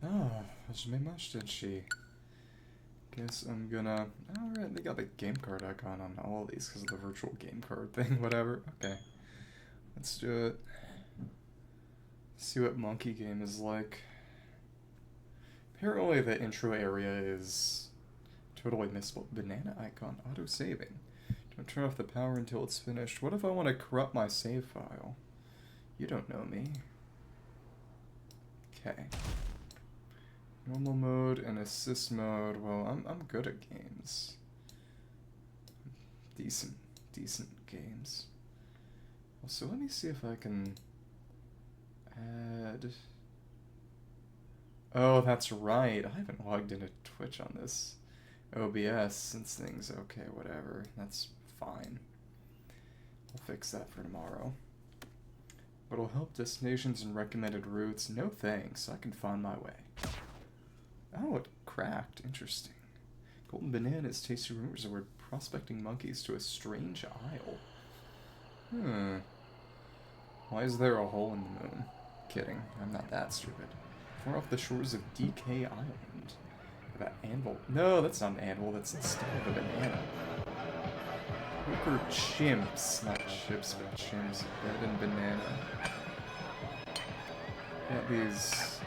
Oh, she made much, did she? Guess I'm gonna... Alright, they got the game card icon on all these because of the virtual game card thing, whatever. Okay. Let's do it. See what monkey game is like. Apparently the intro area is totally missable. Banana icon, auto-saving. Don't turn off the power until it's finished. What if I want to corrupt my save file? You don't know me. Okay. Normal mode and assist mode. Well, I'm good at games. Decent games. Also, let me see if I can add... Oh, that's right. I haven't logged into Twitch on this OBS since things... Okay, whatever. That's fine. We'll fix that for tomorrow. But it'll help destinations and recommended routes. No thanks. I can find my way. Oh, it cracked. Interesting. Golden bananas, tasty rumors were prospecting monkeys to a strange isle. Why is there a hole in the moon? Kidding. I'm not that stupid. Far off the shores of DK Island. That anvil. No, that's not an anvil. That's instead of a banana. Look are chimps. Not chips, but chimps. Bread and banana. Got these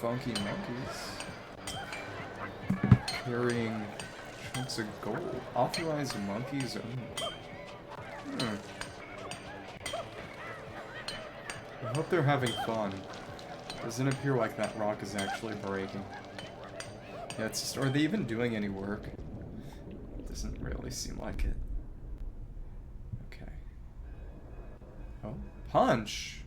funky monkeys. Carrying chunks of gold. Authorized monkeys only. I hope they're having fun. Doesn't appear like that rock is actually breaking. Yeah, it's just, are they even doing any work? Doesn't really seem like it. Okay. Oh, punch!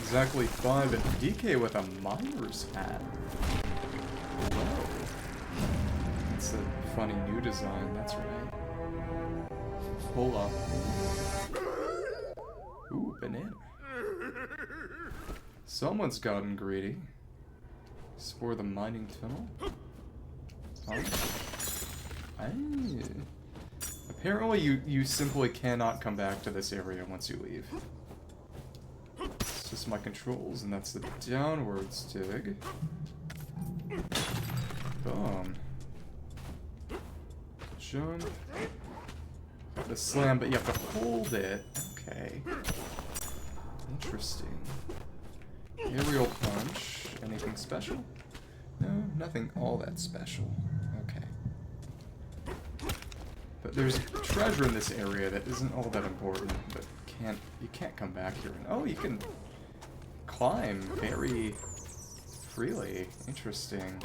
Exactly 5 and DK with a miner's hat. Whoa. That's a funny new design, that's right. Hold up. Ooh, banana. Someone's gotten greedy. Explore the mining tunnel. Oh. Apparently you simply cannot come back to this area once you leave. It's just my controls, and that's the downwards dig. Boom. Jump. The slam, but you have to hold it. Okay. Interesting. Aerial punch. Anything special? No, nothing all that special. Okay. But there's treasure in this area that isn't all that important, but you can't come back here. Oh, you can climb very freely. Interesting.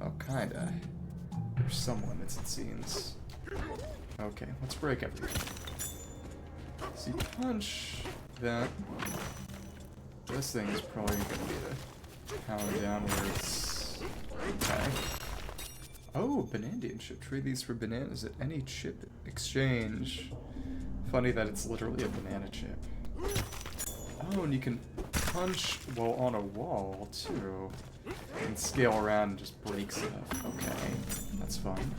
Oh, kinda. There's some limits, it seems. Okay, let's break everything. So you punch that. This thing is probably gonna be the pound downwards. Okay. Oh, Banandium chip. Trade these for bananas at any chip exchange. Funny that it's literally a banana chip. Oh, and you can punch while on a wall, too. And scale around and just break stuff. Okay, that's fun.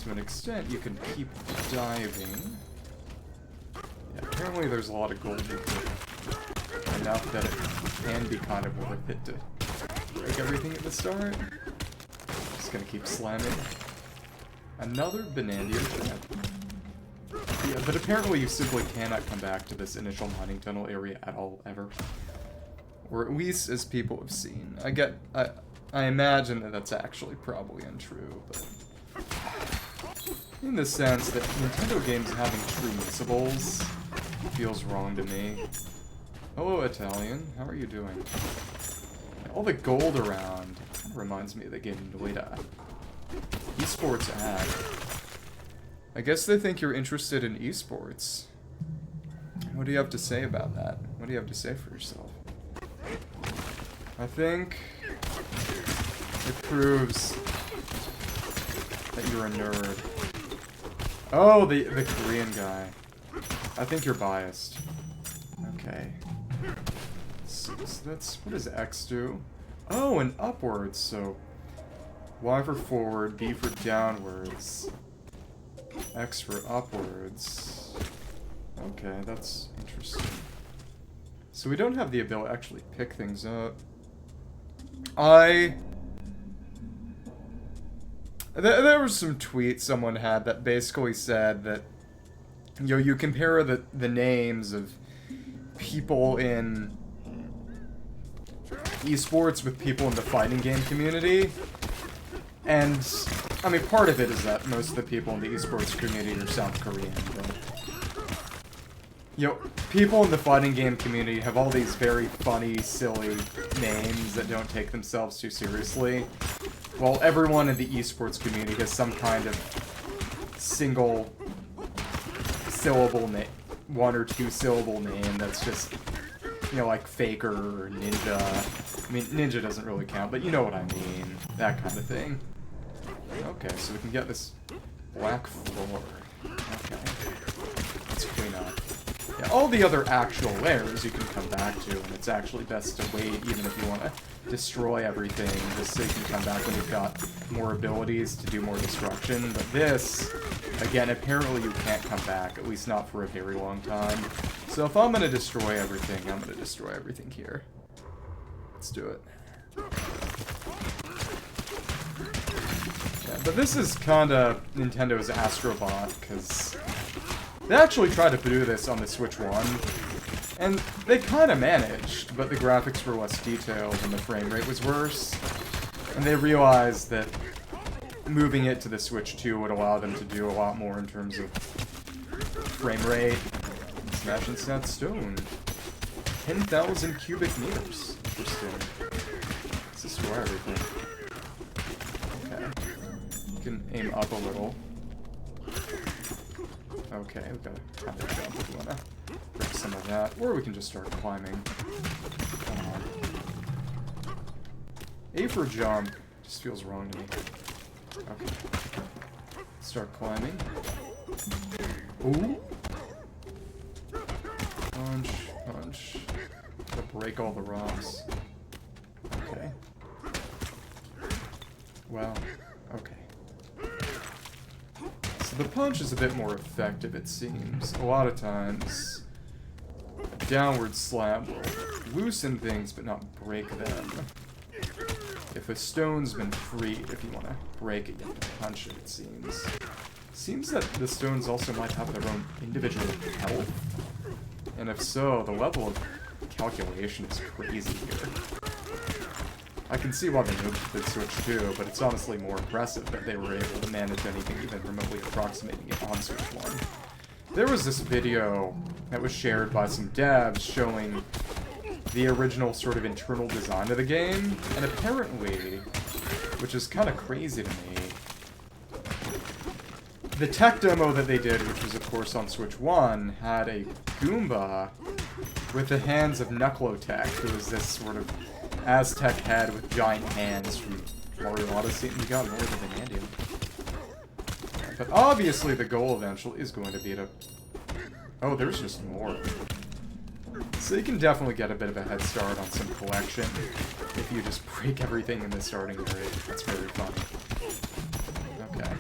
To an extent, you can keep diving. Yeah, apparently there's a lot of gold here. Enough that it can be kind of worth it to break everything at the start. Just gonna keep slamming. Another Banandium Gem. Yeah, but apparently you simply cannot come back to this initial mining tunnel area at all, ever. Or at least as people have seen. I imagine that that's actually probably untrue, but... in the sense that Nintendo games having true missables feels wrong to me. Hello, Italian. How are you doing? All the gold around kind of reminds me of the game Noida. Esports ad. I guess they think you're interested in esports. What do you have to say about that? What do you have to say for yourself? I think it proves that you're a nerd. Oh, the Korean guy. I think you're biased. Okay. So that's, what does X do? Oh, and upwards, so Y for forward, B for downwards, X for upwards. Okay, that's interesting. So we don't have the ability to actually pick things up. There was some tweet someone had that basically said that, you know, you compare the names of people in esports with people in the fighting game community, and, I mean, part of it is that most of the people in the esports community are South Korean, but, you know, people in the fighting game community have all these very funny, silly names that don't take themselves too seriously, while everyone in the esports community has some kind of single syllable name, 1 or 2 syllable name that's just, you know, like Faker or Ninja. I mean, Ninja doesn't really count, but you know what I mean. That kind of thing. Okay, so we can get this black floor. Okay. Let's clean up. Yeah, all the other actual layers you can come back to, and it's actually best to wait even if you want to destroy everything, just so you can come back when you've got more abilities to do more destruction. But this, again, apparently you can't come back, at least not for a very long time. So if I'm going to destroy everything, I'm going to destroy everything here. Let's do it. Yeah, but this is kind of Nintendo's Astrobot, because they actually tried to do this on the Switch 1, and they kind of managed, but the graphics were less detailed and the frame rate was worse. And they realized that moving it to the Switch 2 would allow them to do a lot more in terms of frame rate. Smash and Stat Stone. 10,000 cubic meters. Interesting. Let's destroy everything. Okay. You can aim up a little. Okay, we've got to kind of jump if we want to break some of that. Or we can just start climbing. Come on. A for jump just feels wrong to me. Okay. Start climbing. Ooh! Punch, punch. Gotta break all the rocks. Okay. Wow. Okay. The punch is a bit more effective, it seems. A lot of times, a downward slap will loosen things but not break them. If a stone's been freed, if you want to break it, you have to punch it, it seems. Seems that the stones also might have their own individual health. And if so, the level of calculation is crazy here. I can see why they moved to the Switch 2, but it's honestly more impressive that they were able to manage anything even remotely approximating it on Switch 1. There was this video that was shared by some devs showing the original sort of internal design of the game, and apparently, which is kind of crazy to me, the tech demo that they did, which was of course on Switch 1, had a Goomba with the hands of Knucklo-Tech, who was this sort of Aztec head with giant hands from Mario Odyssey, and you got more of the Banandium. But obviously the goal eventually is going to be to... Oh, there's just more. So you can definitely get a bit of a head start on some collection if you just break everything in the starting area. That's very fun. Okay.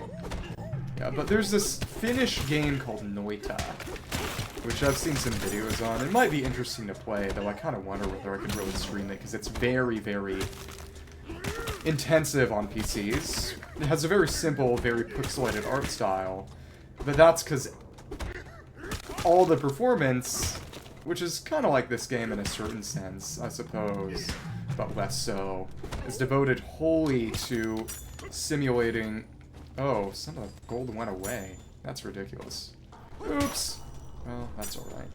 Yeah, but there's this Finnish game called Noita, which I've seen some videos on. It might be interesting to play, though I kind of wonder whether I could really stream it, because it's very, very intensive on PCs. It has a very simple, very pixelated art style, but that's because all the performance, which is kind of like this game in a certain sense, I suppose, but less so, is devoted wholly to simulating... Oh, some of the gold went away. That's ridiculous. Oops! Well, that's alright.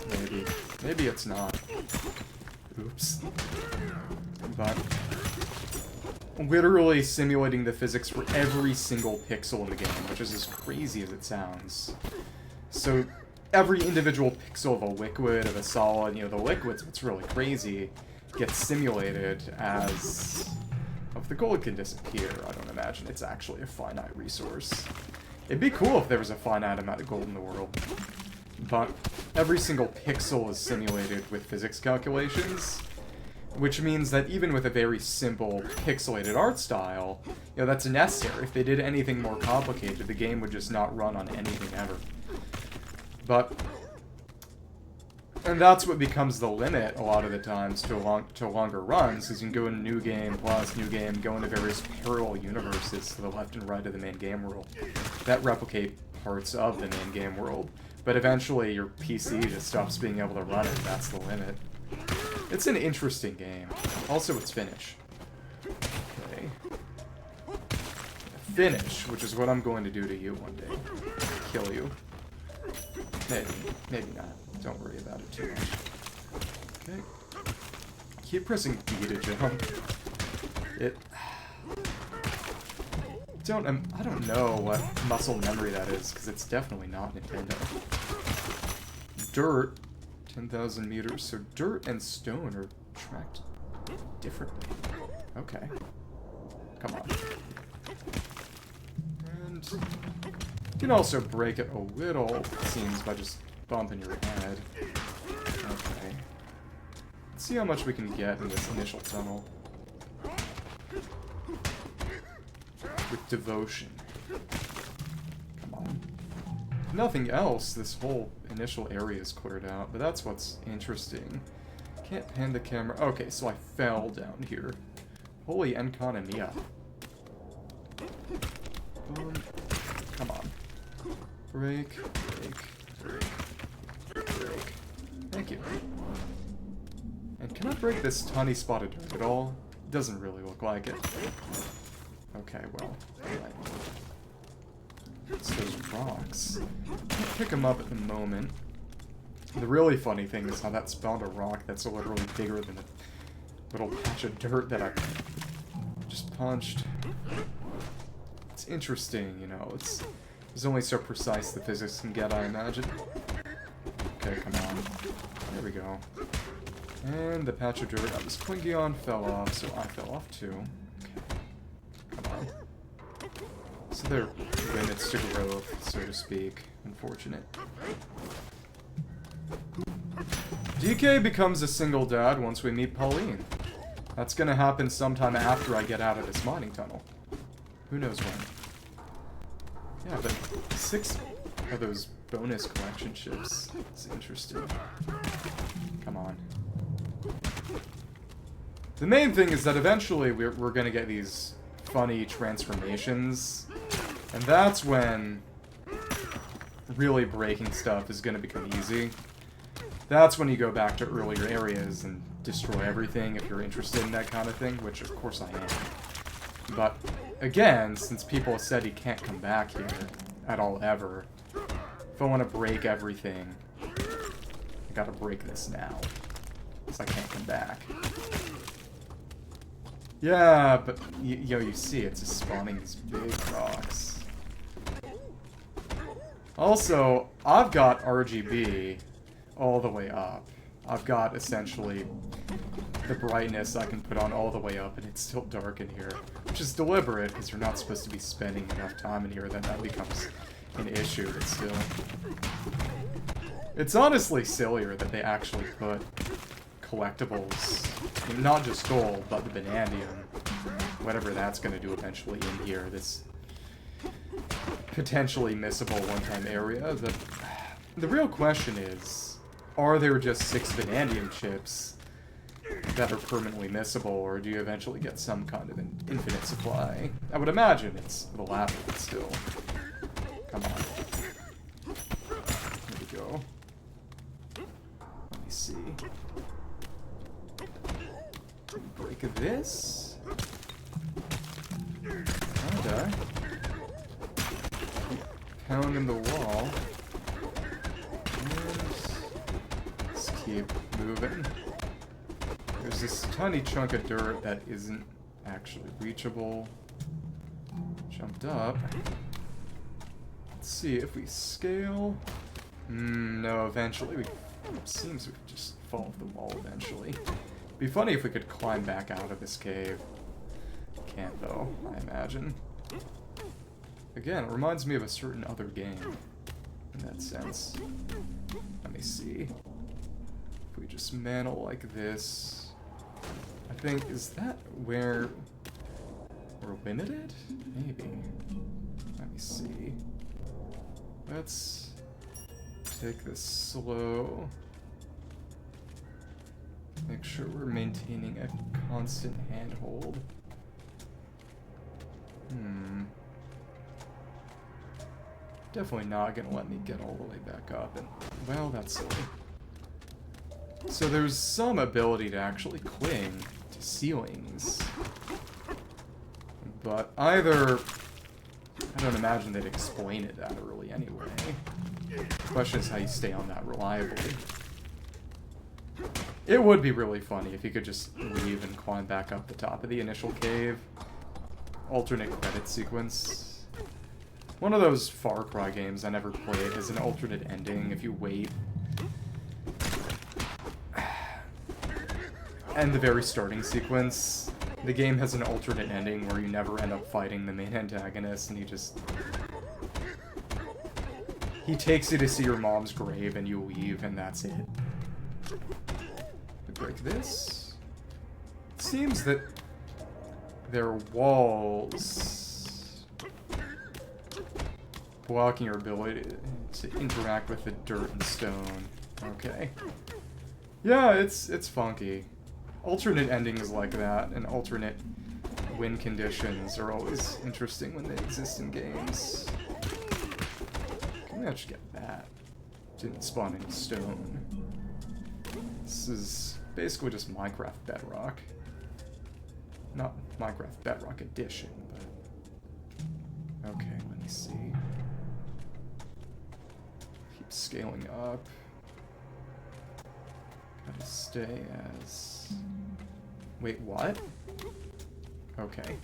Maybe. Maybe it's not. Oops. But literally simulating the physics for every single pixel in the game, which is as crazy as it sounds. So every individual pixel of a liquid, of a solid, you know, the liquid's what's really crazy, gets simulated as... If the gold can disappear, I don't imagine it's actually a finite resource. It'd be cool if there was a finite amount of gold in the world. But every single pixel is simulated with physics calculations, which means that even with a very simple pixelated art style, you know, that's necessary. If they did anything more complicated, the game would just not run on anything ever. But And that's what becomes the limit a lot of the times to longer runs, is you can go into New Game Plus, New Game, go into various parallel universes to the left and right of the main game world that replicate parts of the main game world. But eventually your PC just stops being able to run it, that's the limit. It's an interesting game. Also, it's Finnish. Okay. Finish, which is what I'm going to do to you one day. Kill you. Maybe not. Don't worry about it too much. Okay. Keep pressing B to jump. I don't know what muscle memory that is, because it's definitely not Nintendo. Dirt, 10,000 meters. So dirt and stone are tracked differently. Okay. Come on. And you can also break it a little, it seems, by just bumping your head. Okay. Let's see how much we can get in this initial tunnel. With devotion. Come on. If nothing else, this whole initial area is cleared out, but that's what's interesting. Can't pan the camera. Okay, so I fell down here. Holy Enconomia. Boom. Come on. Break, break, break, break. Thank you. And can I break this tiny spot of dirt at all? It doesn't really look like it. Okay, well, alright. It's those rocks. Can't pick them up at the moment. The really funny thing is how that spawned a rock that's literally bigger than a little patch of dirt that I just punched. It's interesting, you know, it's only so precise the physics can get, I imagine. Okay, come on. There we go. And the patch of dirt I was clingy on fell off, so I fell off too. Come on. So there are limits to growth, so to speak. Unfortunate. DK becomes a single dad once we meet Pauline. That's gonna happen sometime after I get out of this mining tunnel. Who knows when. Yeah, but 6 of those bonus collection ships. It's interesting. Come on. The main thing is that eventually we're gonna get these funny transformations, and that's when really breaking stuff is gonna become easy. That's when you go back to earlier areas and destroy everything if you're interested in that kind of thing, which of course I am. But again, since people said he can't come back here at all ever, if I want to break everything, I gotta break this now, because I can't come back. Yeah, but you see, it's just spawning these big rocks. Also, I've got RGB all the way up. I've got essentially the brightness I can put on all the way up, and it's still dark in here, which is deliberate because you're not supposed to be spending enough time in here. Then that becomes an issue. But still, it's honestly sillier that they actually put collectibles, I mean, not just gold, but the Banandium, whatever that's going to do eventually in here. This potentially missable one-time area. The real question is, are there just 6 Banandium chips that are permanently missable, or do you eventually get some kind of an infinite supply? I would imagine it's the latter, but still. Come on. There we go. Let me see. Break this. Okay. Pounding the wall. Let's keep moving. There's this tiny chunk of dirt that isn't actually reachable. Jumped up. Let's see if we scale. No, eventually it seems we could just fall off the wall eventually. Be funny if we could climb back out of this cave. Can't though, I imagine. Again, it reminds me of a certain other game in that sense. Let me see. If we just mantle like this, I think, is that where we're limited? Maybe. Let me see. Let's take this slow. Make sure we're maintaining a constant handhold. Definitely not gonna let me get all the way back up, and, well, that's silly. So there's some ability to actually cling to ceilings. But either... I don't imagine they'd explain it that early anyway. The question is how you stay on that reliably. It would be really funny if you could just leave and climb back up the top of the initial cave. Alternate credit sequence. One of those Far Cry games I never played has an alternate ending if you wait. And the very starting sequence, the game has an alternate ending where you never end up fighting the main antagonist, and he takes you to see your mom's grave and you leave, and that's it. We break this. It seems that there are walls blocking your ability to interact with the dirt and stone. Okay. Yeah, it's funky. Alternate endings like that and alternate win conditions are always interesting when they exist in games. Can we actually get that? Didn't spawn any stone. This is basically just Minecraft Bedrock. Not Minecraft Bedrock Edition, but... okay, let me see. Keep scaling up. Gotta stay as... wait, what? Okay.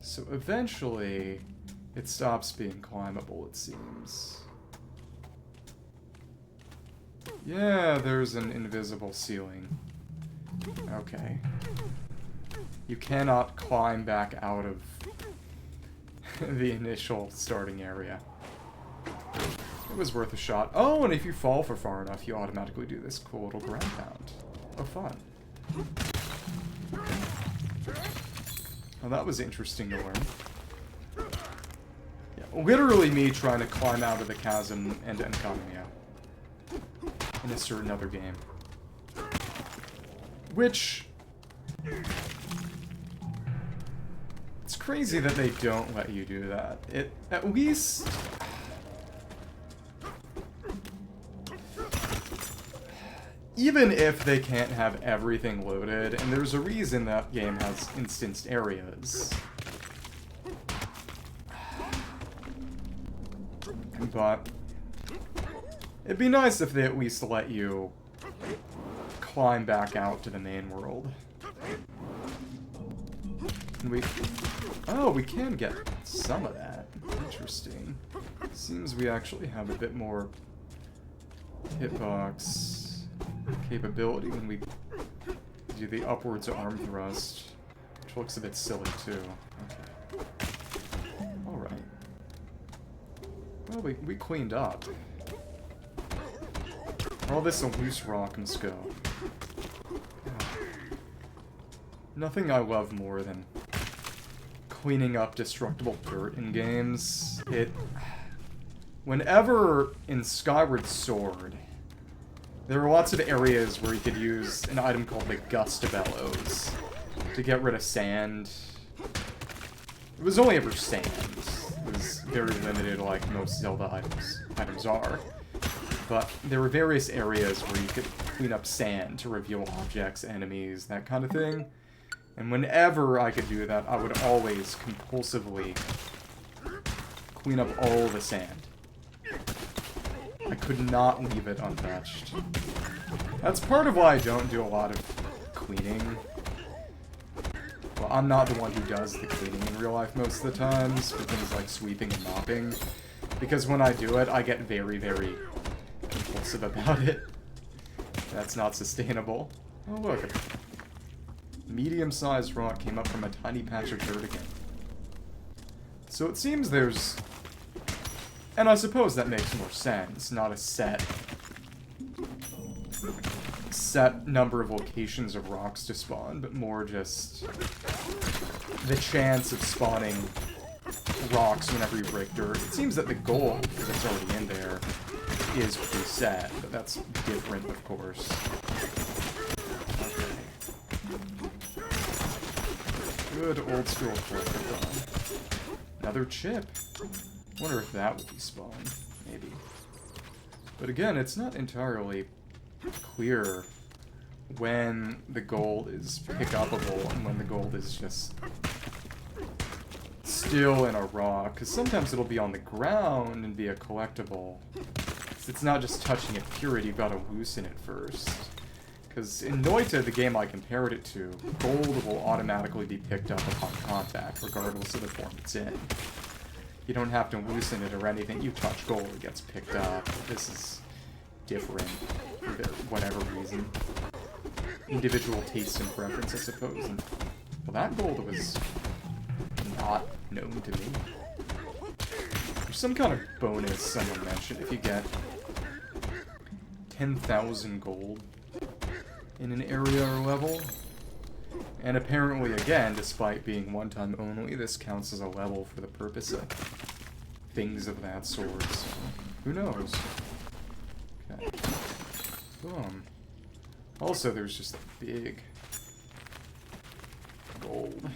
So eventually, it stops being climbable, it seems. Yeah, there's an invisible ceiling. Okay. You cannot climb back out of the initial starting area. It was worth a shot. Oh, and if you fall for far enough, you automatically do this cool little ground pound. Oh, fun. Well, that was interesting to learn. Yeah, literally me trying to climb out of the chasm and Enkanomiya in a certain other game. Which... it's crazy that they don't let you do that. It, at least... even if they can't have everything loaded, and there's a reason that game has instanced areas. But it'd be nice if they at least let you climb back out to the main world. And we can get some of that. Interesting. Seems we actually have a bit more hitbox capability when we do the upwards arm thrust, which looks a bit silly too. Okay. Alright. Well, we cleaned up. All this loose rock and go. Nothing I love more than cleaning up destructible dirt in games. Whenever in Skyward Sword, there are lots of areas where you could use an item called the Gust Bellows to get rid of sand. It was only ever sand. It was very limited, like most Zelda items are. But there were various areas where you could clean up sand to reveal objects, enemies, that kind of thing. And whenever I could do that, I would always compulsively clean up all the sand. I could not leave it untouched. That's part of why I don't do a lot of cleaning. Well, I'm not the one who does the cleaning in real life most of the times, for things like sweeping and mopping. Because when I do it, I get very, very compulsive about it. That's not sustainable. Oh look, a medium-sized rock came up from a tiny patch of dirt again. So it seems there's... and I suppose that makes more sense, not a set number of locations of rocks to spawn, but more just the chance of spawning rocks whenever you break dirt. It seems that the gold that's already in there is preset, but that's different, of course. Good old school collector. Another chip. Wonder if that will be spawned. Maybe. But again, it's not entirely clear when the gold is pick-upable and when the gold is just still in a rock. Because sometimes it'll be on the ground and be a collectible. It's not just touching it pure, you've got to loosen it first. Because in Noita, the game I compared it to, gold will automatically be picked up upon contact, regardless of the form it's in. You don't have to loosen it or anything. You touch gold, it gets picked up. This is different for whatever reason. Individual taste and preference, I suppose. And, well, that gold was not known to me. There's some kind of bonus someone mentioned if you get 10,000 gold in an area or level. And apparently, again, despite being one time only, this counts as a level for the purpose of things of that sort. So, who knows? Okay. Boom. Also, there's just a big gold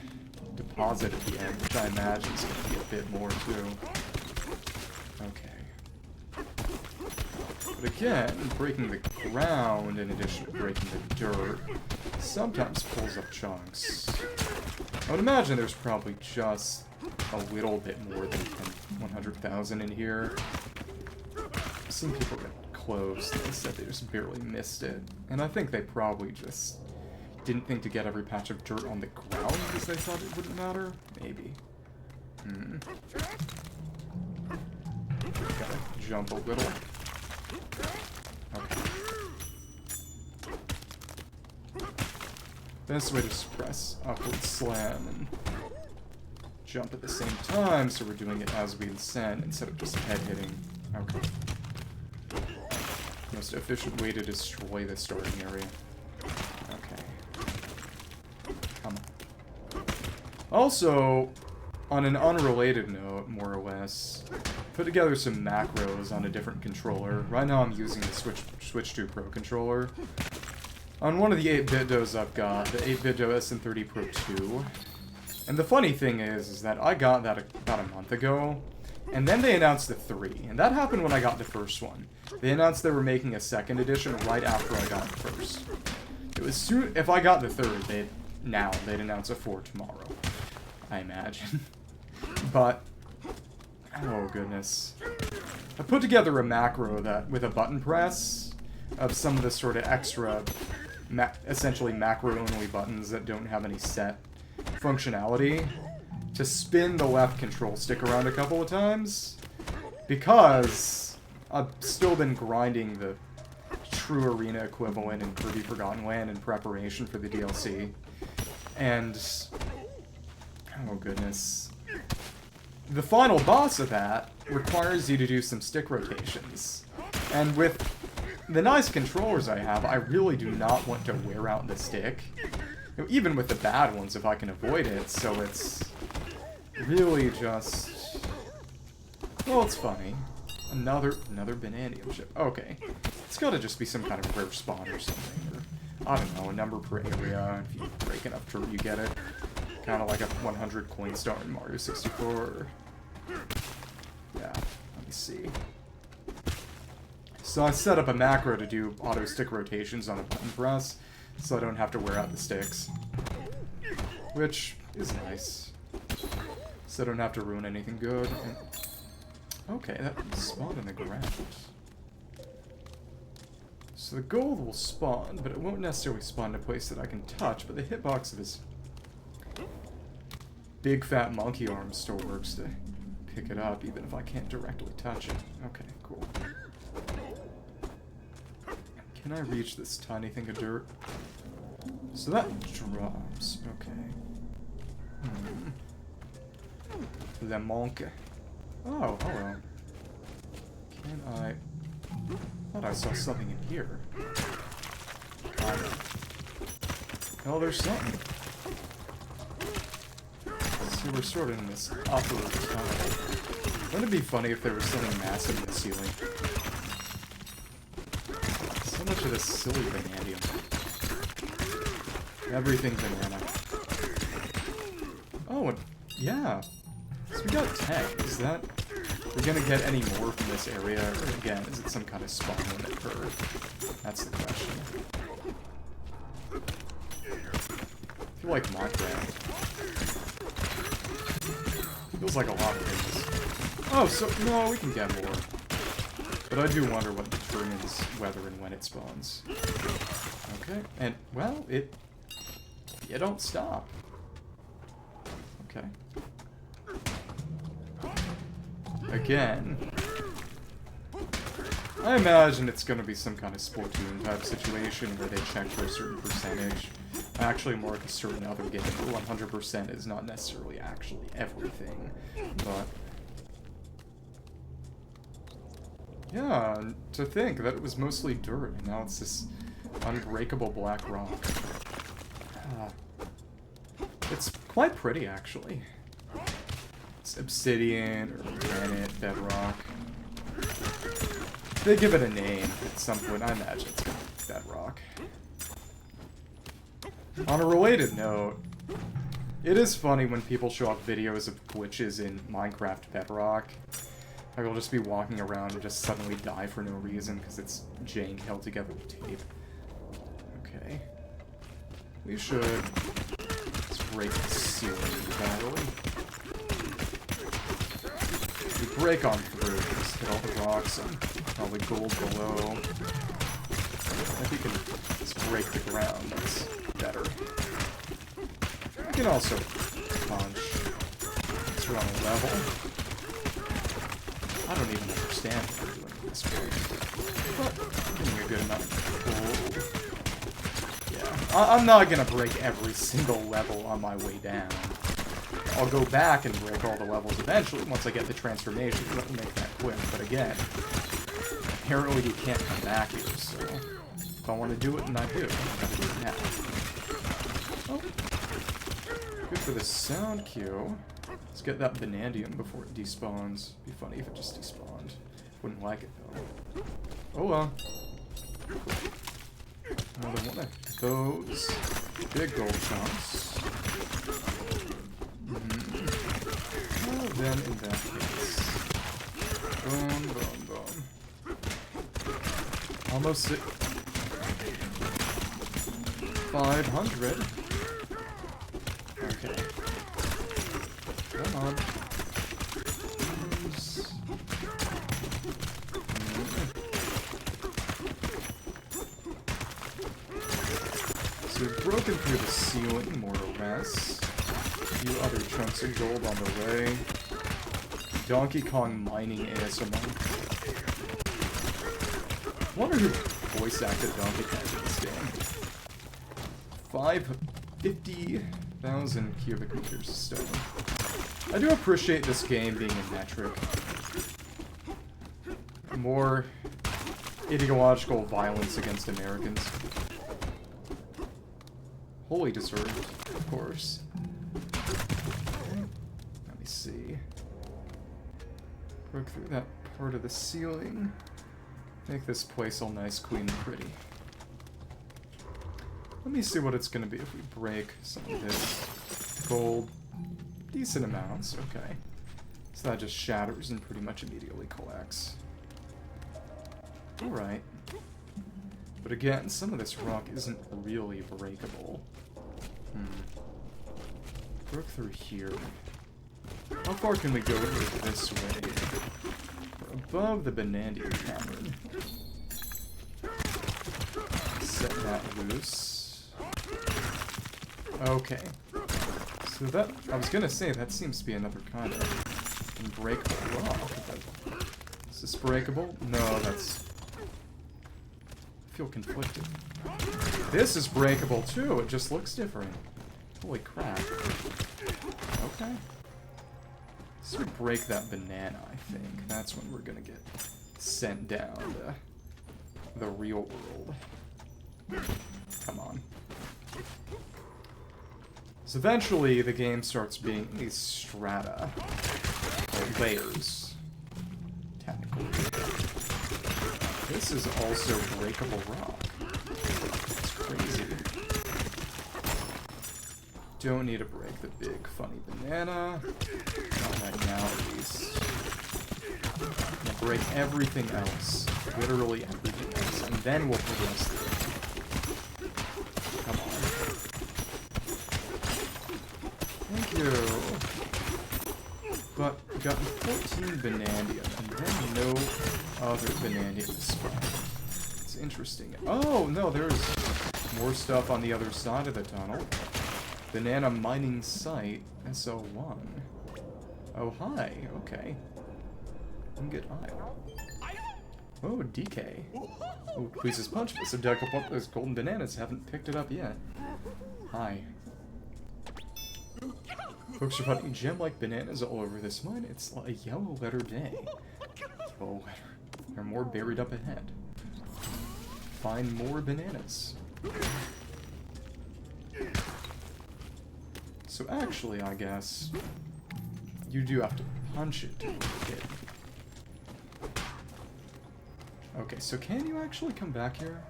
deposit at the end, which I imagine is going to be a bit more, too. Okay. But again, breaking the ground in addition to breaking the dirt sometimes pulls up chunks. I would imagine there's probably just a little bit more than 100,000 in here. Some people got close. They said they just barely missed it. And I think they probably just didn't think to get every patch of dirt on the ground because they thought it wouldn't matter. Maybe. Gotta jump a little. Okay. Best way to press upward slam and jump at the same time, so we're doing it as we ascend instead of just head hitting. Okay. Most efficient way to destroy the starting area. Okay. Come on. Also, on an unrelated note, more or less, put together some macros on a different controller. Right now I'm using the Switch 2 Pro controller. On one of the 8-bit-dos I've got, the 8-bit-do SN30 Pro 2. And the funny thing is that I got that about a month ago, and then they announced the 3, and that happened when I got the first one. They announced they were making a second edition right after I got the first. It was soon, if I got the third, they'd announce a 4 tomorrow, I imagine. But, oh goodness. I put together a macro that, with a button press, of some of the sort of extra, essentially macro-only buttons that don't have any set functionality, to spin the left control stick around a couple of times, because I've still been grinding the True Arena equivalent in Kirby Forgotten Land in preparation for the DLC, and oh goodness, the final boss of that requires you to do some stick rotations, and with the nice controllers I have, I really do not want to wear out the stick, even with the bad ones if I can avoid it, so it's really just, well, it's funny. Another Banandium Gem. Okay. It's gotta just be some kind of rare spawn or something, or, I don't know, a number per area, if you break enough dirt you get it. Kinda like a 100 coin star in Mario 64. Yeah, let me see. So I set up a macro to do auto stick rotations on a button press, so I don't have to wear out the sticks. Which is nice. So I don't have to ruin anything good. And okay, that spawned in the ground. So the gold will spawn, but it won't necessarily spawn in a place that I can touch, but the hitbox of his big fat monkey arm still works to pick it up, even if I can't directly touch it. Okay, cool. Can I reach this tiny thing of dirt? So that drops. Okay. Le manque. Oh, hello. Can I... thought I saw something in here. Oh, there's something. So we're sort of in this upper tunnel. Wouldn't it be funny if there was something massive in the ceiling? So much of this silly vanadium. Everything banana. Oh, and yeah. So we got 10. Is that... We're gonna get any more from this area? Or again, is it some kind of spawn limit curve? That's the question. I feel like Minecraft. Feels like a lot of things. Oh, so, no, we can get more. But I do wonder what determines whether and when it spawns. Okay, and, well, you don't stop. Okay. Again. I imagine it's gonna be some kind of Splatoon type situation where they check for a certain percentage. Actually, more like a certain other game. 100% is not necessarily actually everything, but... Yeah, to think that it was mostly dirt, and now it's this unbreakable black rock. It's quite pretty, actually. It's obsidian, or granite, bedrock. They give it a name at some point. I imagine it's gonna be bedrock. On a related note, it is funny when people show up videos of glitches in Minecraft Bedrock. Like, I'll just be walking around and just suddenly die for no reason because it's jank held together with tape. Okay. We should... Let's break the ceiling entirely. We break on through, just hit all the rocks and probably gold below. If we can just break the ground, that's better. We can also punch. It's on a level. I don't even understand what we're doing at this point. But getting a good amount of gold. Yeah. I'm not gonna break every single level on my way down. I'll go back and break all the levels eventually once I get the transformation. Let me make that quick. But again, apparently you can't come back here, so if I want to do it, and I do. I gotta do it now. Oh. Good for the sound cue. Let's get that Banandium before it despawns. Be funny if it just despawned. Wouldn't like it, though. Oh well. Another one of those big gold chunks. Well, then, in that case. Boom, boom, boom. Almost 500. Okay. Come on. So we've broken through the ceiling, more or less. A few other chunks of gold on the way. Donkey Kong mining ASMR. I wonder who voice acted Donkey Kong in this game. 50,000 cubic meters of stone. I do appreciate this game being in metric. More ideological violence against Americans. Wholly deserved, of course. Okay. Let me see. Broke through that part of the ceiling. Make this place all nice, clean, and pretty. Let me see what it's gonna be if we break some of this gold. Decent amounts, okay. So that just shatters and pretty much immediately collects. Alright. But again, some of this rock isn't really breakable. Broke through here. How far can we go this way? We're above the Banandium Cavern. Set that loose. Okay. So that, I was gonna say, that seems to be another kind of unbreakable rock, but is this breakable? No, that's... I feel conflicted. This is breakable too, it just looks different. Holy crap. Okay. So we break that banana, I think. That's when we're gonna get sent down to the real world. Come on. So eventually the game starts being these strata, or layers, technically. This is also breakable rock. It's crazy. don't need to break the big funny banana. Not right now, at least. We'll break everything else. Literally everything else. And then we'll progress through. Come on. Thank you. But we got 14 Banandium, and then no other Banandium to spawn. It's interesting. Oh, no, there's more stuff on the other side of the tunnel. Banana mining site, SO1. Oh, hi. Okay. Ingot Isle. Oh, DK. Oh, pleases punch. This a deck of one of those golden bananas. Haven't picked it up yet. Hi. Folks are finding gem-like bananas all over this mine. It's a yellow letter day. Yellow letter. There are more buried up ahead. Find more bananas. So actually, I guess, you do have to punch it to hit. Okay, so can you actually come back here?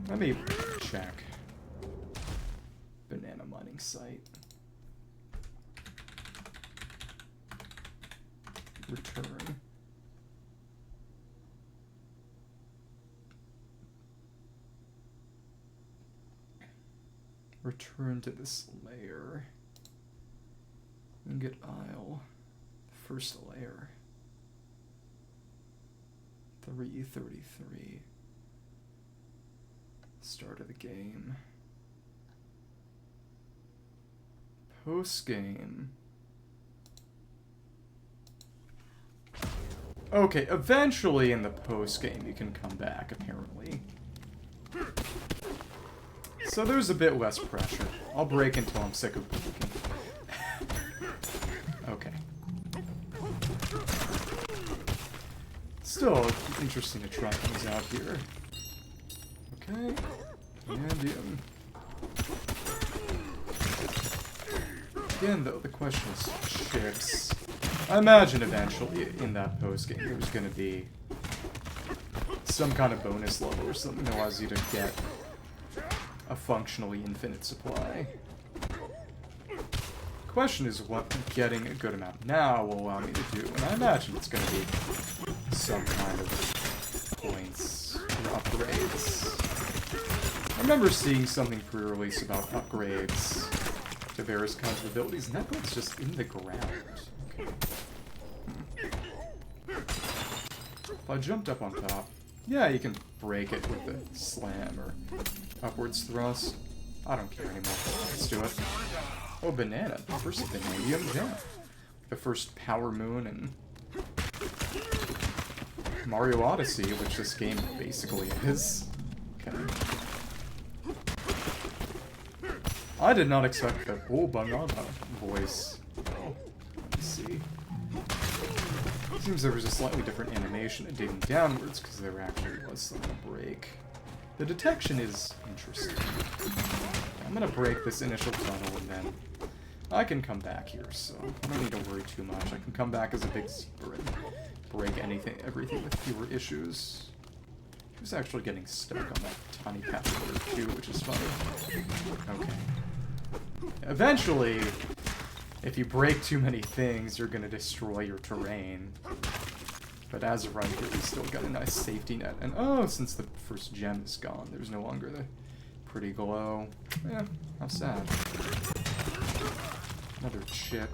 Let me check. Banana mining site. Return. Return to this layer. Ingot Isle. First layer. 333. Start of the game. Post game. Okay, eventually in the post game you can come back, apparently. So there's a bit less pressure. I'll break until I'm sick of breaking. Okay. Still interesting to try things out here. Okay. Banandium. Again, though, the question is chips. I imagine eventually in that post-game there's gonna be some kind of bonus level or something that allows you to get a functionally infinite supply. Question is what getting a good amount now will allow me to do, and I imagine it's going to be some kind of points or upgrades. I remember seeing something pre-release about upgrades to various kinds of abilities, and that one's just in the ground. Okay. If I jumped up on top, yeah, you can break it with the slam or upwards thrust. I don't care anymore. Let's do it. Oh, banana. The first Banandium Gem. The first Power Moon in Mario Odyssey, which this game basically is. Okay. I did not expect the Bananza voice. Oh, let me see. Seems there was a slightly different animation of digging downwards because there actually was some break. The detection is interesting. I'm gonna break this initial tunnel and then I can come back here, so I don't need to worry too much. I can come back as a big zebra and break everything with fewer issues. He was actually getting stuck on that tiny patch of water too, which is funny. Okay. Eventually, if you break too many things, you're gonna destroy your terrain. But as of right here, we still got a nice safety net. And oh, since the first gem is gone, there's no longer the pretty glow. Yeah, how sad. Another chip.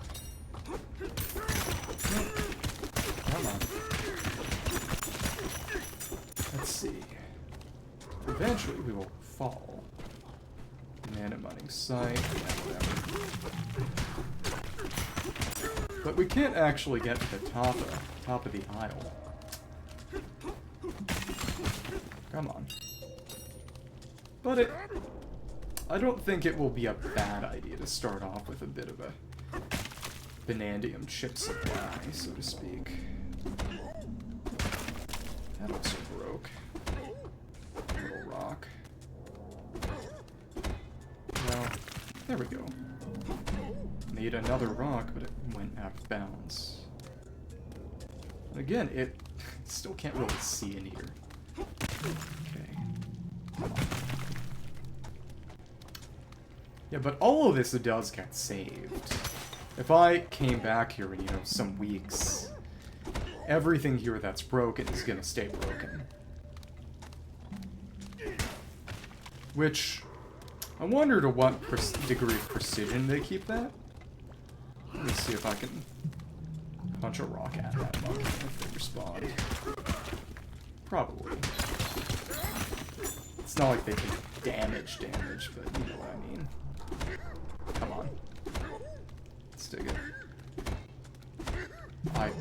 Come on. Let's see. Eventually we will fall. Banana mining site. Yeah, whatever. But we can't actually get to the top of the aisle. Come on. But I don't think it will be a bad idea to start off with a bit of a Banandium chip supply, so to speak. That also broke. Little rock. Well, there we go. Made another rock, but it went out of bounds. And again, it still can't really see in here. Okay. Come on. Yeah, but all of this does get saved. If I came back here in, you know, some weeks, everything here that's broken is gonna stay broken. Which, I wonder to what degree of precision they keep that. Let me see if I can punch a rock at that monkey if they respond. Probably. It's not like they can damage, but you know what I mean. Come on. Let's dig it. Alright.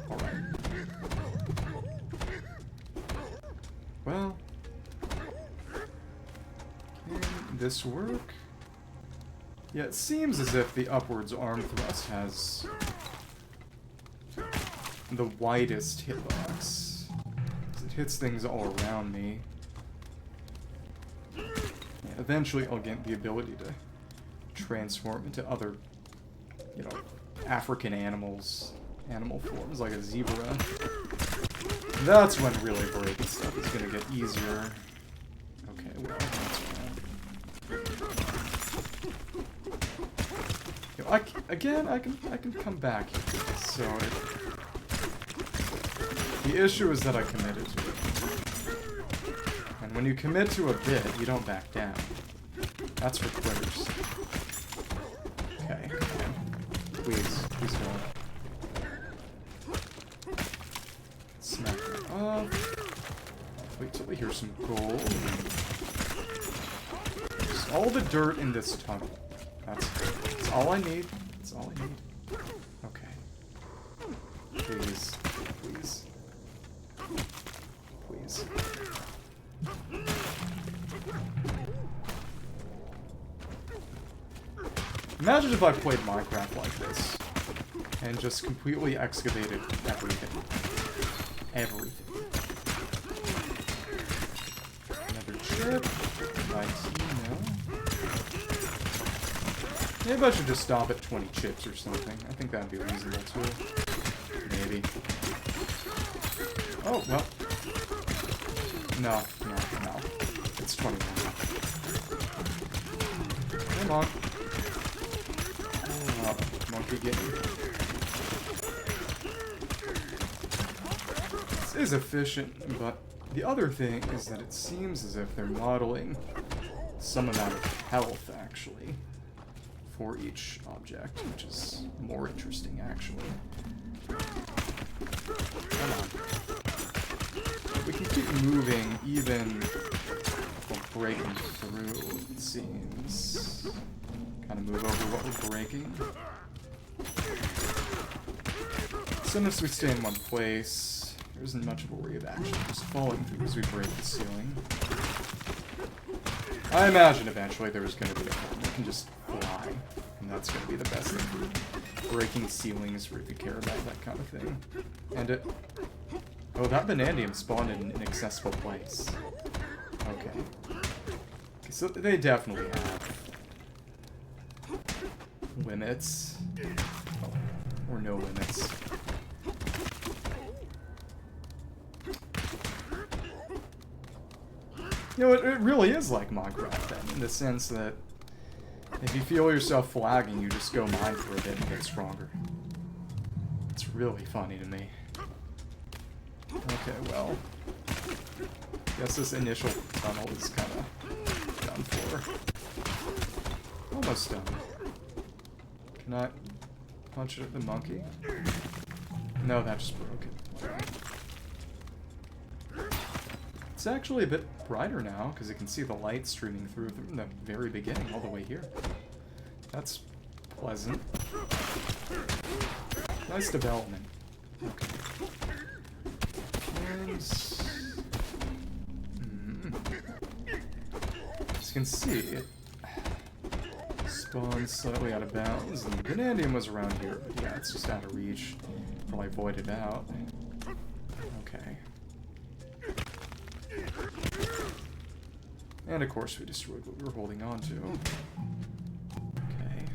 Well, can this work? Yeah, it seems as if the upwards arm thrust has the widest hitbox. It hits things all around me. Yeah, eventually I'll get the ability to transform into other, you know, African animal forms, like a zebra. That's when really breaking stuff is gonna get easier. Okay, well, that's fine. You know, I can come back here. So the issue is that I committed to it. And when you commit to a bit, you don't back down. That's for quitters. Okay, please don't. Smack that up. Wait till we hear some gold. Just all the dirt in this tunnel. That's all I need. That's all I need. Okay. Please. Imagine if I played Minecraft like this, and just completely excavated everything. Another chip. 19, no. Maybe I should just stop at 20 chips or something. I think that'd be reasonable too. Maybe. Oh, well. No. It's 20 now. Come on. Monkey game. This is efficient, but the other thing is that it seems as if they're modeling some amount of health, actually, for each object, which is more interesting, actually. Come on. We can keep moving even while breaking through, it seems. Kind of move over what we're breaking. Sometimes we stay in one place. There isn't much of a worry of actually just falling through as we break the ceiling. I imagine eventually there's going to be a point that can just fly. And that's going to be the best thing for breaking ceilings or if you care about that kind of thing. And it... Oh, that Banandium spawned in an inaccessible place. Okay. So they definitely have limits. Oh, or no limits. You know, it really is like Minecraft then, in the sense that if you feel yourself flagging, you just go mine for a bit and get stronger. It's really funny to me. Okay, well, guess this initial tunnel is kind of done for. Almost done. Can I punch it at the monkey? No, that just broke it. It's actually a bit brighter now, because you can see the light streaming through from the very beginning all the way here. That's pleasant. Nice development. Okay. And... As you can see, it spawns slightly out of bounds, and the Banandium was around here, but yeah, it's just out of reach. Probably voided out. Okay. And of course we destroyed what we were holding on to. Okay.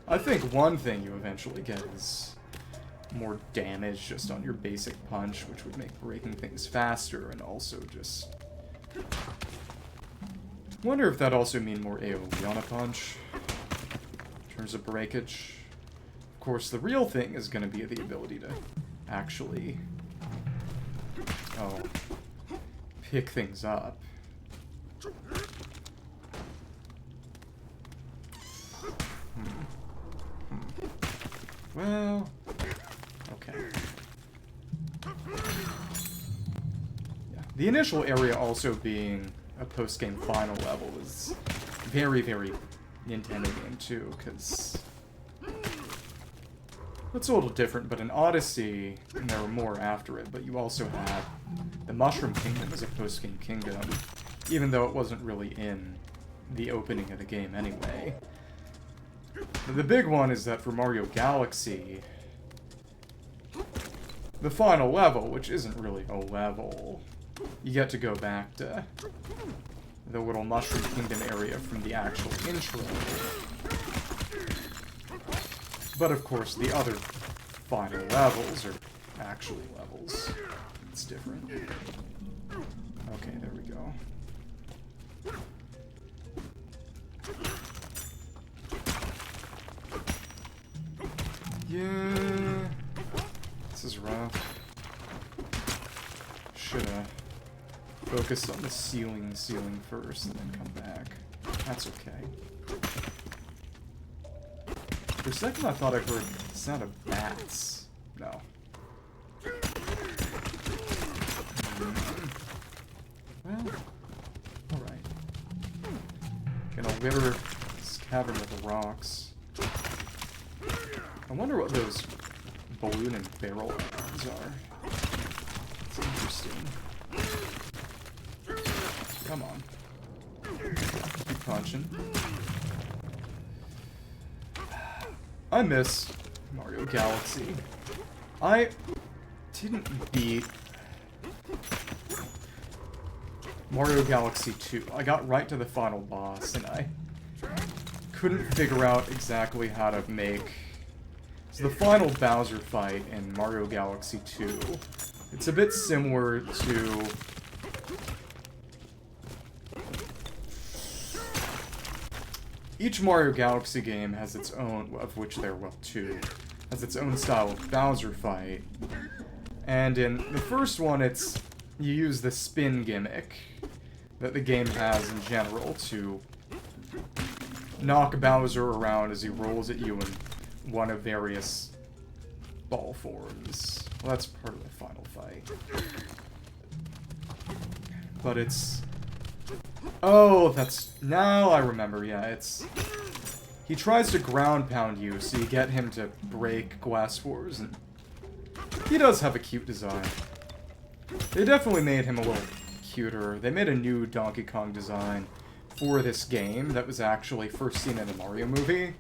I think one thing you eventually get is more damage just on your basic punch, which would make breaking things faster and also just... Wonder if that also mean more AoE on a punch in terms of breakage. Of course, the real thing is going to be the ability to actually pick things up. Well, okay. Yeah. The initial area also being a post-game final level is very, very Nintendo game too, because it's a little different, but in Odyssey, and there were more after it, but you also had the Mushroom Kingdom as a post-game kingdom, even though it wasn't really in the opening of the game anyway. The big one is that for Mario Galaxy, the final level, which isn't really a level, you get to go back to the little Mushroom Kingdom area from the actual intro. But of course, the other final levels are actually levels. It's different. Okay, there we go. Yeah, this is rough. Shoulda focused on the ceiling first and then come back. That's okay. For a second I thought I heard the sound of bats. No. Well, alright. Gonna litter this cavern with rocks. I wonder what those balloon and barrel arms are. It's interesting. Come on. Keep punching. I miss Mario Galaxy. I didn't beat Mario Galaxy 2. I got right to the final boss and I couldn't figure out exactly how to make... So the final Bowser fight in Mario Galaxy 2, it's a bit similar to... Each Mario Galaxy game has its own, of which there are, well, two, has its own style of Bowser fight. And in the first one, it's, you use the spin gimmick that the game has in general to knock Bowser around as he rolls at you in one of various ball forms. Well, that's part of the final fight. But it's... Oh, that's... Now I remember, yeah, it's... He tries to ground pound you, so you get him to break glass floors, and... He does have a cute design. They definitely made him a little cuter. They made a new Donkey Kong design for this game that was actually first seen in a Mario movie.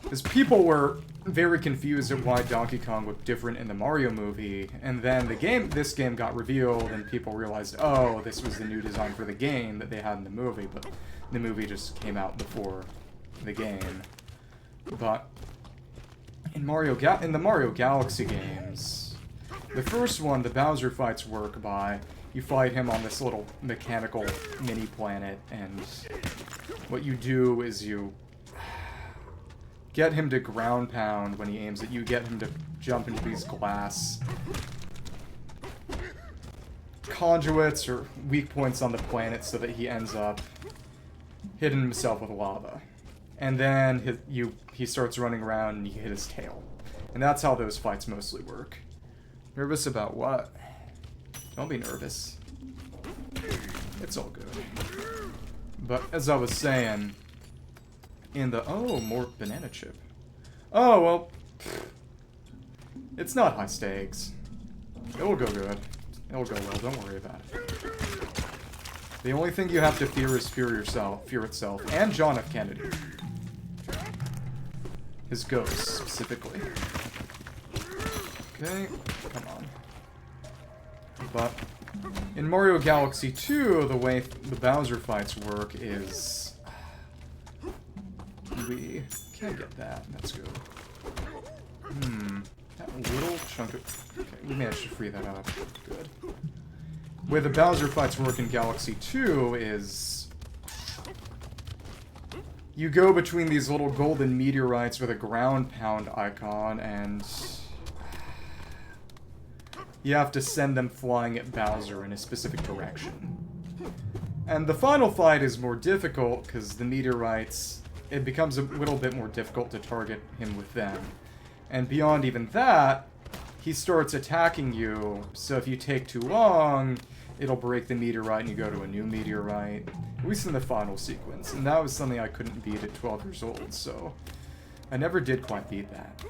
Because people were very confused at why Donkey Kong looked different in the Mario movie, and then this game got revealed, and people realized, oh, this was the new design for the game that they had in the movie, but the movie just came out before the game. But in the Mario Galaxy games, the first one, the Bowser fights work by you fight him on this little mechanical mini planet, and what you do is you get him to ground pound when he aims at you, get him to jump into these glass conduits or weak points on the planet so that he ends up hitting himself with lava. And then he starts running around and you hit his tail. And that's how those fights mostly work. Nervous about what? Don't be nervous. It's all good. But as I was saying, in the... Oh, more banana chip. Oh, well... It's not high stakes. It'll go good. It'll go well, don't worry about it. The only thing you have to fear is fear itself, and John F. Kennedy. His ghost, specifically. Okay, come on. But in Mario Galaxy 2, the way the Bowser fights work is... We can't get that. That's good. That little chunk of... Okay, we managed to free that up. Good. The way the Bowser fights work in Galaxy 2 is... you go between these little golden meteorites with a ground pound icon, and you have to send them flying at Bowser in a specific direction. And the final fight is more difficult, because the meteorites, it becomes a little bit more difficult to target him with them. And beyond even that, he starts attacking you, so if you take too long, it'll break the meteorite and you go to a new meteorite. At least in the final sequence. And that was something I couldn't beat at 12 years old, so I never did quite beat that.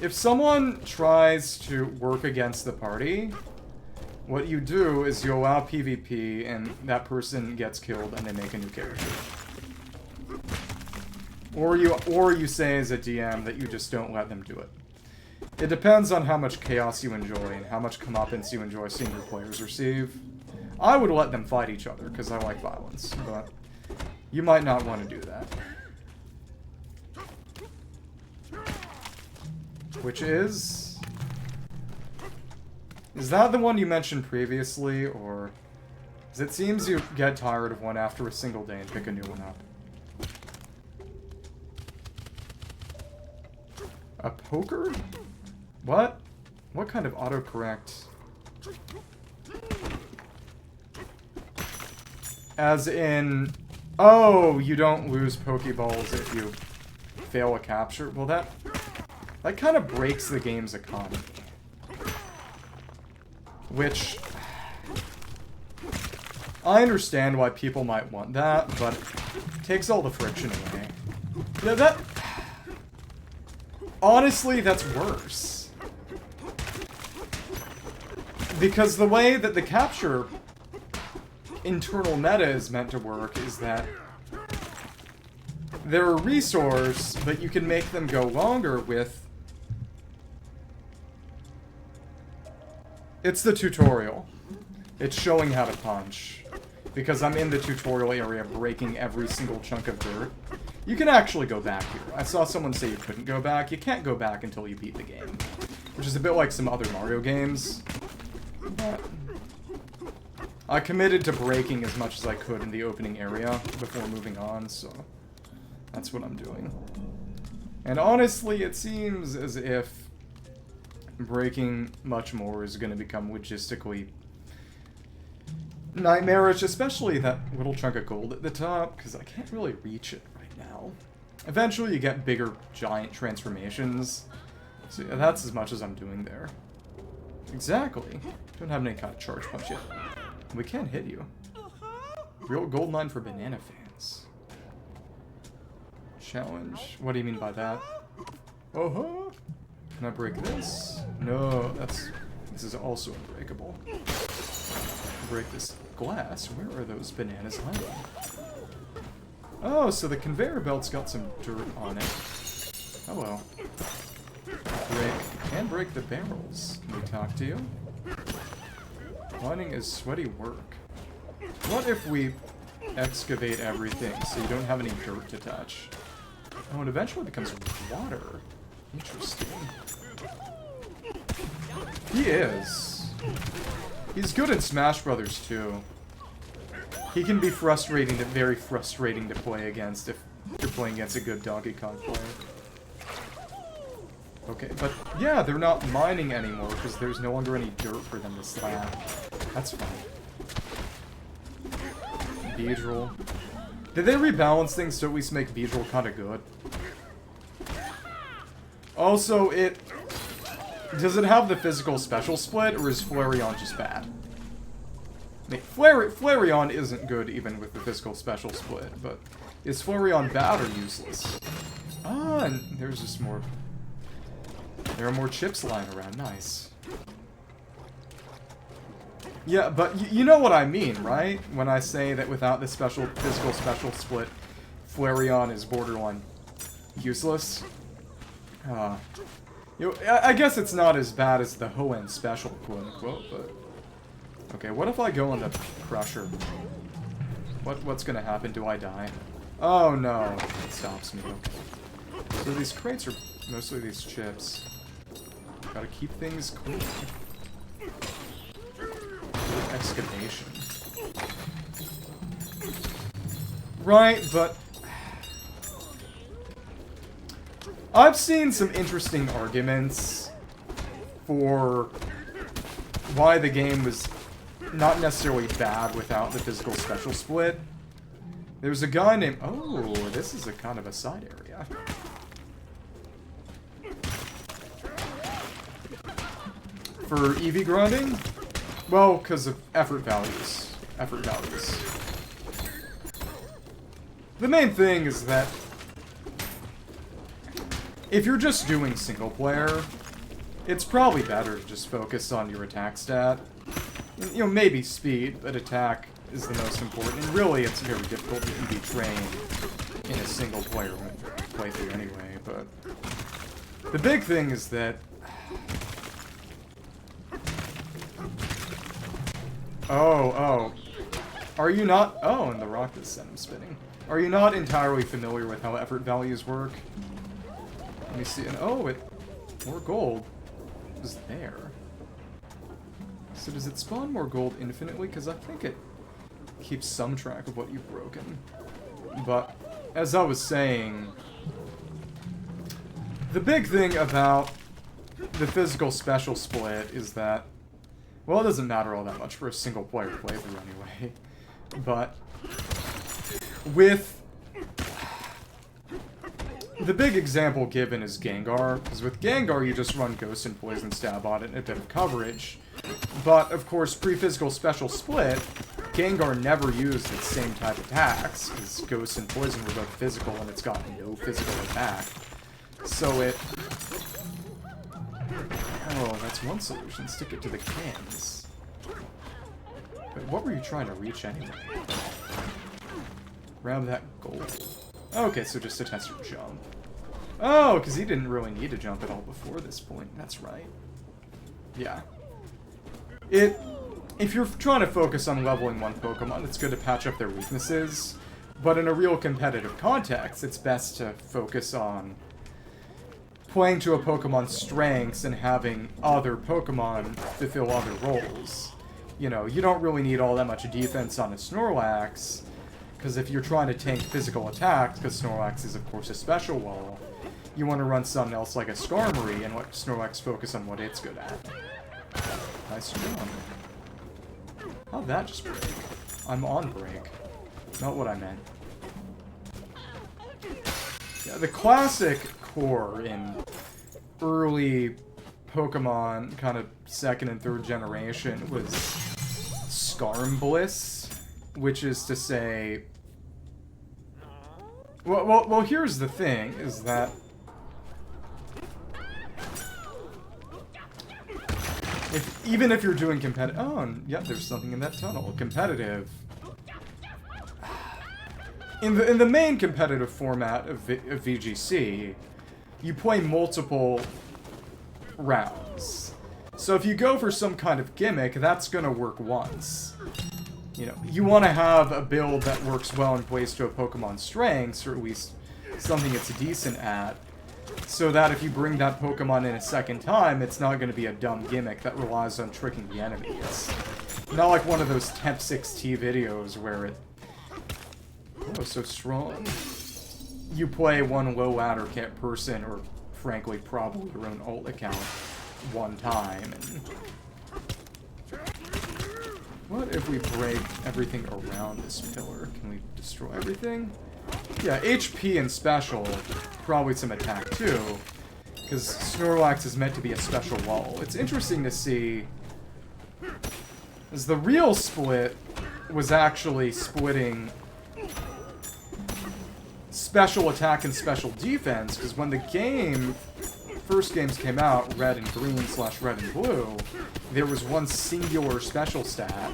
If someone tries to work against the party, what you do is you allow PvP and that person gets killed and they make a new character. Or you say as a DM that you just don't let them do it. It depends on how much chaos you enjoy and how much comeuppance you enjoy seeing your players receive. I would let them fight each other because I like violence, but you might not want to do that. Which is that the one you mentioned previously, or... Because it seems you get tired of one after a single day and pick a new one up. A poker? What? What kind of autocorrect? As in... Oh, you don't lose Pokeballs if you fail a capture? Well, that kind of breaks the game's economy. Which... I understand why people might want that, but it takes all the friction away. Yeah, that... Honestly, that's worse. Because the way that the capture internal meta is meant to work is that they're a resource, but you can make them go longer with... It's the tutorial. It's showing how to punch. Because I'm in the tutorial area breaking every single chunk of dirt. You can actually go back here. I saw someone say you couldn't go back. You can't go back until you beat the game. Which is a bit like some other Mario games. But I committed to breaking as much as I could in the opening area before moving on, so that's what I'm doing. And honestly, it seems as if breaking much more is going to become logistically nightmarish, especially that little chunk of gold at the top, because I can't really reach it right now. Eventually you get bigger, giant transformations, so yeah, that's as much as I'm doing there. Exactly. Don't have any kind of charge punch yet. We can't hit you. Real gold mine for banana fans. Challenge. What do you mean by that? Oh-huh. Can I break this? No, this is also unbreakable. Break this glass. Where are those bananas hiding? Oh, so the conveyor belt's got some dirt on it. Hello. Can break the barrels. Can we talk to you? Mining is sweaty work. What if we excavate everything so you don't have any dirt to touch? Oh, it eventually becomes water. Interesting. He is. He's good in Smash Brothers too. He can be frustrating, very frustrating to play against if you're playing against a good Donkey Kong player. Okay, but yeah, they're not mining anymore because there's no longer any dirt for them to slap. That's fine. Beedrill. Did they rebalance things to at least make Beedrill kind of good? Also, does it have the physical special split, or is Flareon just bad? I mean, Flareon isn't good even with the physical special split, but is Flareon bad or useless? Ah, and there's just more... There are more chips lying around, nice. Yeah, but you know what I mean, right? When I say that without the physical special split, Flareon is borderline useless. I guess it's not as bad as the Hoenn special, quote-unquote, but... Okay, what if I go into Crusher? What's gonna happen? Do I die? Oh no, it stops me, okay. So these crates are mostly these chips. Gotta keep things clean. Excavation. Right, but... I've seen some interesting arguments for why the game was not necessarily bad without the physical special split. There's a guy named... Oh, this is a kind of a side area. For EV grinding? Well, because of effort values. Effort values. The main thing is that if you're just doing single player, it's probably better to just focus on your attack stat. You know, maybe speed, but attack is the most important. And really, it's very difficult to be trained in a single player playthrough anyway, but the big thing is that... Oh. Are you not... Oh, and the rock is sent him spinning. Are you not entirely familiar with how effort values work? Let me see. And oh, more gold is there. So does it spawn more gold infinitely? Because I think it keeps some track of what you've broken. But, as I was saying, the big thing about the physical special split is that, well, it doesn't matter all that much for a single player playthrough anyway. But with... The big example given is Gengar, because with Gengar you just run Ghost and Poison Stab on it and a bit of coverage. But, of course, pre-physical special split, Gengar never used its same type of attacks, because Ghost and Poison were both physical and it's got no physical attack. So it... Oh, that's one solution. Stick it to the cans. But what were you trying to reach anyway? Grab that gold. Okay, so just a test your jump. Oh, because he didn't really need to jump at all before this point. That's right. Yeah. If you're trying to focus on leveling one Pokemon, it's good to patch up their weaknesses. But in a real competitive context, it's best to focus on playing to a Pokemon's strengths and having other Pokemon fulfill other roles. You know, you don't really need all that much defense on a Snorlax, because if you're trying to tank physical attacks, because Snorlax is, of course, a special wall, you want to run something else like a Skarmory and let Snorlax focus on what it's good at. Nice jump. How'd that just break? I'm on break. Not what I meant. Yeah, the classic core in early Pokemon, kind of second and third generation, was Skarmbliss, which is to say... Well, here's the thing, is that... Even if you're doing competitive... Oh, and yeah, there's something in that tunnel. Competitive. In the main competitive format of VGC, you play multiple rounds. So if you go for some kind of gimmick, that's gonna work once. You know, you want to have a build that works well and plays to a Pokemon's strengths, or at least something it's decent at, so that if you bring that Pokemon in a second time, it's not going to be a dumb gimmick that relies on tricking the enemy. It's not like one of those Temp 6T videos where it... Oh, so strong. You play one low ladder person, or frankly, probably your own alt account, one time, and... What if we break everything around this pillar? Can we destroy everything? Yeah, HP and special, probably some attack too, because Snorlax is meant to be a special wall. It's interesting to see, as the real split was actually splitting special attack and special defense, because when the first games came out, Red and Green / Red and Blue, there was one singular special stat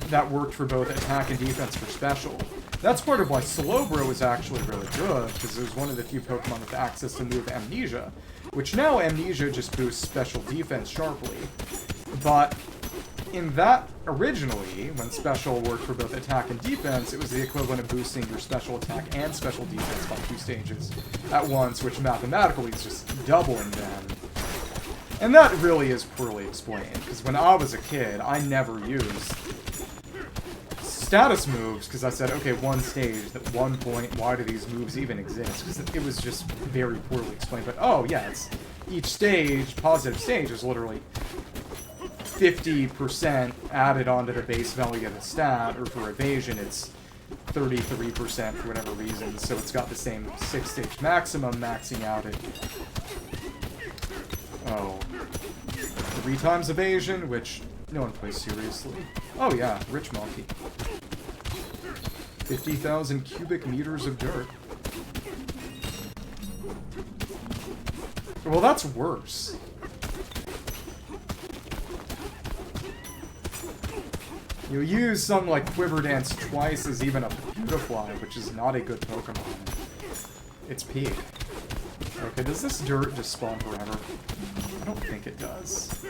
that worked for both attack and defense for special. That's part of why Slowbro is actually really good, because it was one of the few Pokemon with access to move Amnesia, which now Amnesia just boosts special defense sharply. But in that, originally, when special worked for both attack and defense, it was the equivalent of boosting your special attack and special defense by 2 stages at once, which mathematically is just doubling them. And that really is poorly explained, because when I was a kid, I never used status moves, because I said, okay, one stage, at one point, why do these moves even exist? Because it was just very poorly explained. But, oh, yeah, it's each stage, positive stage, is literally 50% added onto the base value of the stat, or for evasion, it's 33% for whatever reason. So it's got the same 6-stage maximum, maxing out at, 3 times evasion, which no one plays seriously. Oh yeah, rich monkey. 50,000 cubic meters of dirt. Well, that's worse. You use something like Quiver Dance twice as even a Beautifly, which is not a good Pokemon. It's peak. Okay, does this dirt just spawn forever? I don't think it does.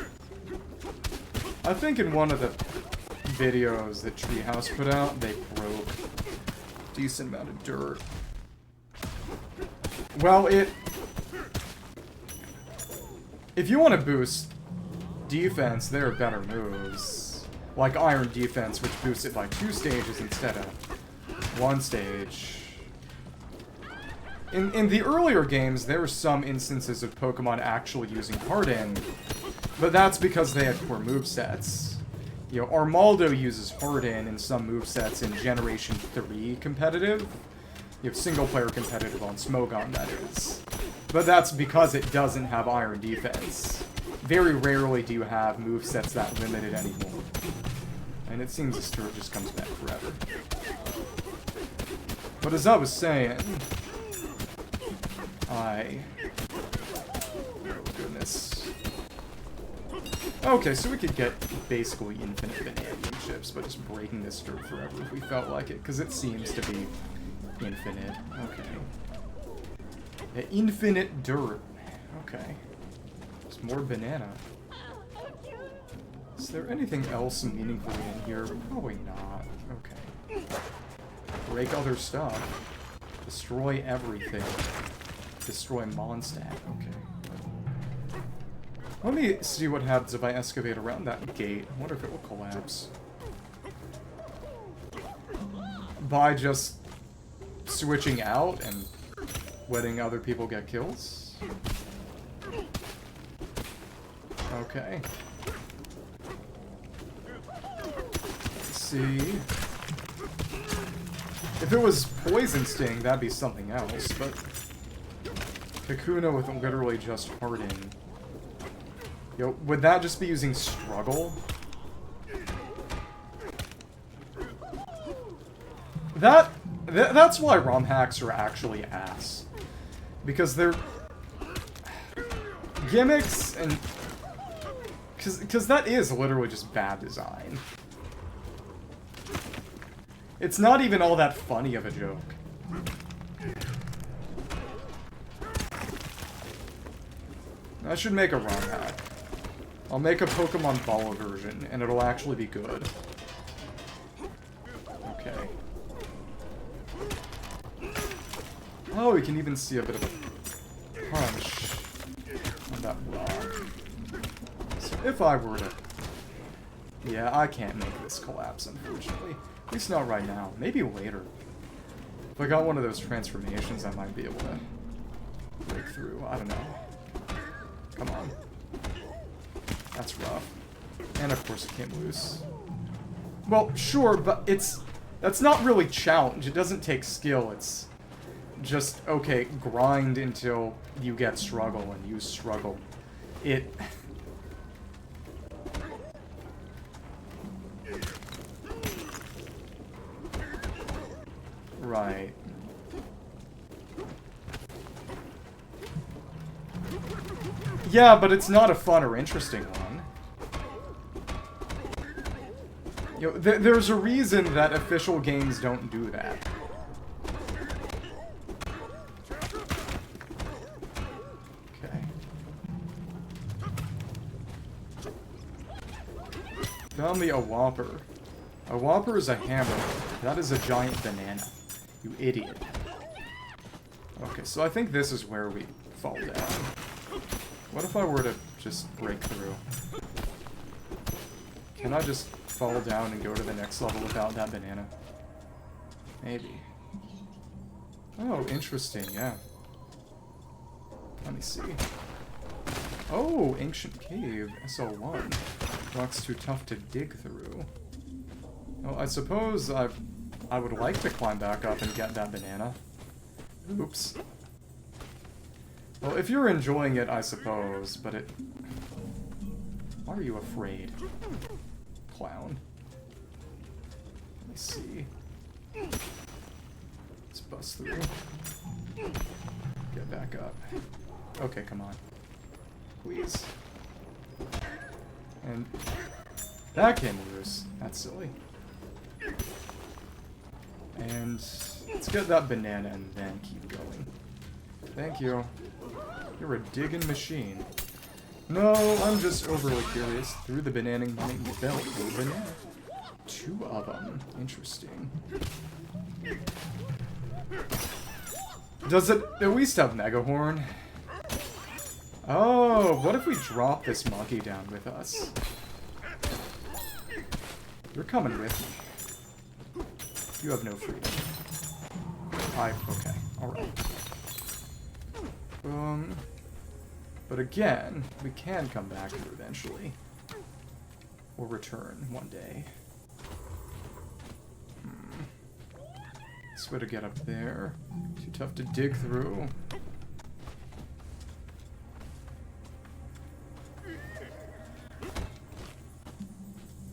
I think in one of the videos that Treehouse put out, they broke a decent amount of dirt. Well, if you want to boost defense, there are better moves. Like Iron Defense, which boosts it by 2 stages instead of 1 stage. In the earlier games, there were some instances of Pokemon actually using Harden, but that's because they had poor movesets. You know, Armaldo uses Harden in some movesets in Generation 3 competitive. You have single-player competitive on Smogon, that is. But that's because it doesn't have Iron Defense. Very rarely do you have movesets that limited anymore. And it seems this turret just comes back forever. But as I was saying... Oh, goodness. Okay, so we could get basically infinite Banandium chips, but just breaking this dirt forever if we felt like it, because it seems to be infinite. Okay. Infinite dirt. Okay. There's more banana. Is there anything else meaningfully in here? Probably not. Okay. Break other stuff. Destroy everything. Destroy Mondstadt. Okay. Let me see what happens if I excavate around that gate. I wonder if it will collapse. By just switching out and letting other people get kills? Okay. Let's see. If it was Poison Sting, that'd be something else, but... Kakuna with literally just Harden. Yo, would that just be using Struggle? That's why ROM hacks are actually ass. Because they're... gimmicks and... Because that is literally just bad design. It's not even all that funny of a joke. I should make a ROM hack. I'll make a Pokemon Ball version, and it'll actually be good. Okay. Oh, we can even see a bit of a punch on that rock. So if I were to... Yeah, I can't make this collapse, unfortunately. At least not right now. Maybe later. If I got one of those transformations, I might be able to break through. I don't know. Come on. That's rough. And of course it came loose. Well, sure, but that's not really challenge. It doesn't take skill. It's just, okay, grind until you get struggle and use struggle. Right. Yeah, but it's not a fun or interesting one. You know, there's a reason that official games don't do that. Okay. Found me a Whopper. A Whopper is a hammer. That is a giant banana. You idiot. Okay, so I think this is where we fall down. What if I were to just break through? Can I just fall down and go to the next level without that banana? Maybe. Oh, interesting, yeah. Let me see. Oh, ancient cave, SL1. Rock's too tough to dig through. Well, I suppose I would like to climb back up and get that banana. Oops. Well, if you're enjoying it, I suppose, but it... Why are you afraid? Clown. Let me see. Let's bust through. Get back up. Okay, come on. Please. And that came loose. That's silly. And let's get that banana and then keep going. Thank you. You're a digging machine. No, I'm just overly curious. Through the banana belt, no banana. 2 of them. Interesting. Does it at least have Megahorn? Oh, what if we drop this monkey down with us? You're coming with me. You have no freedom. Okay, alright. But again, we can come back here eventually. Or return one day. This way to get up there. Too tough to dig through.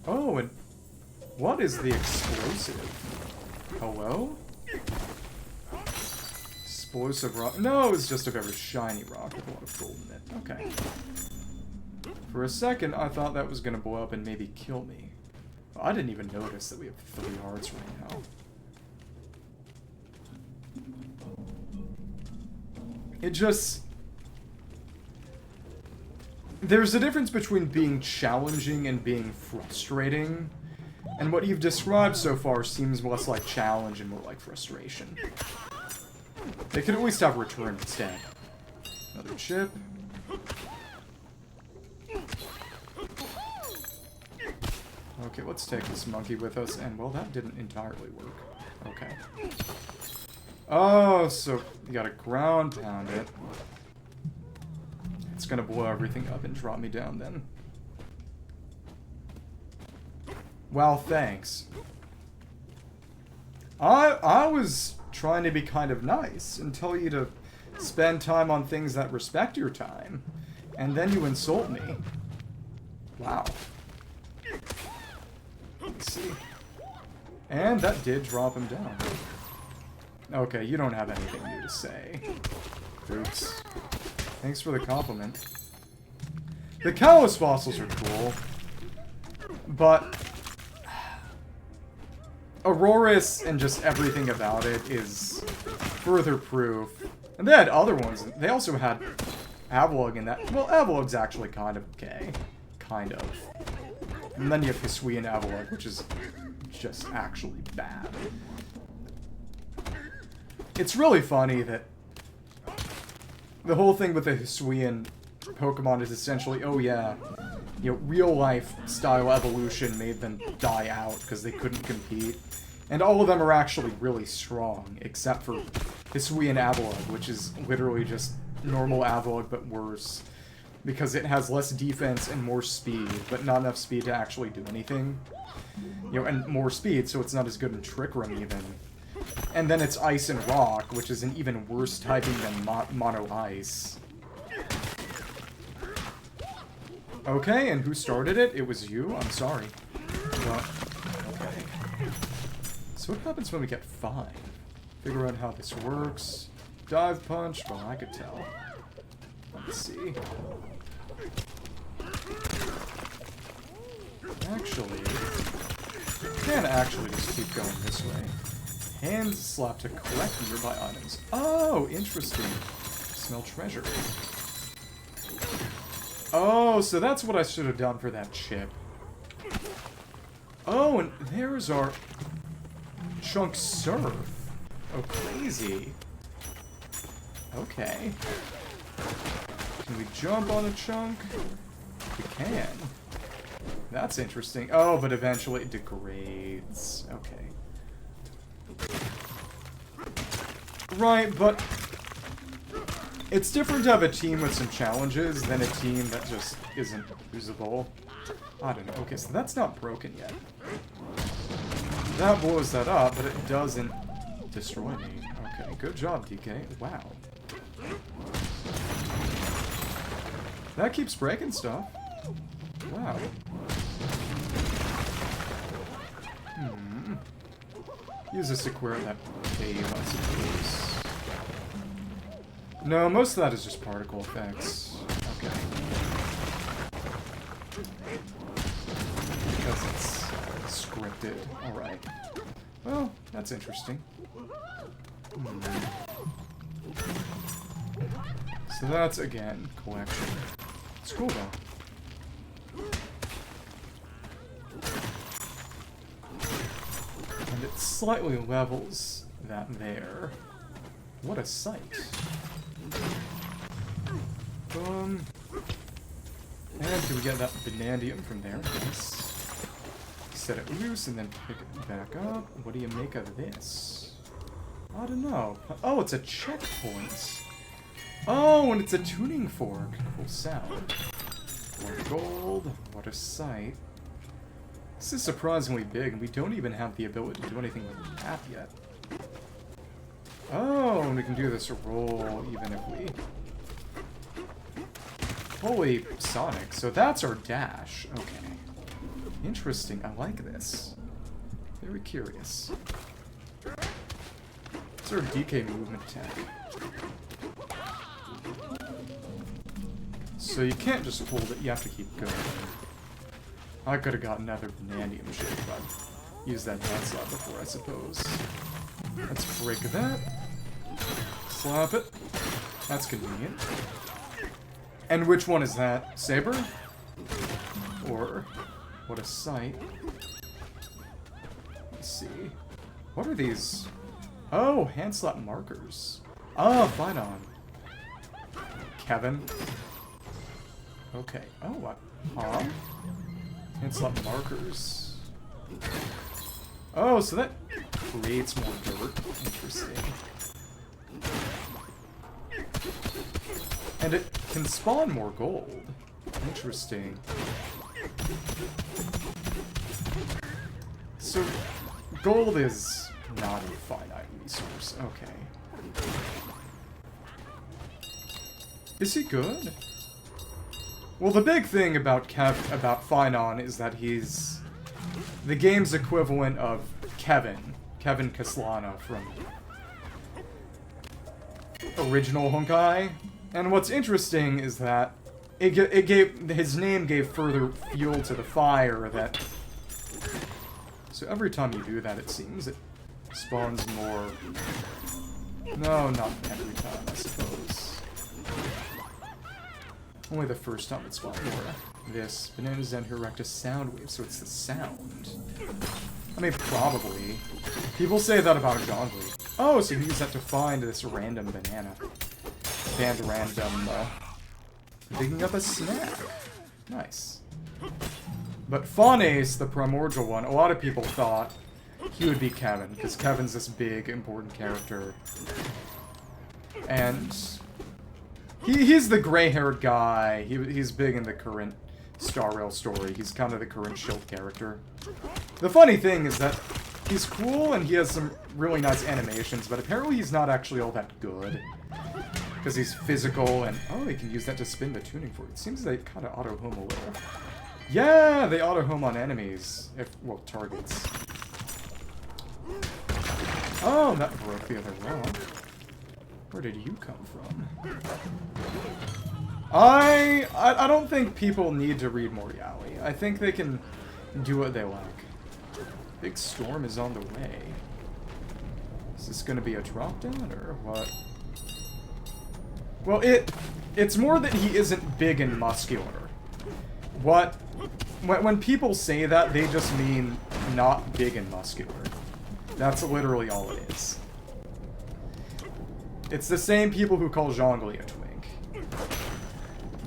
Oh, and what is the explosive? Hello? Explosive rock. No, it's just a very shiny rock with a lot of gold in it. Okay. For a second, I thought that was going to blow up and maybe kill me. I didn't even notice that we have 3 hearts right now. It just... There's a difference between being challenging and being frustrating. And what you've described so far seems less like challenge and more like frustration. They could at least have return instead. Another chip. Okay, let's take this monkey with us, and well, that didn't entirely work. Okay. Oh, so you gotta ground pound it. It's gonna blow everything up and drop me down then. Wow, thanks. I was trying to be kind of nice and tell you to spend time on things that respect your time. And then you insult me. Wow. Let me see. And that did drop him down. Okay, you don't have anything new to say. Oops. Thanks for the compliment. The Kalos fossils are cool. But Auroras and just everything about it is further proof. And they had other ones. They also had Avalugg in that. Well, Avalugg's actually kind of okay. Kind of. And then you have Hisuian Avalugg, which is just actually bad. It's really funny that the whole thing with the Hisuian Pokemon is essentially, oh yeah, you know, real-life style evolution made them die out because they couldn't compete. And all of them are actually really strong, except for Hisuian Avalugg, which is literally just normal Avalugg but worse. Because it has less defense and more speed, but not enough speed to actually do anything. You know, and more speed, so it's not as good in Trick Room even. And then it's Ice and Rock, which is an even worse typing than Mono Ice. Okay, and who started it? It was you? I'm sorry. Well, okay. So what happens when we get 5? Figure out how this works. Dive punch? Well, I could tell. Let's see. Actually, can actually just keep going this way. Hand slap to collect nearby items. Oh, interesting. Smell treasure. Oh, so that's what I should have done for that chip. Oh, and there's our Chunk Surf. Oh, crazy. Okay. Can we jump on a chunk? We can. That's interesting. Oh, but eventually it degrades. Okay. Right, but it's different to have a team with some challenges than a team that just isn't usable. I don't know. Okay, so that's not broken yet. That blows that up, but it doesn't destroy me. Okay, good job, DK. Wow. That keeps breaking stuff. Wow. Use a square that cave, I suppose. No, most of that is just particle effects. Okay. Because it's scripted. Alright. Well, that's interesting. So that's, again, collection. It's cool, though. And it slightly levels that there. What a sight. And can we get that Banandium from there? Yes. Set it loose and then pick it back up. What do you make of this? I don't know. Oh, it's a checkpoint. Oh, and it's a tuning fork. Cool sound. More gold. What a sight. This is surprisingly big, and we don't even have the ability to do anything with the map yet. Oh, and we can do this roll even if we... Holy Sonic. So that's our dash. Okay. Interesting. I like this. Very curious. It's our DK movement attack. So you can't just hold it, you have to keep going. I could have got another Banandium Gem, but use that dot slot before, I suppose. Let's break that. Slap it. That's convenient. And which one is that? Saber? Or... What a sight. Let's see. What are these? Oh, hand slap markers. Oh, fine on. Kevin. Okay. Oh, what? Huh? Hand slap markers. Oh, so that creates more dirt. Interesting. And it can spawn more gold. Interesting. So, gold is not a finite resource. Okay. Is he good? Well, the big thing about Finon is that he's the game's equivalent of Kevin Caslana from original Honkai. And what's interesting is that his name gave further fuel to the fire that... So every time you do that, it seems it spawns more... No, not every time, I suppose. Only the first time it spawned more. This Bananza and Erectus sound wave, so it's the sound. I mean, probably. People say that about Zhongli. Oh, so you use that to find this random banana. And random, digging up a snack. Nice. But Faunes, the primordial one, a lot of people thought he would be Kevin, because Kevin's this big, important character. And he's the gray-haired guy. He's big in the current Star Rail story. He's kind of the current Shield character. The funny thing is that he's cool and he has some really nice animations, but apparently he's not actually all that good. Because he's physical and... Oh, he can use that to spin the tuning fork. It seems they kind of auto-home a little. Yeah, they auto-home on enemies. Well, targets. Oh, that broke the other rock. Where did you come from? I don't think people need to read Moriali. I think they can do what they like. Big storm is on the way. Is this going to be a drop-down or what? Well, it's more that he isn't big and muscular. When people say that, they just mean not big and muscular. That's literally all it is. It's the same people who call Zhongli a twink.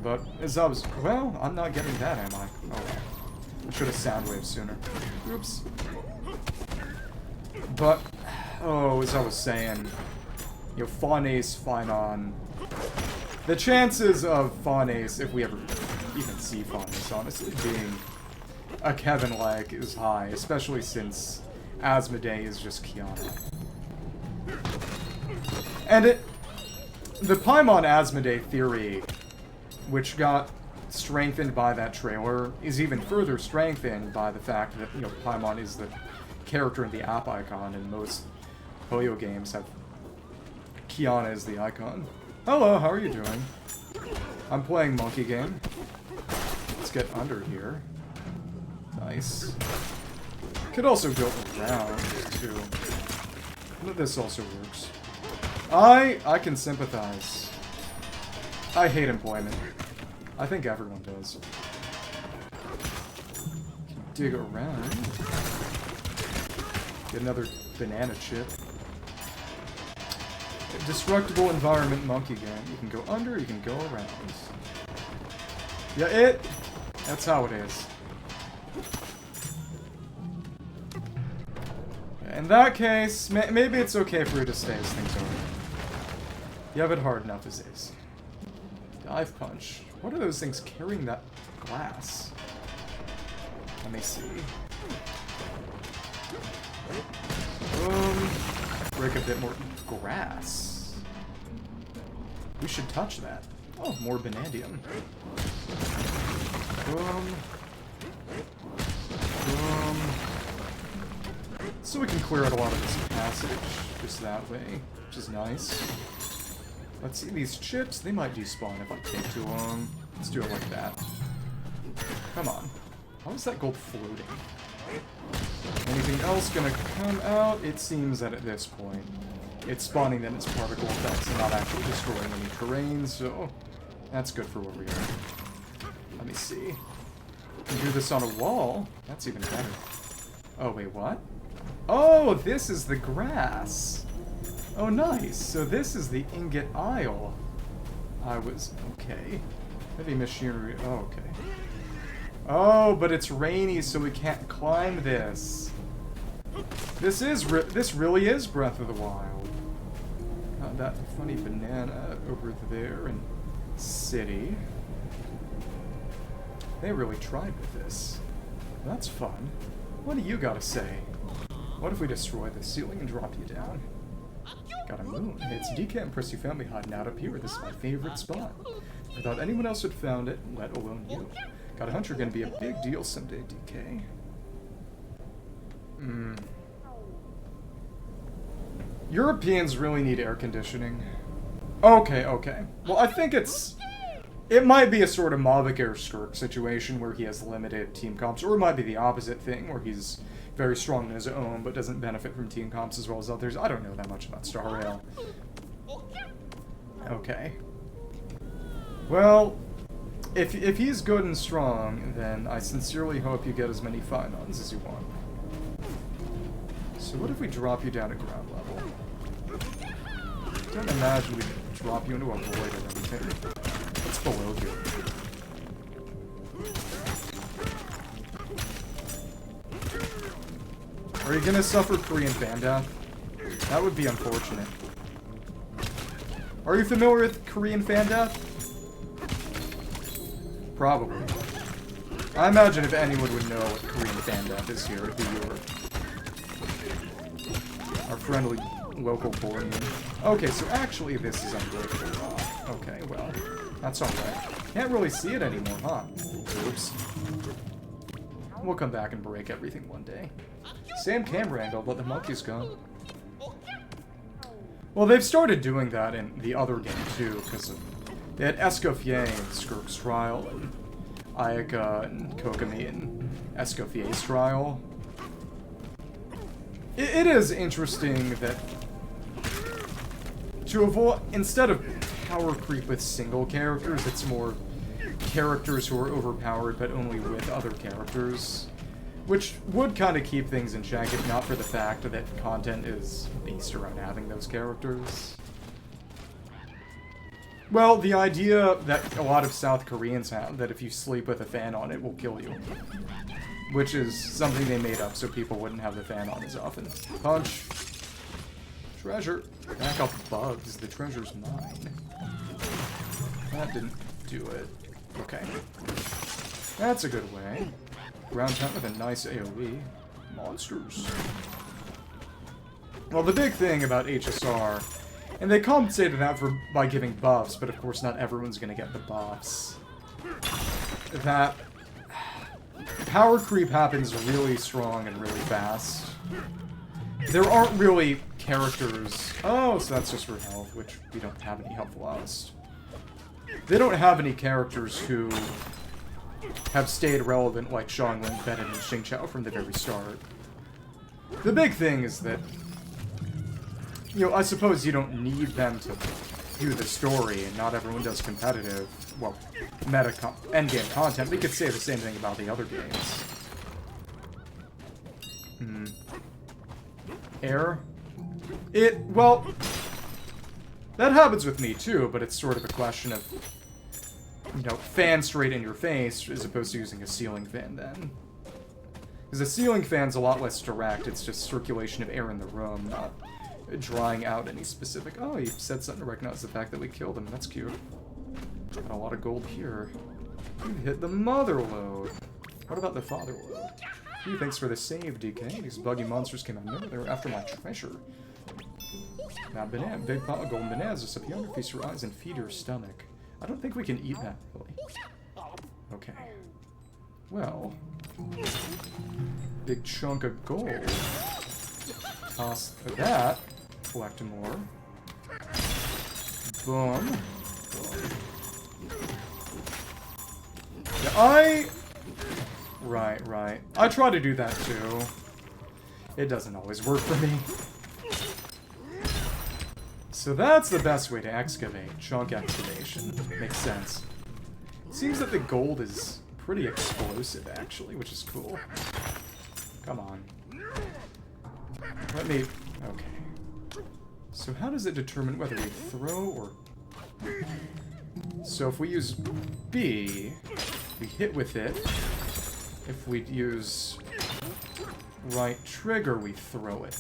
But, as I was... Well, I'm not getting that, am I? Oh, well. I should have sound waved sooner. Oops. But, oh, as I was saying, you know, Fawn Ace, Finon. The chances of Fawn Ace, if we ever even see Fawn Ace, honestly, being a Kevin-like is high, especially since Asmodee is just Kiana. And the Paimon Asmodee theory, which got strengthened by that trailer, is even further strengthened by the fact that, you know, Paimon is the character in the app icon, and most Puyo games have Kiana as the icon. Hello, how are you doing? I'm playing Monkey Game. Let's get under here. Nice. Could also go around, too. But this also works. I can sympathize. I hate employment. I think everyone does. Can dig around. Get another banana chip. Destructible environment monkey game. You can go under, you can go around. Yeah, that's how it is. In that case, maybe it's okay for you to stay as things are. You have it hard enough as is. Dive punch. What are those things carrying that glass? Let me see. Break a bit more grass. We should touch that. Oh, more Banandium. So we can clear out a lot of this passage just that way, which is nice. Let's see, these chips, they might despawn if I take too long. Let's do it like that. Come on. How is that gold floating? Anything else gonna come out? It seems that at this point, it's spawning then its particle effects and not actually destroying any terrain, so that's good for where we are. Let me see. We can do this on a wall. That's even better. Oh, wait, what? Oh, this is the grass. Oh, nice. So this is the Ingot Isle. I was... okay. Heavy machinery. Oh, okay. Oh, but it's rainy, so we can't climb this. This really is Breath of the Wild. That funny banana over there in City. They really tried with this. That's fun. What do you gotta say? What if we destroy the ceiling and drop you down? Got a moon. It's DK and Prissy family hiding out up here. This is my favorite spot. I thought anyone else had found it, let alone you. Got a hunch you're gonna be a big deal someday, DK. Europeans really need air conditioning. Okay, okay. Well, I think it might be a sort of Mavic Skirk situation where he has limited team comps, or it might be the opposite thing where he's very strong in his own but doesn't benefit from team comps as well as others. I don't know that much about Star Rail. Okay. Well, if he's good and strong, then I sincerely hope you get as many Finons as you want. So what if we drop you down to ground level? I don't imagine we could drop you into a void or anything. What's below here? Are you gonna suffer Korean fan death? That would be unfortunate. Are you familiar with Korean fan death? Probably. I imagine if anyone would know what Korean fan death is here, it'd be our friendly local Korean. Okay, so actually this is unbreakable rock. Okay, well, that's alright. Can't really see it anymore, huh? Oops. We'll come back and break everything one day. Same camera angle, but the monkey's gone. Well, they've started doing that in the other game, too, because they had Escoffier and Skirk's Trial, and Ayaka and Kokomi and Escoffier's Trial. It is interesting that to avoid, instead of power creep with single characters, it's more characters who are overpowered but only with other characters. Which would kind of keep things in check if not for the fact that content is based around having those characters. Well, the idea that a lot of South Koreans have, that if you sleep with a fan on, it will kill you. Which is something they made up so people wouldn't have the fan on as often. Punch. Treasure. Back up bugs. The treasure's mine. That didn't do it. Okay. That's a good way. Ground tent with a nice AoE. Monsters. Well, the big thing about HSR, and they compensated that by giving buffs, but of course not everyone's gonna get the buffs. That power creep happens really strong and really fast. There aren't really characters... Oh, so that's just for health, which we don't have any health lost. They don't have any characters who have stayed relevant like Xiangling, Bennett, and Xingqiao from the very start. The big thing is that, you know, I suppose you don't need them to do the story, and not everyone does competitive, well, endgame content. We could say the same thing about the other games. Air? Well, that happens with me too, but it's sort of a question of, you know, fan straight in your face as opposed to using a ceiling fan then. Because a ceiling fan's a lot less direct, it's just circulation of air in the room, not drawing out any specific... Oh, you said something to recognize the fact that we killed him, that's cute. Got a lot of gold here. You hit the mother load. What about the father load? Gee, thanks for the save, DK. These buggy monsters came out of nowhere. They were after my treasure. Now, big pot of golden bananas up yonder. Feast your eyes and feed your stomach. I don't think we can eat that, really. Okay. Well. Big chunk of gold. Toss that. Collect more. Boom. Boom. Yeah, Right. I try to do that too. It doesn't always work for me. So that's the best way to excavate. Chunk excavation. Makes sense. Seems that the gold is pretty explosive, actually, which is cool. Come on. Let me... Okay. So how does it determine whether we throw or... So if we use B, we hit with it. If we use right trigger, we throw it.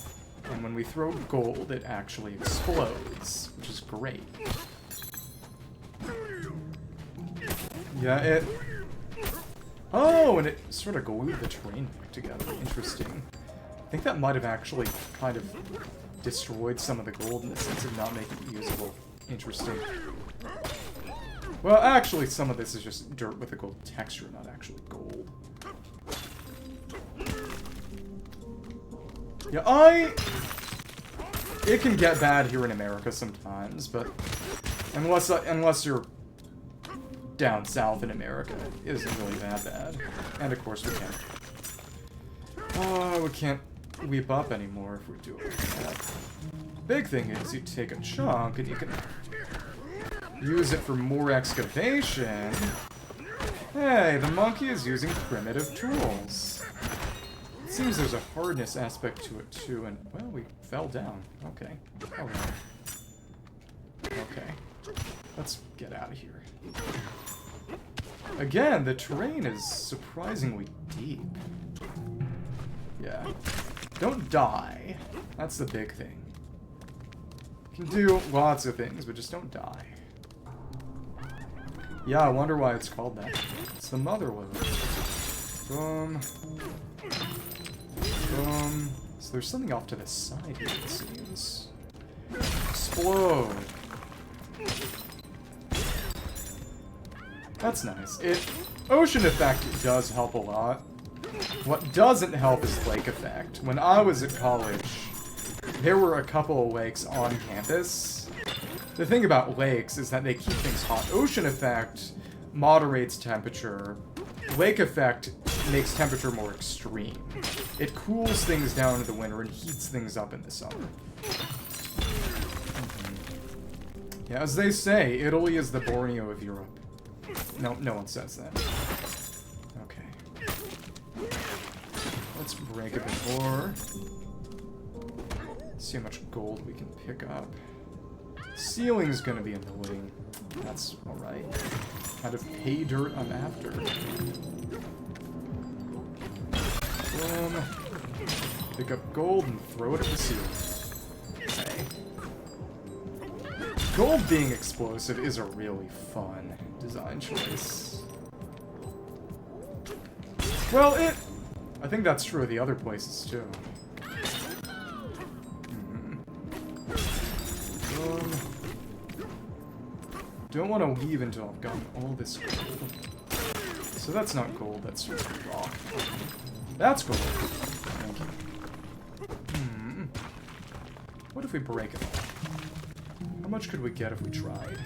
And when we throw gold, it actually explodes, which is great. Yeah, it... Oh, and it sort of glued the terrain back together. Interesting. I think that might have actually kind of destroyed some of the gold in the sense of not making it usable. Interesting. Well, actually, some of this is just dirt with a gold texture, not actually gold. Yeah, it can get bad here in America sometimes, but unless you're down south in America, it isn't really that bad. And of course, we can't weep up anymore if we do it like that. Big thing is, you take a chunk and you can use it for more excavation. Hey, the monkey is using primitive tools. It seems there's a hardness aspect to it too, and, well, we fell down. Okay. Alright. Okay. Let's get out of here. Again, the terrain is surprisingly deep. Yeah. Don't die. That's the big thing. You can do lots of things, but just don't die. Yeah, I wonder why it's called that. It's the mother load. Boom. Boom. So there's something off to the side here, it seems. Explode. That's nice. Ocean effect does help a lot. What doesn't help is lake effect. When I was at college, there were a couple of lakes on campus. The thing about lakes is that they keep things hot. Ocean effect moderates temperature. Lake effect makes temperature more extreme. It cools things down in the winter and heats things up in the summer. Yeah, as they say, Italy is the Borneo of Europe. No, no one says that. Okay. Let's break a bit more. See how much gold we can pick up. Ceiling's gonna be annoying. That's alright. Kind of pay dirt I'm after. Pick up gold and throw it at the ceiling. Okay. Gold being explosive is a really fun design choice. Well, I think that's true of the other places, too. Don't want to leave until I've gotten all this gold. So that's not gold, that's just rock. That's gold. Thank you. What if we break it all? How much could we get if we tried?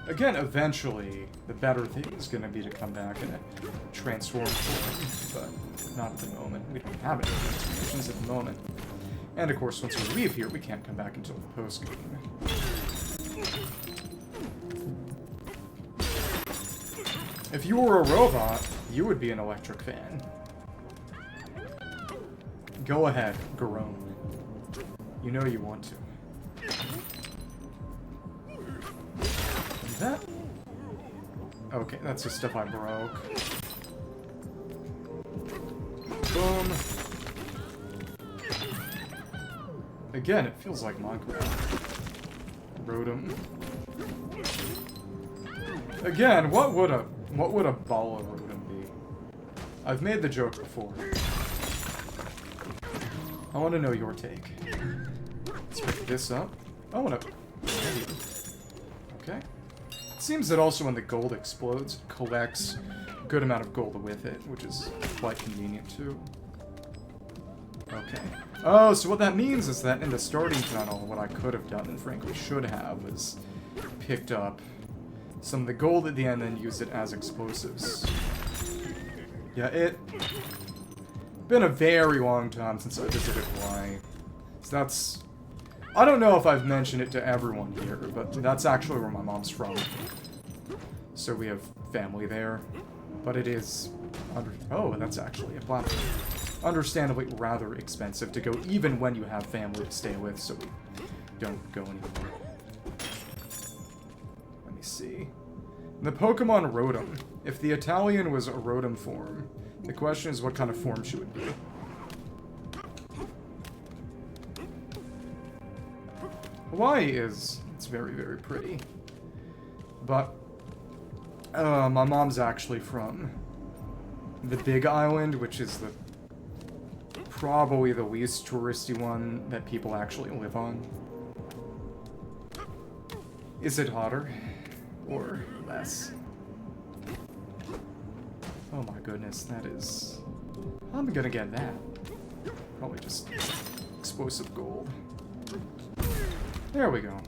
Again, eventually, the better thing is going to be to come back in a transformed form, but not at the moment. We don't have any transformations at the moment. And of course, once we leave here, we can't come back until the post-game. If you were a robot, you would be an electric fan. Go ahead, groan. You know you want to. That? Okay, that's just stuff I broke. Boom. Again, it feels like Minecraft. Rotom. Again, what would a ball of Rotom be? I've made the joke before. I want to know your take. Let's pick this up. I want to... Okay. It seems that also when the gold explodes, it collects a good amount of gold with it, which is quite convenient too. Okay. Oh, so what that means is that in the starting tunnel, what I could have done, and frankly should have, was picked up some of the gold at the end and used it as explosives. Yeah, it's been a very long time since I visited Hawaii. So that's... I don't know if I've mentioned it to everyone here, but that's actually where my mom's from. So we have family there. But it is... Oh, that's actually a platform. Understandably rather expensive to go even when you have family to stay with, so we don't go anymore. Let me see. The Pokemon Rotom. If the Italian was a Rotom form, the question is what kind of form she would be. Hawaii is... it's very, very pretty. But... my mom's actually from the Big Island, which is the... probably the least touristy one that people actually live on. Is it hotter? Or less? Oh my goodness, that is... I'm gonna get that. Probably just explosive gold. There we go.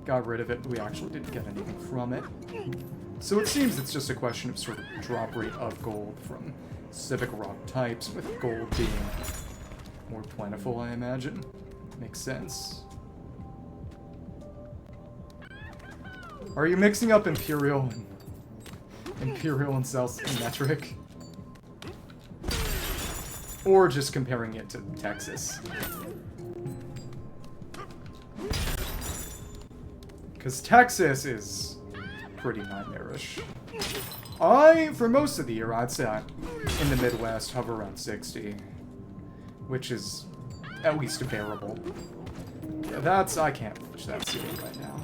Got rid of it, but we actually didn't get anything from it. So it seems it's just a question of sort of drop rate of gold from specific rock types, with gold being more plentiful, I imagine. Makes sense. Are you mixing up Imperial and South metric? Or just comparing it to Texas? Because Texas is pretty nightmarish. For most of the year, I'd say in the Midwest, hover around 60. Which is at least bearable. That's... I can't reach that ceiling right now.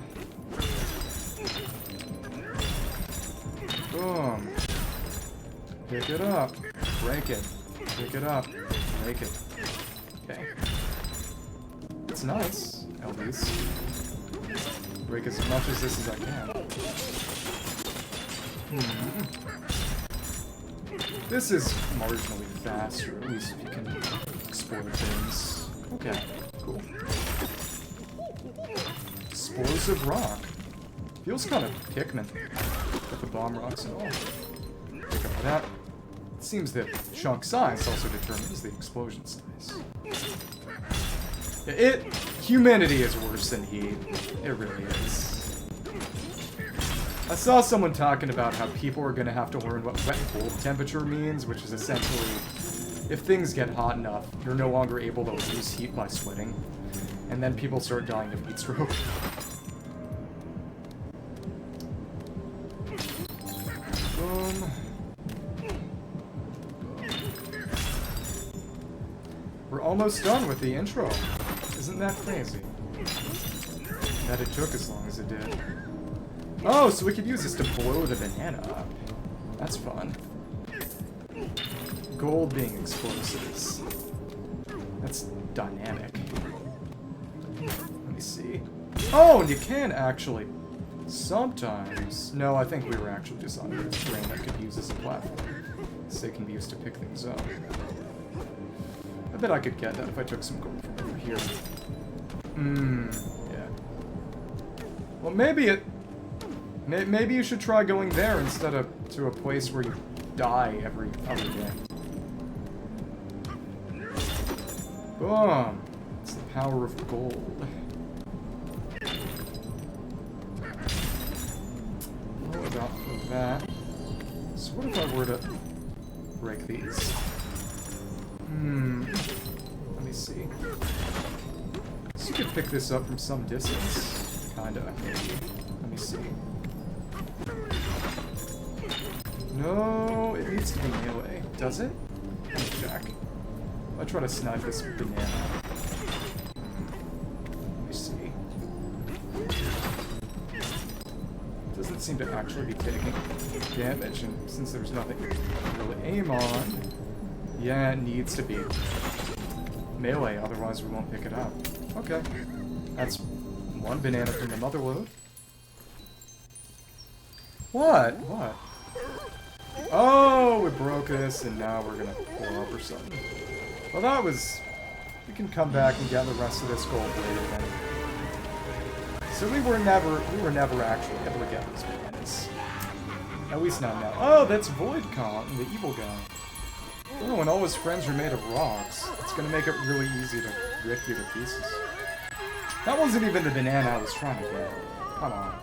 Boom. Pick it up. Break it. Pick it up. Break it. Okay. It's nice, at least. Break as much as this as I can. This is marginally faster, at least if you can explore things. Okay, cool. Explosive rock. Feels kind of Pikmin with the bomb rocks and all. Pick up that. It seems that chunk size also determines the explosion size. Humidity is worse than heat. It really is. I saw someone talking about how people are going to have to learn what wet cold temperature means, which is essentially, if things get hot enough, you're no longer able to lose heat by sweating. And then people start dying of heat stroke. Boom. We're almost done with the intro. Isn't that crazy? That it took as long as it did. Oh, so we could use this to blow the banana up. That's fun. Gold being explosives. That's dynamic. Let me see. Oh, and you can actually... Sometimes... No, I think we were actually just on a train that could use as a platform. So they can be used to pick things up. I bet I could get that if I took some gold from over here. Yeah. Well, maybe it... Maybe you should try going there instead of to a place where you die every other day. Boom! It's the power of gold. What about that? So what if I were to break these? Let me see. So you could pick this up from some distance. Kinda, maybe. Let me see. No, it needs to be melee. Does it? Let me check. I'll try to snipe this banana. Let me see. Doesn't seem to actually be taking damage, and since there's nothing to really aim on, yeah, it needs to be melee, otherwise we won't pick it up. Okay. That's one banana from the mother load. What? What? Oh, we broke this, and now we're gonna blow up or something. Well, that was... We can come back and get the rest of this gold later then. So we were never actually able to get these bananas. At least not now. Oh, that's Voidcon, the evil guy. Oh, and all his friends are made of rocks. It's gonna make it really easy to rip you to pieces. That wasn't even the banana I was trying to get. Come on.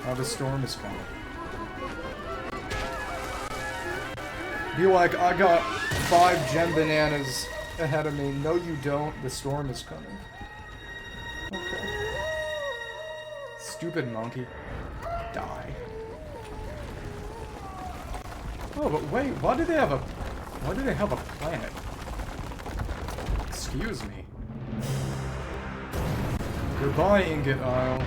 Oh, the storm is coming. Be like, I got 5 gem bananas ahead of me. No, you don't. The storm is coming. Okay. Stupid monkey. Die. Oh, but wait, why do they have a planet? Excuse me. Goodbye, Ingot Isle.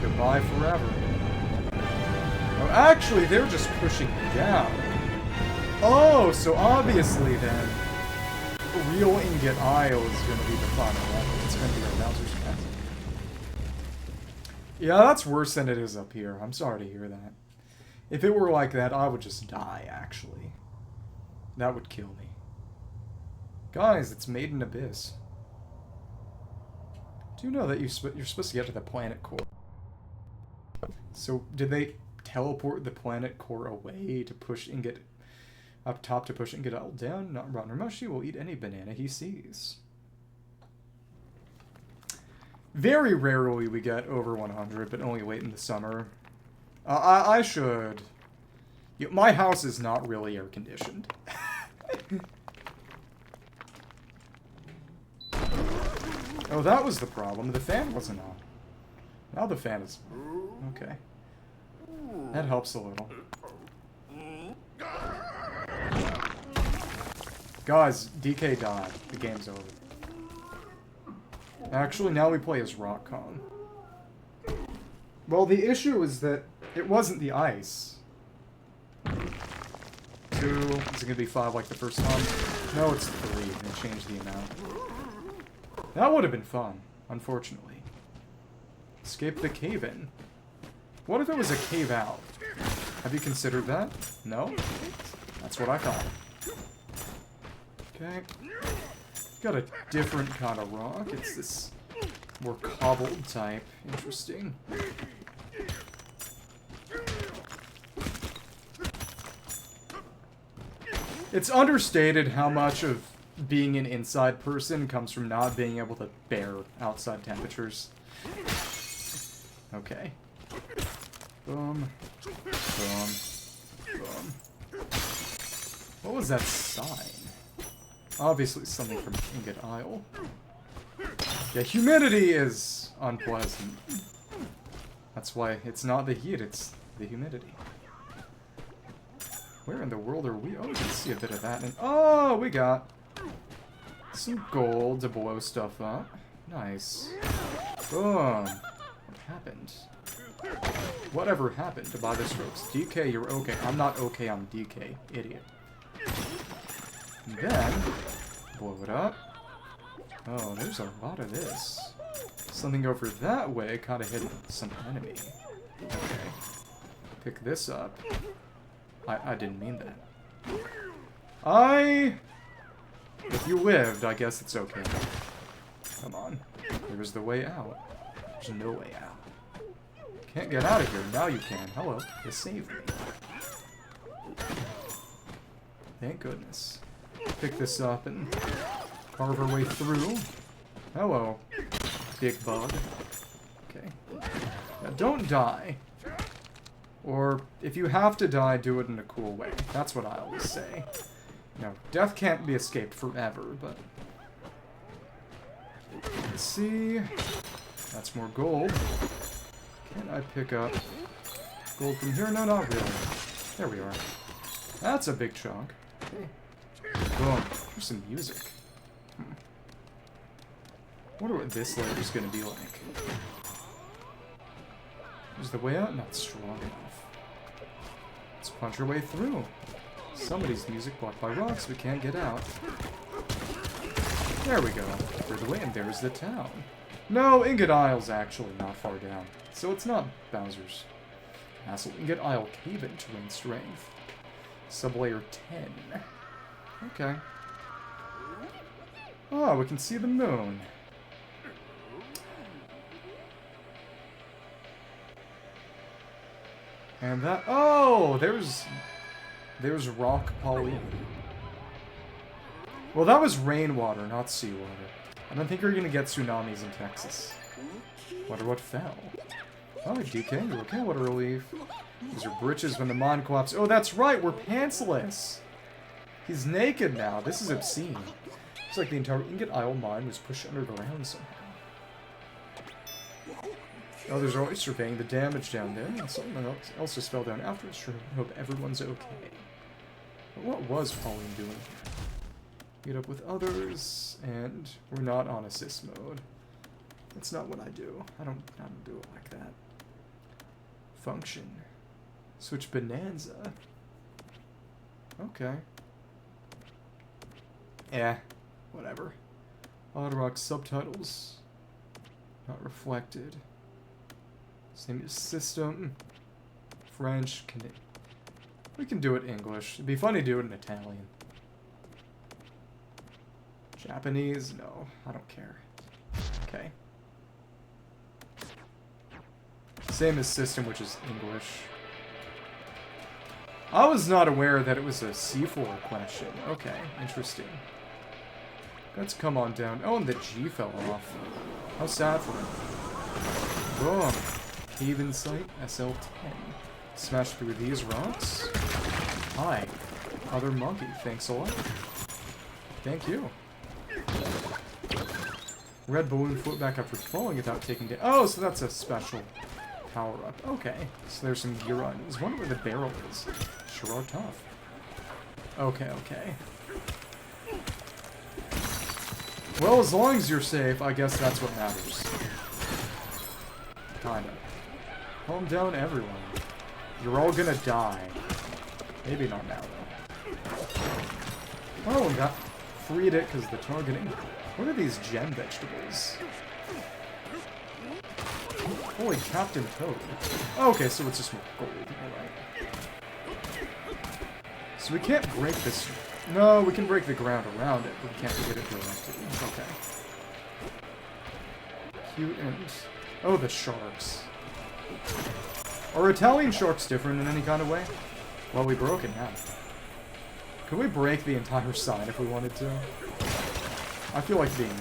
Goodbye forever. Oh, actually, they're just pushing down. Oh, so obviously then, real Ingot Isle is going to be the final level. It's going to be a Bowser's Castle. Yeah, that's worse than it is up here. I'm sorry to hear that. If it were like that, I would just die, actually. That would kill me. Guys, it's Maiden Abyss. Do you know that you're supposed to get to the planet core? So, did they teleport the planet core away to push Ingot up top to push Ingot Isle down? Not Ramushi will eat any banana he sees. Very rarely we get over 100, but only late in the summer. I should... my house is not really air-conditioned. Oh, that was the problem. The fan wasn't on. Now the fan is... Okay. That helps a little. Guys, DK died. The game's over. Actually, now we play as Rockcon. Well, the issue is that it wasn't the ice. 2. Is it gonna be 5 like the first time? No, it's 3. They changed the amount. That would have been fun, unfortunately. Escape the cave-in. What if it was a cave-out? Have you considered that? No? That's what I thought. Okay. Got a different kind of rock. It's this more cobbled type. Interesting. It's understated how much of being an inside person comes from not being able to bear outside temperatures. Okay. Boom. Boom. Boom. What was that sign? Obviously something from Ingot Isle. Yeah, humidity is unpleasant. That's why it's not the heat, it's the humidity. Where in the world are we? Oh, we can see a bit of that. And oh, we got some gold to blow stuff up. Nice. Boom. What happened? Whatever happened to buy the strokes? DK, you're okay. I'm not okay on DK. Idiot. And then, blow it up. Oh, there's a lot of this. Something over that way kind of hit some enemy. Okay. Pick this up. I didn't mean that. If you lived, I guess it's okay. Come on. There's the way out. There's no way out. Can't get out of here. Now you can. Hello. You saved me. Thank goodness. Pick this up and carve our way through. Hello, big bug. Okay. Now don't die. Or, if you have to die, do it in a cool way. That's what I always say. You know, death can't be escaped forever, but... Let's see... That's more gold. Can I pick up gold from here? No, not really. There we are. That's a big chunk. Okay. Boom. Here's some music. Wonder what this layer's gonna be like. Is the way out not strong enough? Let's punch our way through. Somebody's music blocked by rocks. We can't get out. There we go. Clear the way, and there's the town. No, Ingot Isle's actually not far down. So it's not Bowser's Castle. Ingot Isle cave-in terrain strength. Sublayer 10. Okay. Oh, we can see the moon. And that... Oh! There's rock polyene. Well, that was rainwater, not seawater. I don't think you're gonna get tsunamis in Texas. Wonder what fell. Oh, DK, you okay? What a relief. These are breeches when the mine collapsed. Oh, that's right, we're pantsless! He's naked now. This is obscene. Looks like the entire Ingot Isle mine was pushed underground somehow. Oh, there's an oyster paying the damage down there, and something else just fell down after. Sure, I hope everyone's okay. But what was Pauline doing here? Meet up with others, and we're not on assist mode. That's not what I do. I don't do it like that. Function. Switch Bananza. Okay. Yeah, whatever. Odd Rock subtitles. Not reflected. Same as system. French. We can do it English. It'd be funny to do it in Italian. Japanese? No, I don't care. Okay. Same as system, which is English. I was not aware that it was a C4 question. Okay, interesting. Let's come on down. Oh, and the G fell off. How sad for him. Boom. Cave in sight, SL10. Smash through these rocks. Hi. Other monkey, thanks a lot. Thank you. Red balloon float back after falling without taking damage. Oh, so that's a special power-up. Okay. So there's some gear items. I wonder where the barrel is. Sure are tough. Okay, okay. Well, as long as you're safe, I guess that's what matters. Kinda. Calm down, everyone. You're all gonna die. Maybe not now, though. Oh, we got freed it because of the targeting. What are these gem vegetables? Holy Captain Toad. Oh, okay, so it's just more gold. Alright. So we can't break this... No, we can break the ground around it, but we can't get it directly. Okay. Cute and... Oh, the sharks. Are Italian sharks different in any kind of way? Well, we broke it now. Could we break the entire side if we wanted to? I feel like being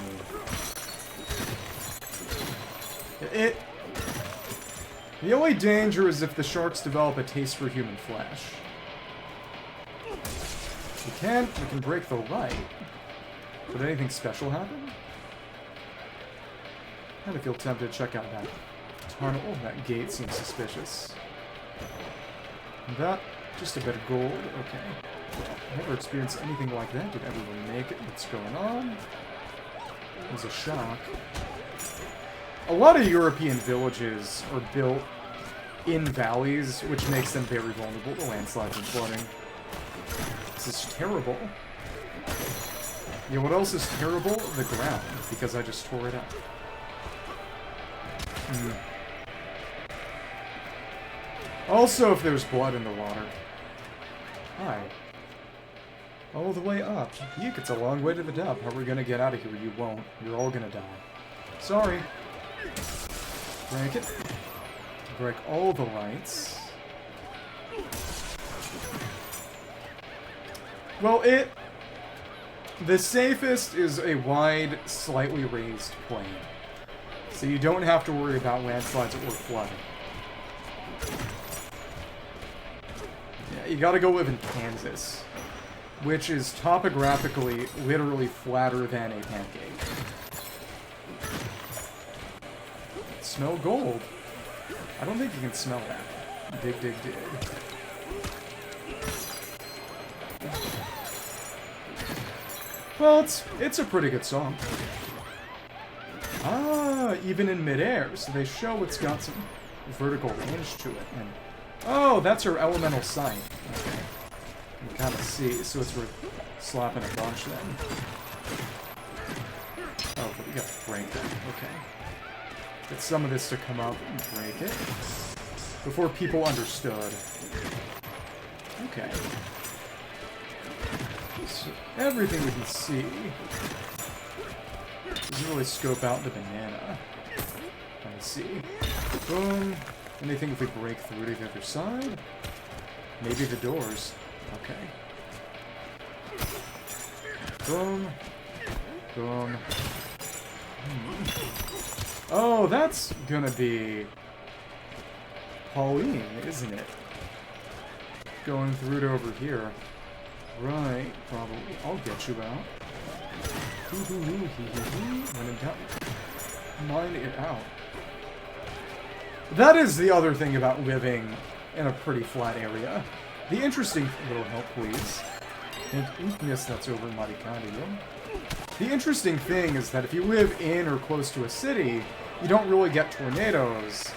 mean. The only danger is if the sharks develop a taste for human flesh. We can break the light. Would anything special happen? I kind of feel tempted to check out that tunnel. That gate seems suspicious. That Just a bit of gold. Okay. Well, never experienced anything like that. Did everyone make it? What's going on? It was a shock. A lot of European villages are built in valleys, which makes them very vulnerable to landslides and flooding. This is terrible. Yeah, what else is terrible? The ground, because I just tore it up. Also, if there's blood in the water. Hi. All the way up. Eek, it's a long way to the top. How are we gonna get out of here? You won't. You're all gonna die. Sorry. Break it. Break all the lights. Well, the safest is a wide, slightly raised plain. So you don't have to worry about landslides or flooding. Yeah, you gotta go live in Kansas, which is topographically literally flatter than a pancake. Smell gold. I don't think you can smell that. Dig, dig, dig. Well, it's a pretty good song. Ah, even in midair, so they show it's got some vertical range to it. And oh, that's her elemental sight. Okay, you can kind of see, so it's worth slapping a bunch then. Oh, but we gotta break that. Okay, get some of this to come up and break it before people understood. Okay. So everything we can see. Doesn't really scope out the banana. I see. Boom. Anything if we break through to the other side? Maybe the doors. Okay. Boom. Boom. Oh, that's gonna be Pauline, isn't it? Going through to over here. Right, probably. I'll get you out. When in doubt, mine it out. That is the other thing about living in a pretty flat area. The interesting little help, please. And yes, that's over in Maricadio. The interesting thing is that if you live in or close to a city, you don't really get tornadoes,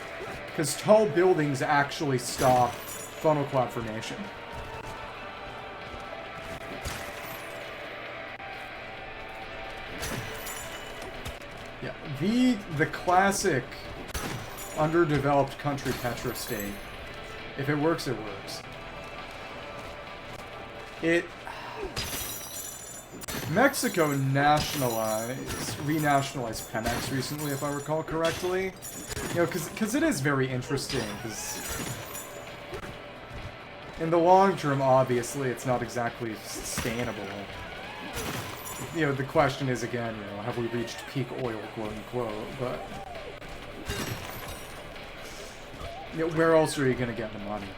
because tall buildings actually stop funnel cloud formation. Yeah, the classic underdeveloped country petro state. If it works, it works. Mexico renationalized Pemex recently, if I recall correctly. You know, because it is very interesting, because in the long term, obviously, it's not exactly sustainable. You know, the question is, again, you know, have we reached peak oil, quote-unquote, but you know, where else are you going to get the money?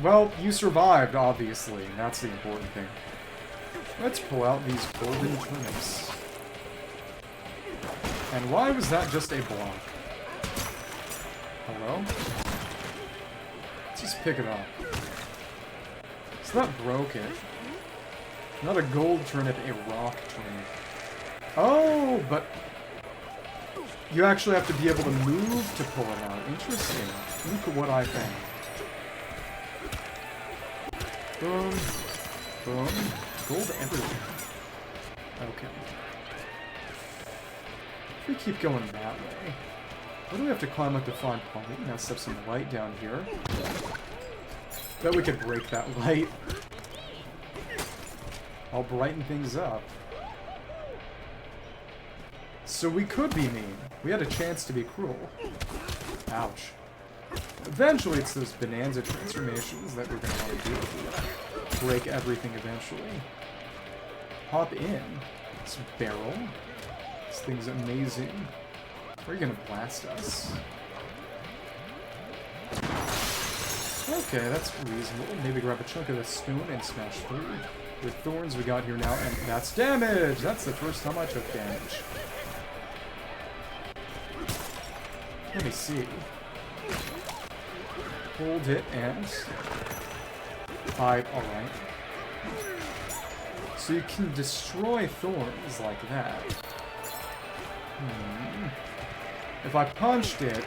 Well, you survived, obviously, and that's the important thing. Let's pull out these golden turnips. And why was that just a block? Hello? Let's just pick it up. It's not broken. Not a gold turnip, a rock turnip. Oh, but you actually have to be able to move to pull it out. Interesting. Look at what I found. Boom. Boom. Gold everywhere. Okay. If we keep going that way, what do we have to climb up to find point? Now set some light down here. Bet we could break that light. I'll brighten things up. So we could be mean. We had a chance to be cruel. Ouch. Eventually, it's those Bananza transformations that we're going to want to do. Break everything eventually. Hop in. This barrel. This thing's amazing. Are you going to blast us? Okay, that's reasonable. Maybe grab a chunk of this stone and smash through. With thorns we got here now, and that's damage! That's the first time I took damage. Let me see. Hold it and... alright. So you can destroy thorns like that. If I punched it,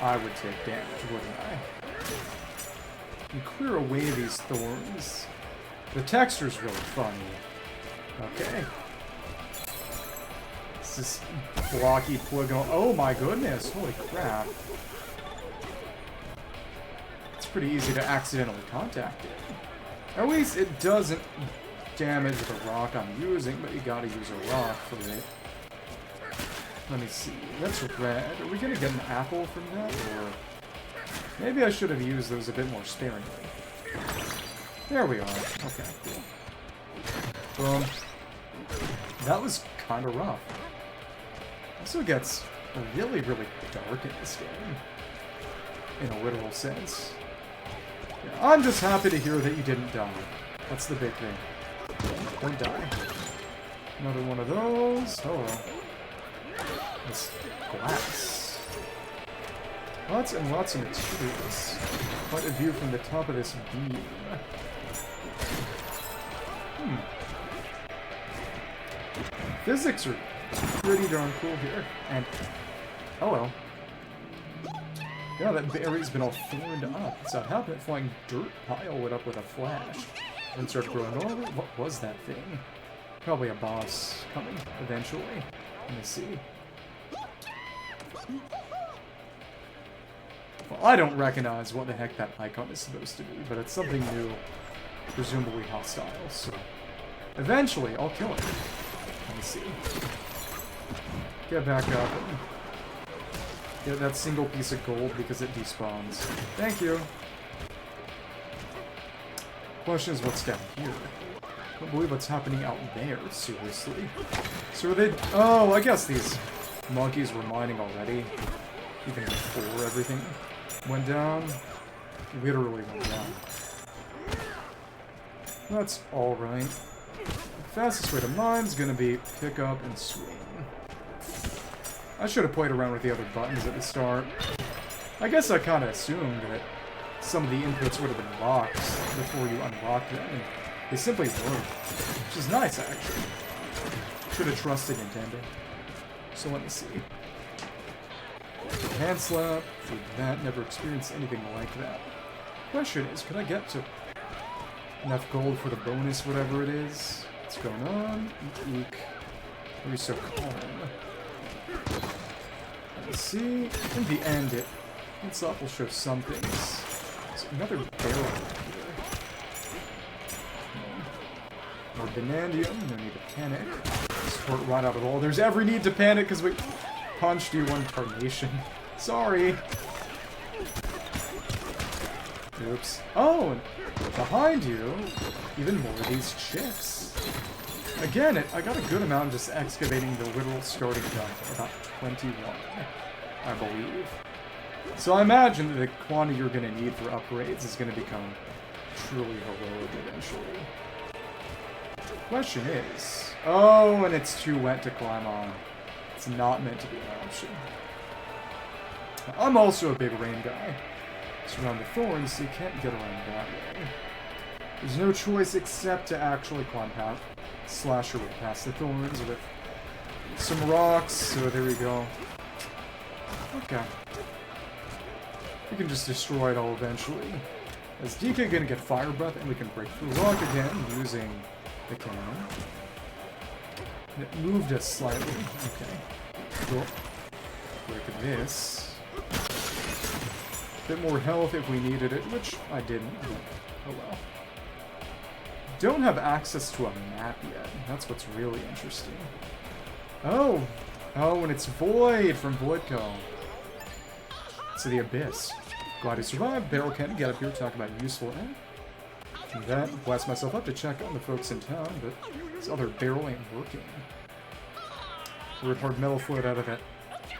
I would take damage, wouldn't I? And clear away these thorns. The texture's really funny. Okay. This is blocky polygon. Oh my goodness, holy crap. It's pretty easy to accidentally contact it. At least it doesn't damage the rock I'm using, but you gotta use a rock for it. Let me see. That's red. Are we gonna get an apple from that, or... Maybe I should have used those a bit more sparingly. There we are. Okay, cool. Boom. That was kind of rough. Also gets really, really dark in this game. In a literal sense. Yeah, I'm just happy to hear that you didn't die. That's the big thing. Don't die. Another one of those. Hello. This glass. Lots and lots of materials. Quite a view from the top of this beam. Physics are pretty darn cool here. And, oh well. Yeah, that berry's been all thorned up. So how can that flying dirt pile it up with a flash? And start growing over? What was that thing? Probably a boss coming eventually. Let me see. Well, I don't recognize what the heck that icon is supposed to be, but it's something new, presumably hostile, so... Eventually, I'll kill it. Let me see. Get back up and get that single piece of gold because it despawns. Thank you! Question is, what's down here? I don't believe what's happening out there, seriously. So are they... Oh, I guess these monkeys were mining already. Even before everything went down. Literally went down. That's alright. The fastest way to mine's gonna be pick up and swing. I should have played around with the other buttons at the start. I guess I kinda assumed that some of the inputs would have been locked before you unlocked them, and they simply weren't. Which is nice, actually. Should have trusted Nintendo. So let me see. Hand slap, for that, never experienced anything like that. Question is, could I get to enough gold for the bonus, whatever it is? What's going on? Eek, eek. Why are you so calm? Let's see. In the end, it's off will show some things. There's another barrel here. More Banandium, no need to panic. Squirt right out of all. There's every need to panic because we punched you one tarnation. Sorry. Oops. Oh, and behind you, even more of these chicks. Again, I got a good amount just excavating the literal starting dump, about 21, I believe. So I imagine that the quantity you're going to need for upgrades is going to become truly heroic eventually. Question is... Oh, and it's too wet to climb on. It's not meant to be an option. I'm also a big rain guy. Surround the thorns, so you can't get around that way. There's no choice except to actually climb past, slash your way past the thorns with some rocks, so there we go. Okay. We can just destroy it all eventually. Is DK gonna get fire breath and we can break through rock again using the cannon. It moved us slightly. Okay. Cool. Break this. Bit more health if we needed it, which I didn't, but oh well. Don't have access to a map yet. That's what's really interesting. Oh! Oh, and it's Void from Voidco. To the Abyss. Glad he survived. Barrel can't get up here, talk about useful and that. Blast myself up to check on the folks in town, but this other barrel ain't working. Weird hard metal float out of that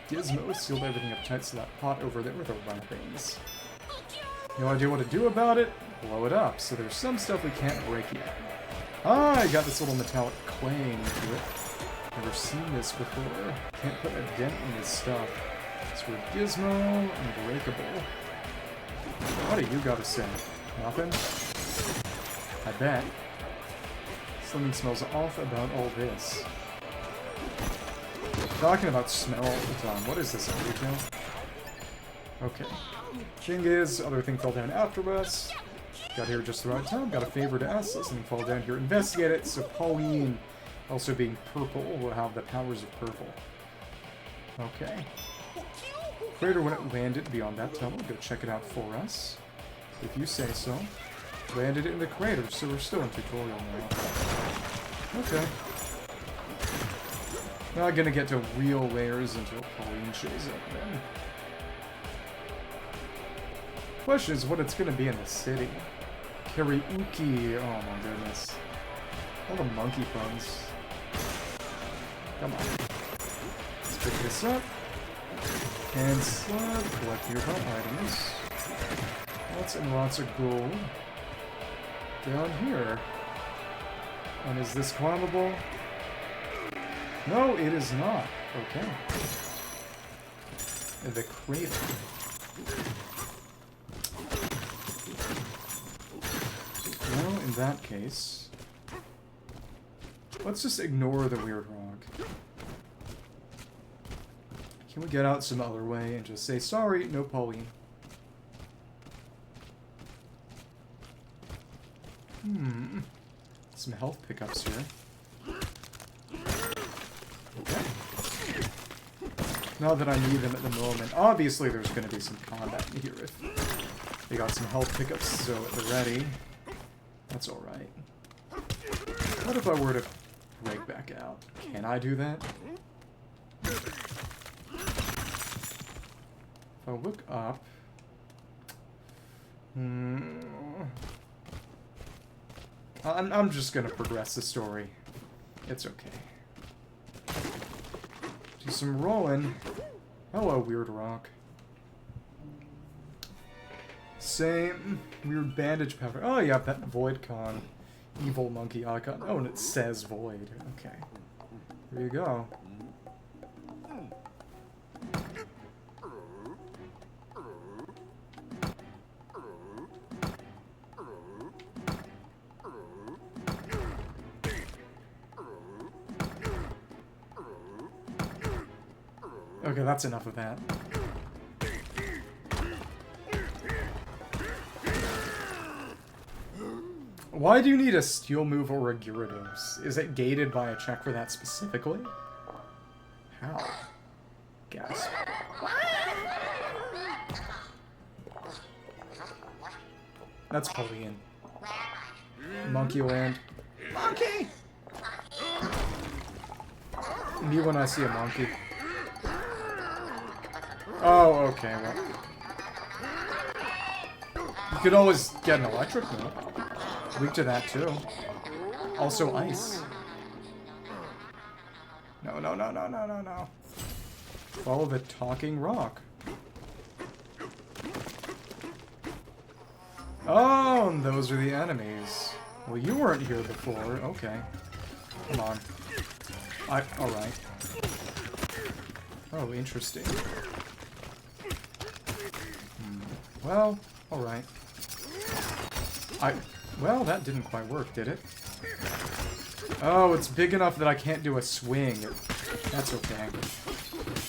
gizmo, sealed everything up tight so that pot over there with the wrappings. No idea what to do about it? Blow it up. So there's some stuff we can't break yet. Ah, I got this little metallic clay into it. Never seen this before. Can't put a dent in this stuff. It's weird gizmo, unbreakable. What do you gotta say? Nothing? I bet. Something smells off about all this. Talking about smell all the time. What is this, a retail? Okay. Thing is, other thing fell down after us. Got here just the right time. Got a favor to ask. Let something fall down here. Investigate it. So Pauline, also being purple, will have the powers of purple. Okay. Crater when it landed beyond that tunnel. Go check it out for us. If you say so. Landed in the crater, so we're still in tutorial now. Okay. Not gonna get to real layers until Pauline shows up then. Question is what it's gonna be in the city. Karaoke. Oh my goodness. All the monkey puns. Come on. Let's pick this up. And slug. Collect nearby items. Lots and lots of gold. Down here. And is this climbable? No, it is not. Okay. The crater. Well, in that case, let's just ignore the weird rock. Can we get out some other way and just say, sorry, no Pauline? Some health pickups here. Okay. Not that I need them at the moment. Obviously, there's going to be some combat in here if they got some health pickups, so at the ready. That's alright. What if I were to break back out? Can I do that? If I look up... I'm just gonna progress the story. It's okay. Do some rolling. Hello, weird rock. Same weird bandage powder. Oh, yeah, that Void Con. Evil monkey icon. Oh, and it says Void. Okay. There you go. Okay, that's enough of that. Why do you need a steel move or a Gyarados? Is it gated by a check for that specifically? How? Gasp. That's Pauline. Monkey land. Monkey! Me when I see a monkey. Oh, okay, well. You could always get an electric move. Weak to that, too. Also ice. No, no, no, no, no, no, no. Follow the talking rock. Oh, and those are the enemies. Well, you weren't here before. Okay. Come on. Alright. Oh, interesting. Well, alright. Well, that didn't quite work, did it? Oh, it's big enough that I can't do a swing. That's okay.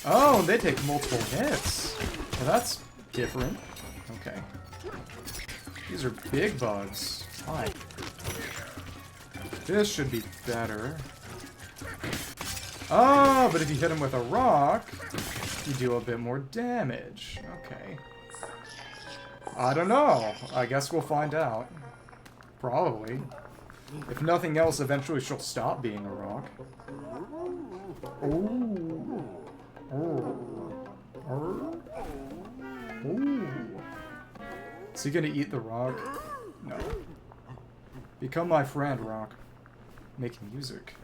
Oh, they take multiple hits. Well, that's different. Okay. These are big bugs. Hi. This should be better. Oh, but if you hit him with a rock, you do a bit more damage. Okay. I don't know. I guess we'll find out. Probably. If nothing else, eventually she'll stop being a rock. Ooh. Ooh. Ooh. Is he gonna eat the rock? No. Become my friend, rock. Make music.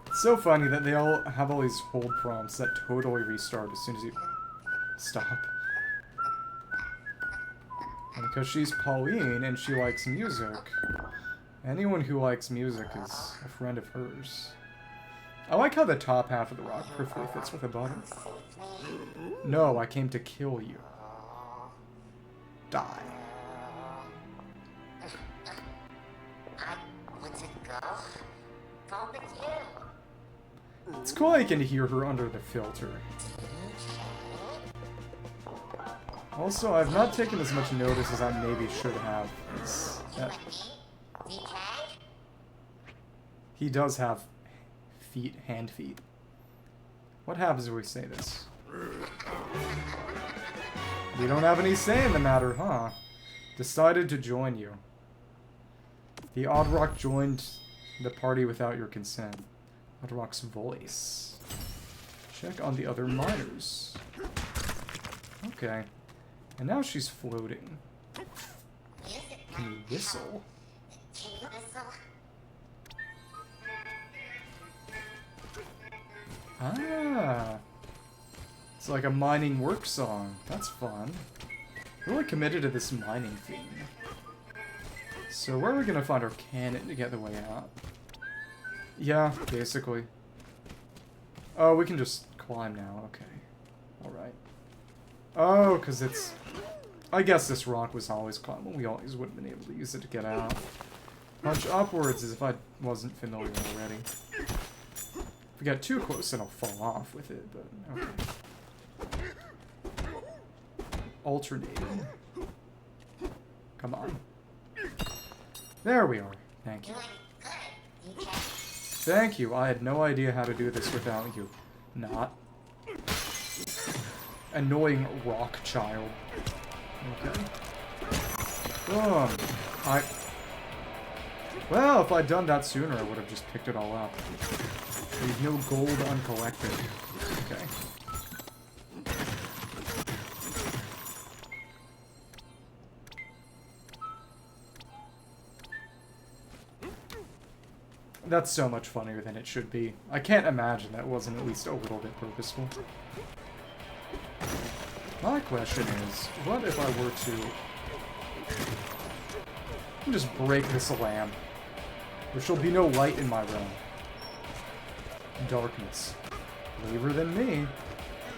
It's so funny that they all have all these hold prompts that totally restart as soon as you stop. And because she's Pauline and she likes music, Anyone who likes music is a friend of hers. I like how the top half of the rock perfectly fits with the bottom. No, I came to kill you. Die. It's cool I can hear her under the filter. Also, I've not taken as much notice as I maybe should have. He does have feet, hand feet. What happens if we say this? We don't have any say in the matter, huh? Decided to join you. The Odd Rock joined the party without your consent. Odd Rock's voice. Check on the other miners. Okay. And now she's floating. Can you whistle? Ah. It's like a mining work song. That's fun. Really committed to this mining theme. So where are we gonna find our cannon to get the way out? Yeah, basically. Oh, we can just climb now. Okay. Alright. Oh, because it's... I guess this rock was always climbable. We always would have been able to use it to get out. Punch upwards as if I wasn't familiar already. If we got too close, then I'll fall off with it, but okay. Alternating. Come on. There we are. Thank you. Thank you. I had no idea how to do this without you. Not. Annoying rock child. Okay. Boom. Well, if I'd done that sooner, I would have just picked it all up. Leave no gold uncollected. Okay. That's so much funnier than it should be. I can't imagine that wasn't at least a little bit purposeful. My question is, what if I were to just break this lamp? There shall be no light in my realm. Darkness. Braver than me.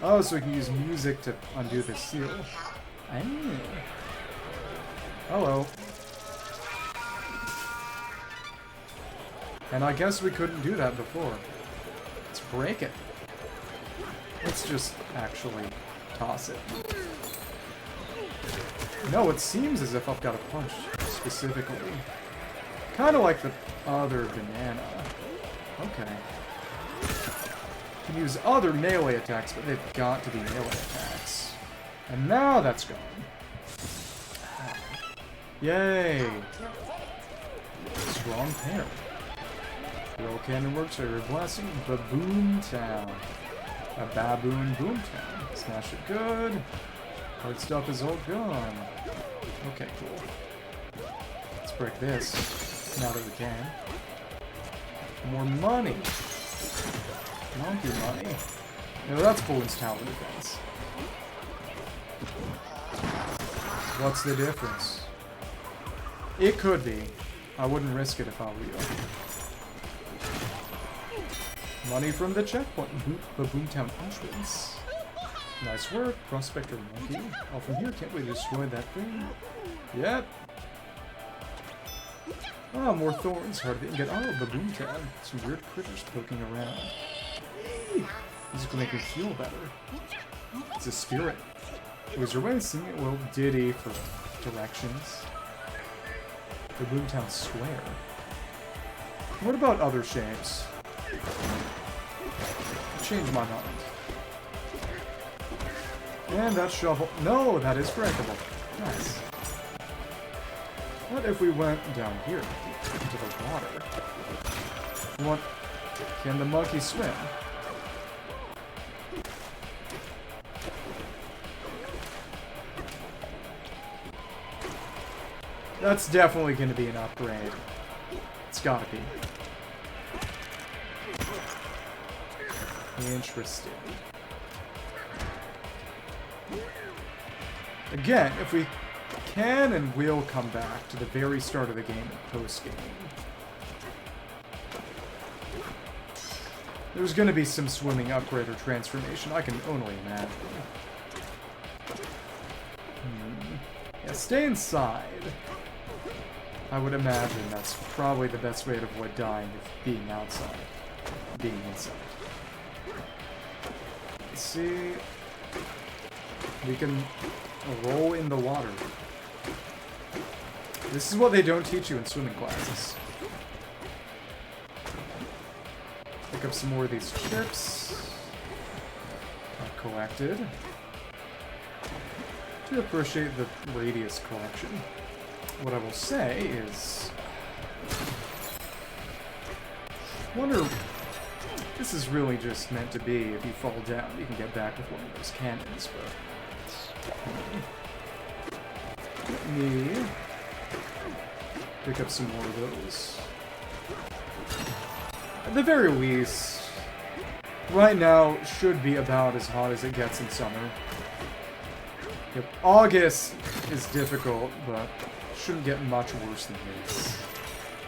Oh, so we can use music to undo the seal. Oh. Hello. And I guess we couldn't do that before. Let's break it. Let's just actually toss it. No, it seems as if I've got a punch specifically. Kind of like the other banana. Okay. You can use other melee attacks, but they've got to be melee attacks. And now that's gone. Yay! Strong pair. Roll cannon works are your blessing. Baboon Town. A baboon boom town. Smash it good. Hard stuff is all gone. Okay, cool. Let's break this. Now that we can. More money. Monkey money. No, that's Balloon's tower defense. What's the difference? It could be. I wouldn't risk it if I were you. Money from the checkpoint. Boomtown entrance. Nice work, Prospector Monkey. Oh, from here, can't we destroy that thing? Yep. Oh, more thorns. Hard to get. Oh, Boomtown. Some weird critters poking around. This is gonna make me feel better. It's a spirit. Was your way of singing it? Well, Diddy for directions. The Boomtown Square. What about other shapes? Change my mind. And that shovel. No, that is breakable. Nice. What if we went down here into the water? Can the monkey swim? That's definitely going to be an upgrade. It's gotta be. Interesting. Again, if we can and will come back to the very start of the game and post-game. There's going to be some swimming upgrade or transformation, I can only imagine. Yeah, stay inside. I would imagine that's probably the best way to avoid dying if being outside. Being inside. Let's see. We can roll in the water. This is what they don't teach you in swimming classes. Pick up some more of these chips. Collected. To appreciate the radius collection. What I will say is... I wonder... This is really just meant to be, if you fall down, you can get back with one of those cannons, but... Let me... pick up some more of those. At the very least, right now should be about as hot as it gets in summer. Yep, August is difficult, but shouldn't get much worse than this.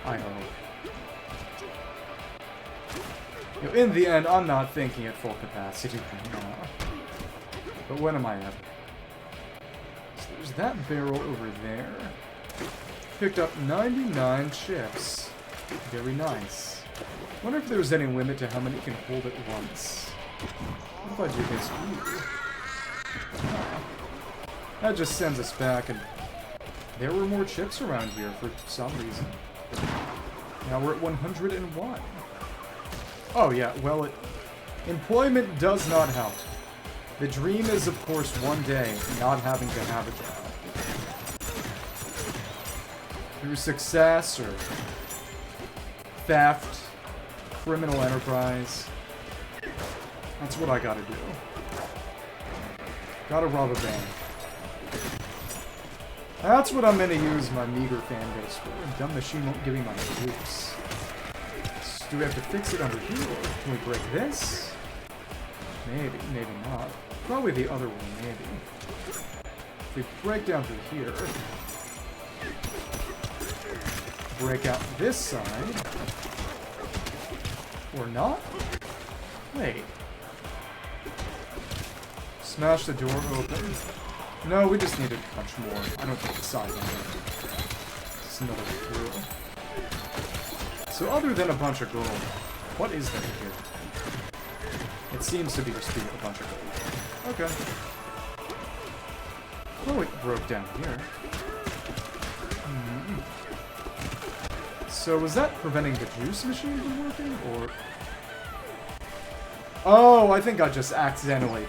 I hope. You know, in the end, I'm not thinking at full capacity right now. But when am I at? So there's that barrel over there. Picked up 99 chips. Very nice. Wonder if there's any limit to how many you can hold at once. What if I do this? Ooh. That just sends us back, and there were more chips around here for some reason. Now we're at 101. Oh yeah, well, employment does not help. The dream is, of course, one day not having to have a job. Through success or theft, criminal enterprise. That's what I gotta do. Gotta rob a bank. That's what I'm gonna use my meager fan base for. A dumb machine won't give me my juice. So do we have to fix it under here? Can we break this? Maybe, maybe not. Probably the other one, maybe. If we break down through here, break out this side, or not? Wait. Smash the door open. No, we just need to punch more. I don't think the side matters. It's another through. So other than a bunch of gold, what is there here? It seems to be just a bunch of gold. Okay. Oh, it broke down here. So was that preventing the juice machine from working, or... Oh, I think I just accidentally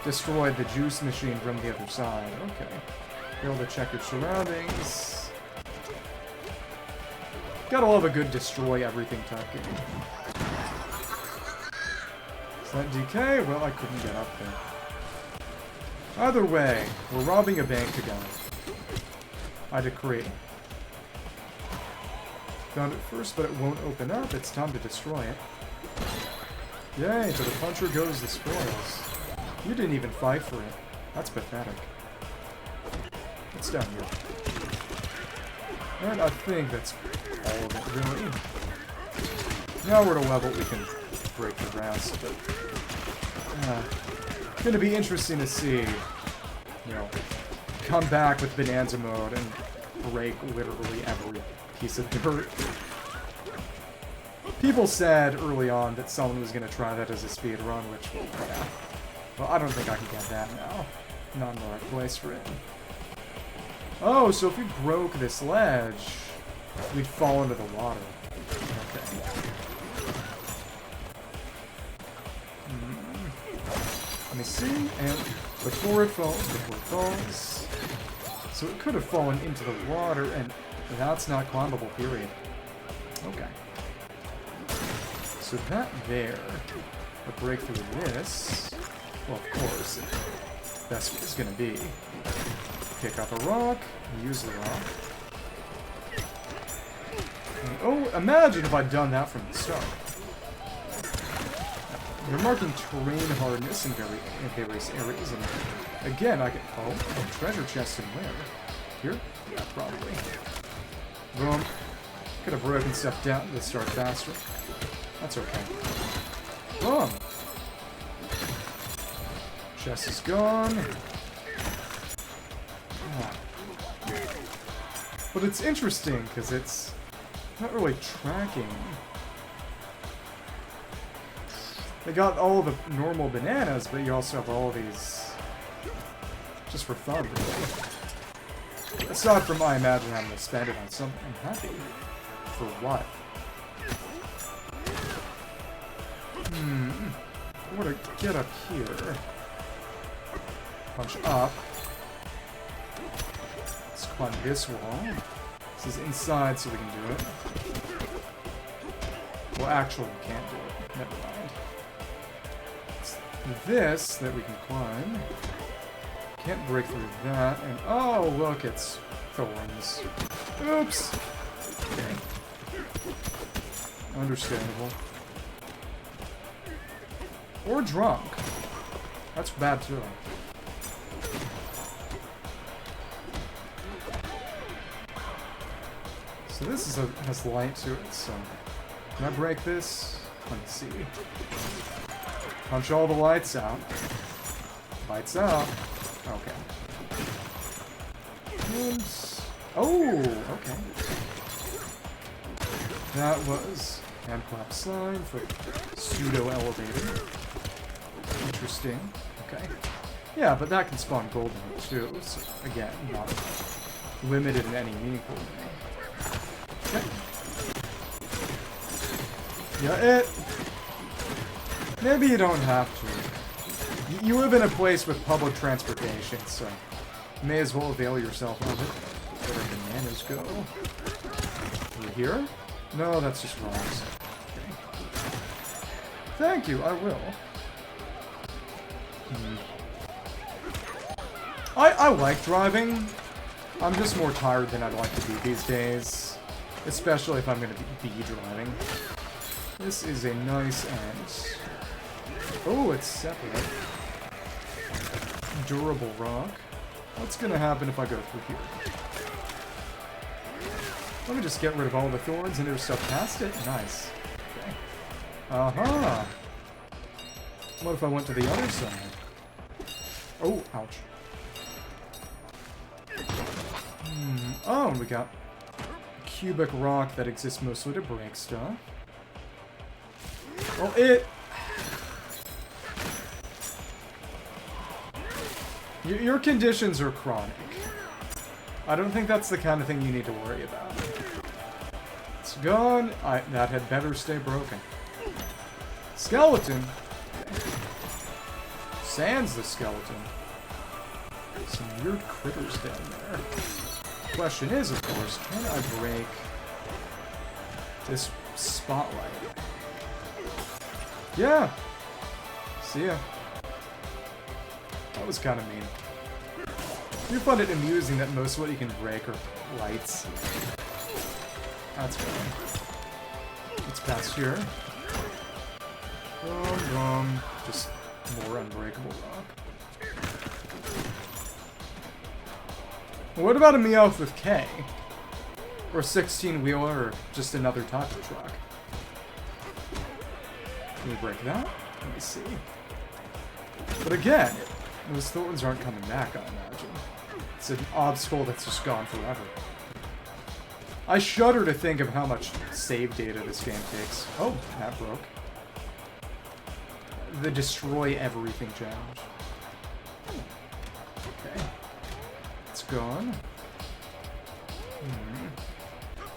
destroyed the juice machine from the other side. Okay. Be able to check your surroundings. Gotta love a good destroy everything type game. Is that DK? Well, I couldn't get up there. Either way, we're robbing a bank together. I decree. Found it first, but it won't open up. It's time to destroy it. Yay, to the puncher goes the spoils. You didn't even fight for it. That's pathetic. It's down here. And I think that's all of it, really. Now we're at a level we can break the rest, but... it's gonna be interesting to see, you know, come back with Bananza mode and break literally every piece of dirt. People said early on that someone was going to try that as a speed run, which, yeah. Well, I don't think I can get that now. Not in the right place for it. Oh, so if we broke this ledge, we'd fall into the water. Okay. Let me see, and before it falls, so it could have fallen into the water, and that's not climbable, period. Okay. So that there, a break through this, well, of course, that's what it's going to be. Pick up a rock, use the rock. And, oh, imagine if I'd done that from the start. You're marking terrain hardness in various areas, and again, I can... Oh, a treasure chest in where? here? Yeah, probably. Boom. Could have broken stuff down to start faster. That's okay. Boom. Chest is gone. Ah. But it's interesting, because it's not really tracking. They got all the normal bananas, but you also have all these just for fun, really. Aside from, I imagine, having to spend it on something. I'm happy. For what? I want to get up here. Punch up. Let's climb this wall. This is inside, so we can do it. Well, actually, we can't do it. Never mind. It's this that we can climb. Can't break through that. And oh, look, it's thorns. Oops. Okay. Understandable. Or drunk. That's bad too. So this is has light to it, so can I break this? Let's see. Punch all the lights out. Lights out. Okay. And oh, okay. That was hand clap sign for pseudo elevator. Interesting. Okay. Yeah, but that can spawn golden too. So again, not limited in any meaningful way. Okay. Yeah, maybe you don't have to. You live in a place with public transportation, so you may as well avail yourself of it. Where bananas go. Over here? No, that's just rocks. Okay. Thank you, I will. I like driving. I'm just more tired than I'd like to be these days. Especially if I'm going to be driving. This is a nice and... oh, it's separate. Durable rock. What's going to happen if I go through here? Let me just get rid of all the thorns and there's stuff past it. Nice. Okay. Uh-huh. What if I went to the other side? Oh, ouch. Oh, we got cubic rock that exists mostly to break stuff. Well, your conditions are chronic. I don't think that's the kind of thing you need to worry about. It's gone. That had better stay broken. Skeleton. Sans the skeleton. Some weird critters down there. Question is, of course, can I break this spotlight? Yeah. See ya. That was kind of mean. I do find it amusing that most of what you can break are lights. That's fine. Let's pass here. Just more unbreakable rock. What about a Meowth with K? Or a 16-wheeler, or just another type of truck? Can we break that? Let me see. But again, those thorns aren't coming back, I imagine. It's an obstacle that's just gone forever. I shudder to think of how much save data this game takes. Oh, that broke. The destroy everything challenge. Okay. It's gone.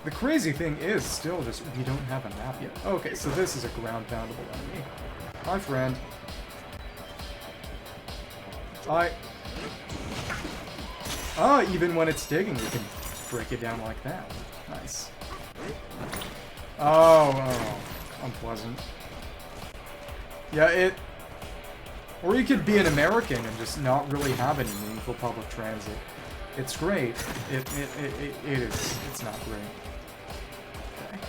The crazy thing is still just we don't have a map yet. Okay, so this is a ground poundable enemy. Hi, friend. Even when it's digging, you can break it down like that. Nice. Oh, unpleasant. Yeah, or you could be an American and just not really have any meaningful public transit. It's great. It is. It's not great. Okay.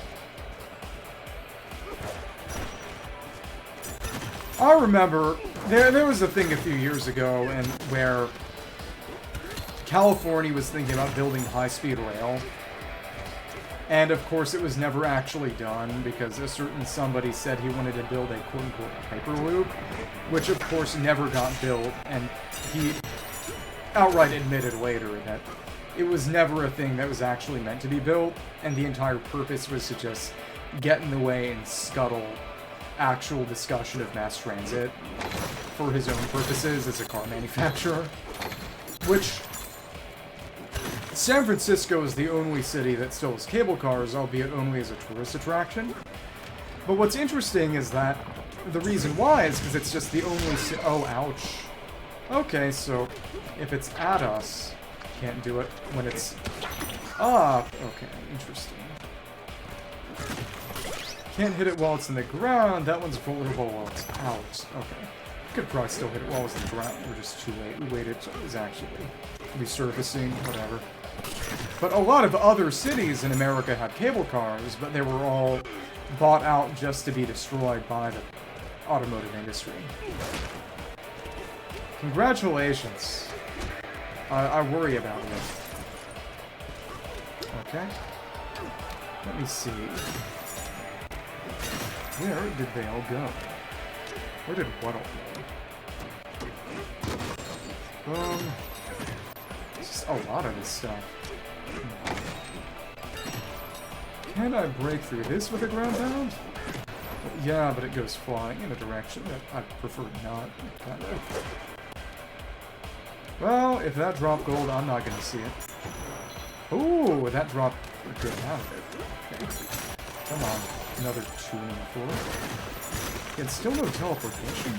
I remember there was a thing a few years ago and where California was thinking about building high-speed rail. And of course it was never actually done because a certain somebody said he wanted to build a quote-unquote hyperloop, which of course never got built, and he outright admitted later that it was never a thing that was actually meant to be built, and the entire purpose was to just get in the way and scuttle actual discussion of mass transit for his own purposes as a car manufacturer. Which, San Francisco is the only city that still has cable cars, albeit only as a tourist attraction. But what's interesting is that the reason why is because it's just the only oh, ouch. Okay, so if it's at us, can't do it when it's up. Okay, interesting. Can't hit it while it's in the ground. That one's vulnerable while it's out. Okay. Could probably still hit it while it's in the ground. We're just too late. We waited till it was actually resurfacing, whatever. But a lot of other cities in America have cable cars, but they were all bought out just to be destroyed by the automotive industry. Congratulations. I worry about you. Okay. Let me see. Where did they all go? Where did what all go? It's just a lot of this stuff. Can I break through this with a ground pound? Yeah, but it goes flying in a direction that I prefer not. Kind of. Well, if that dropped gold, I'm not going to see it. Ooh, that dropped a good amount of it. Okay. Come on. Another 2 on the floor. It's still no teleportation.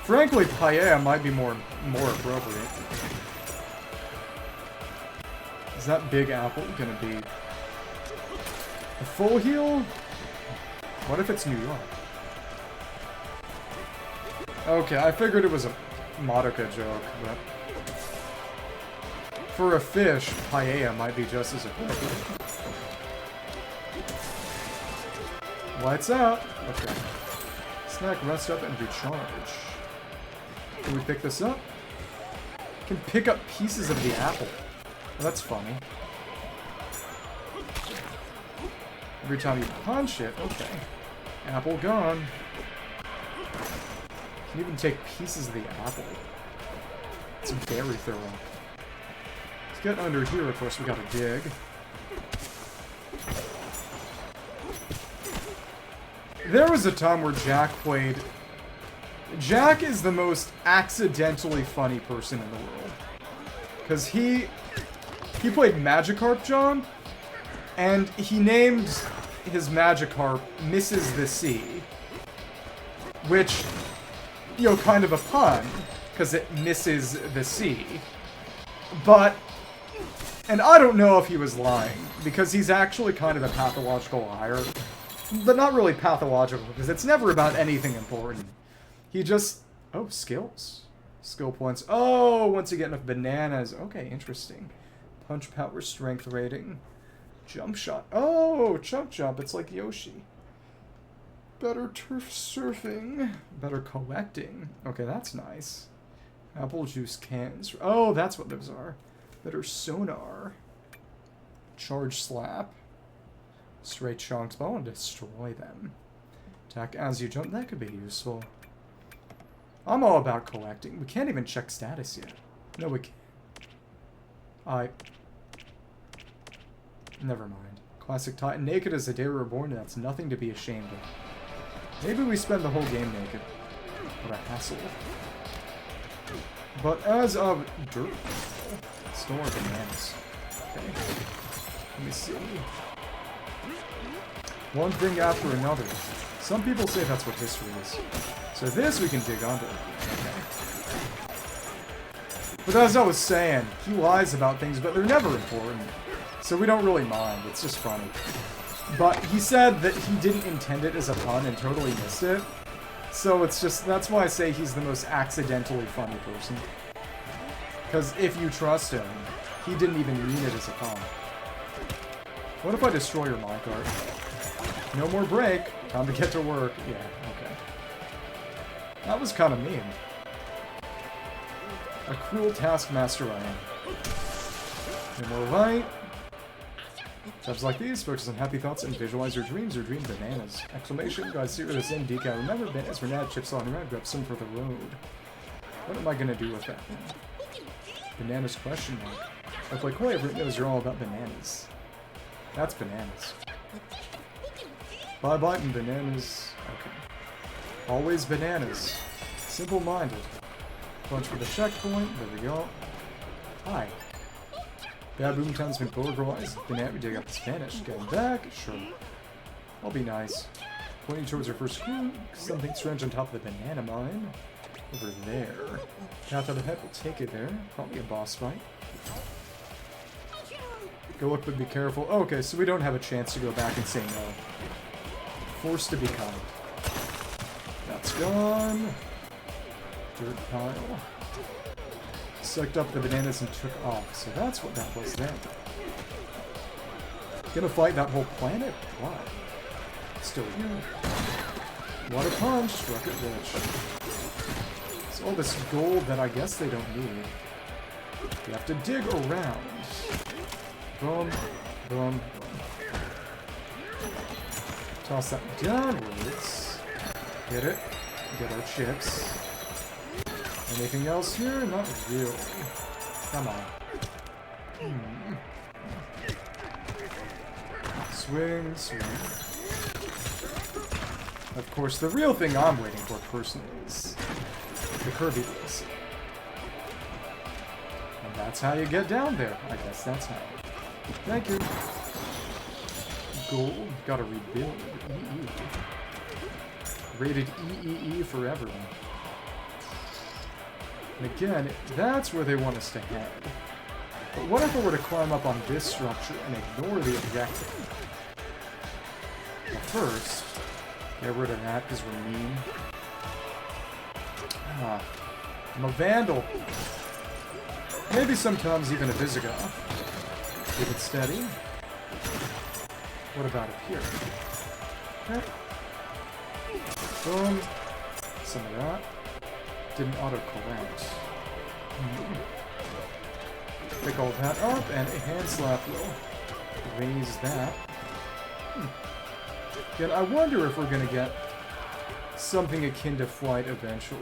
Frankly, paella might be more appropriate. Is that big apple gonna be a full heal? What if it's New York? Okay, I figured it was a Madoka joke, but for a fish, paella might be just as appropriate. Lights out. Okay. Snack, rest up, and recharge. Can we pick this up? Can pick up pieces of the apple. Well, that's funny. Every time you punch it, okay. Apple gone. Can even take pieces of the apple. It's very thorough. Let's get under here, of course, we gotta dig. There was a time where Jack played... Jack is the most accidentally funny person in the world. Because he played Magikarp John, and he named his Magikarp Misses the Sea. Which, you know, kind of a pun, because it misses the sea. But, and I don't know if he was lying, because he's actually kind of a pathological liar. But not really pathological, because it's never about anything important. He just... Oh, skills. Skill points. Oh, once you get enough bananas. Okay, interesting. Punch power, strength rating. Jump shot. Oh, chump jump. It's like Yoshi. Better turf surfing. Better collecting. Okay, that's nice. Apple juice cans. Oh, that's what those are. Better sonar. Charge slap. Straight chunks, but I want to destroy them. Attack as you jump. That could be useful. I'm all about collecting. We can't even check status yet. No, we can't. Never mind. Classic Titan. Naked as the day we were born, and that's nothing to be ashamed of. Maybe we spend the whole game naked. What a hassle. But as of dirt, store bananas. Okay. Let me see. One thing after another. Some people say that's what history is. So this we can dig under. Okay. But as I was saying, he lies about things, but they're never important. So we don't really mind. It's just funny. But he said that he didn't intend it as a pun and totally missed it. So it's just, that's why I say he's the most accidentally funny person. Because if you trust him, he didn't even mean it as a pun. What if I destroy your minecart? No more break. Time to get to work. Yeah, okay. That was kind of mean. A cruel taskmaster I am. No more light. Jobs like these, focus on happy thoughts and visualize your dreams. Your dream bananas. Exclamation. Guys, see the same decal. Remember bananas were not chips on around. Grab some for the road. What am I gonna do with that? Bananas question mark. Look like Koi ever knows you're all about bananas. That's bananas. Bye-bye and bananas. Okay. Always bananas. Simple-minded. Punch for the checkpoint. There we go. Hi. Bad boom time's been polarized. Banana, we dig up the Spanish. Getting back? Sure. I'll be nice. Pointing towards our first clue. Something strange on top of the banana mine. Over there. Path out ahead, we'll take it there. Probably a boss fight. Go look, but be careful. Oh, okay, so we don't have a chance to go back and say no. Forced to be kind. That's gone. Dirt pile. Sucked up the bananas and took off. So that's what that was then. Gonna fight that whole planet? Why? Still here. Water punch. Struck it rich. It's all this gold that I guess they don't need. You have to dig around. Boom. Boom. Boom. Toss that downwards. Get it. Get our chips. Anything else here? Not really. Come on. Swing, swing. Of course, the real thing I'm waiting for personally is the Kirby DLC. And that's how you get down there. I guess that's how. Thank you. Gold. Gotta rebuild. EE. Rated EEE for everyone. And again, that's where they want us to head. But what if I were to climb up on this structure and ignore the objective? Well, first, get rid of that because we're mean. Ah, I'm a vandal. Maybe sometimes even a Visigoth. Keep it steady. What about up here? Okay. Boom. Some of that. Didn't auto-collect. Pick all that up, and a hand slap will raise that. Again, I wonder if we're gonna get something akin to flight eventually.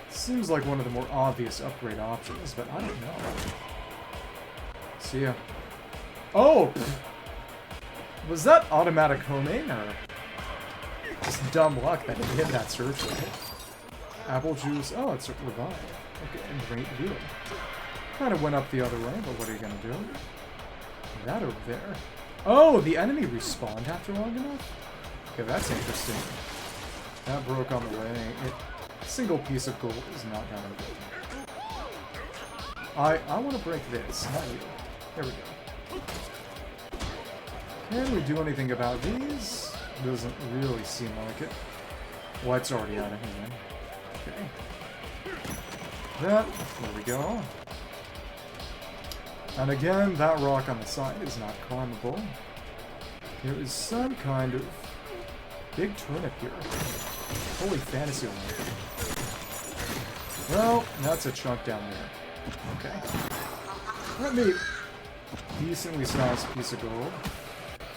Seems like one of the more obvious upgrade options, but I don't know. See ya. Oh! Was that automatic homing, or just dumb luck that it hit that search rate? Apple juice. Oh, it's a revive. Okay, and great view. Kind of went up the other way, but what are you gonna do? That over there. Oh, the enemy respawned after long enough? Okay, that's interesting. That broke on the way. A single piece of gold is not that important. I want to break this, not you. There we go. Can we do anything about these? Doesn't really seem like it. Well, it's already out of hand. Okay. That, there we go. And again, that rock on the side is not climbable. There is some kind of big turnip here. Holy fantasy land. Well, that's a chunk down there. Okay. Let me decently sized piece of gold.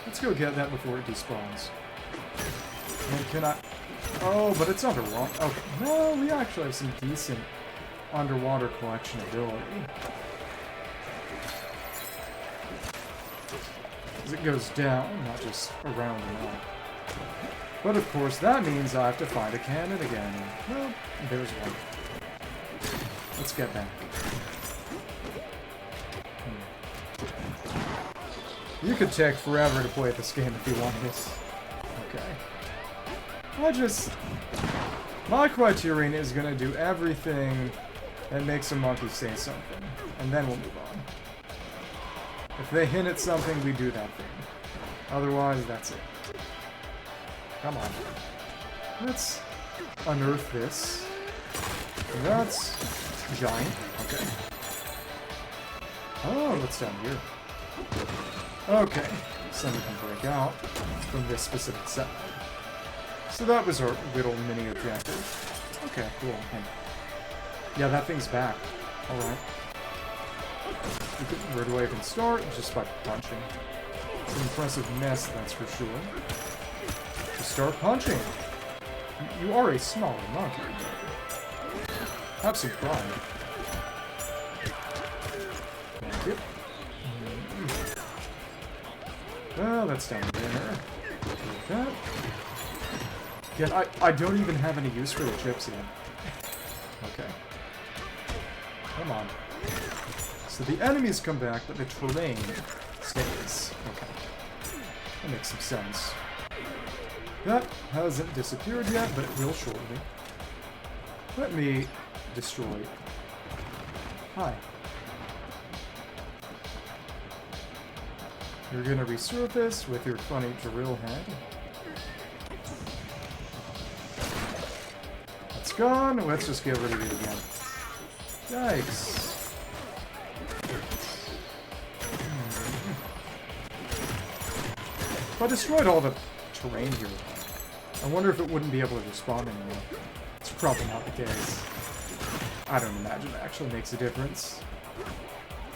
Let's go get that before it despawns. And can I... Oh, but it's underwater. Okay. No, we actually have some decent underwater collection ability. As it goes down, not just around and up. But of course, that means I have to find a cannon again. Well, there's one. Let's get back. You could take forever to play this game if you want this. Okay. My criterion is gonna do everything that makes a monkey say something. And then we'll move on. If they hint at something, we do that thing. Otherwise, that's it. Come on. Let's unearth this. That's giant. Okay. Oh, what's down here? Okay. Something can break out from this specific set. So that was our little mini objective. Okay, cool. Yeah, that thing's back. Alright. Where do I even start? Just by punching. It's an impressive mess, that's for sure. Just start punching. You are a smaller monkey. Have some pride. Thank you. Well, that's down there. Like that. Again, I don't even have any use for the chips yet. Okay. Come on. So the enemies come back, but the terrain stays. Okay. That makes some sense. That hasn't disappeared yet, but it will shortly. Let me destroy it. Hi. You're gonna resurface with your funny drill head. It's gone. Let's just get rid of it again. Yikes. If I destroyed all the terrain here, I wonder if it wouldn't be able to respawn anymore. It's probably not the case. I don't imagine it actually makes a difference.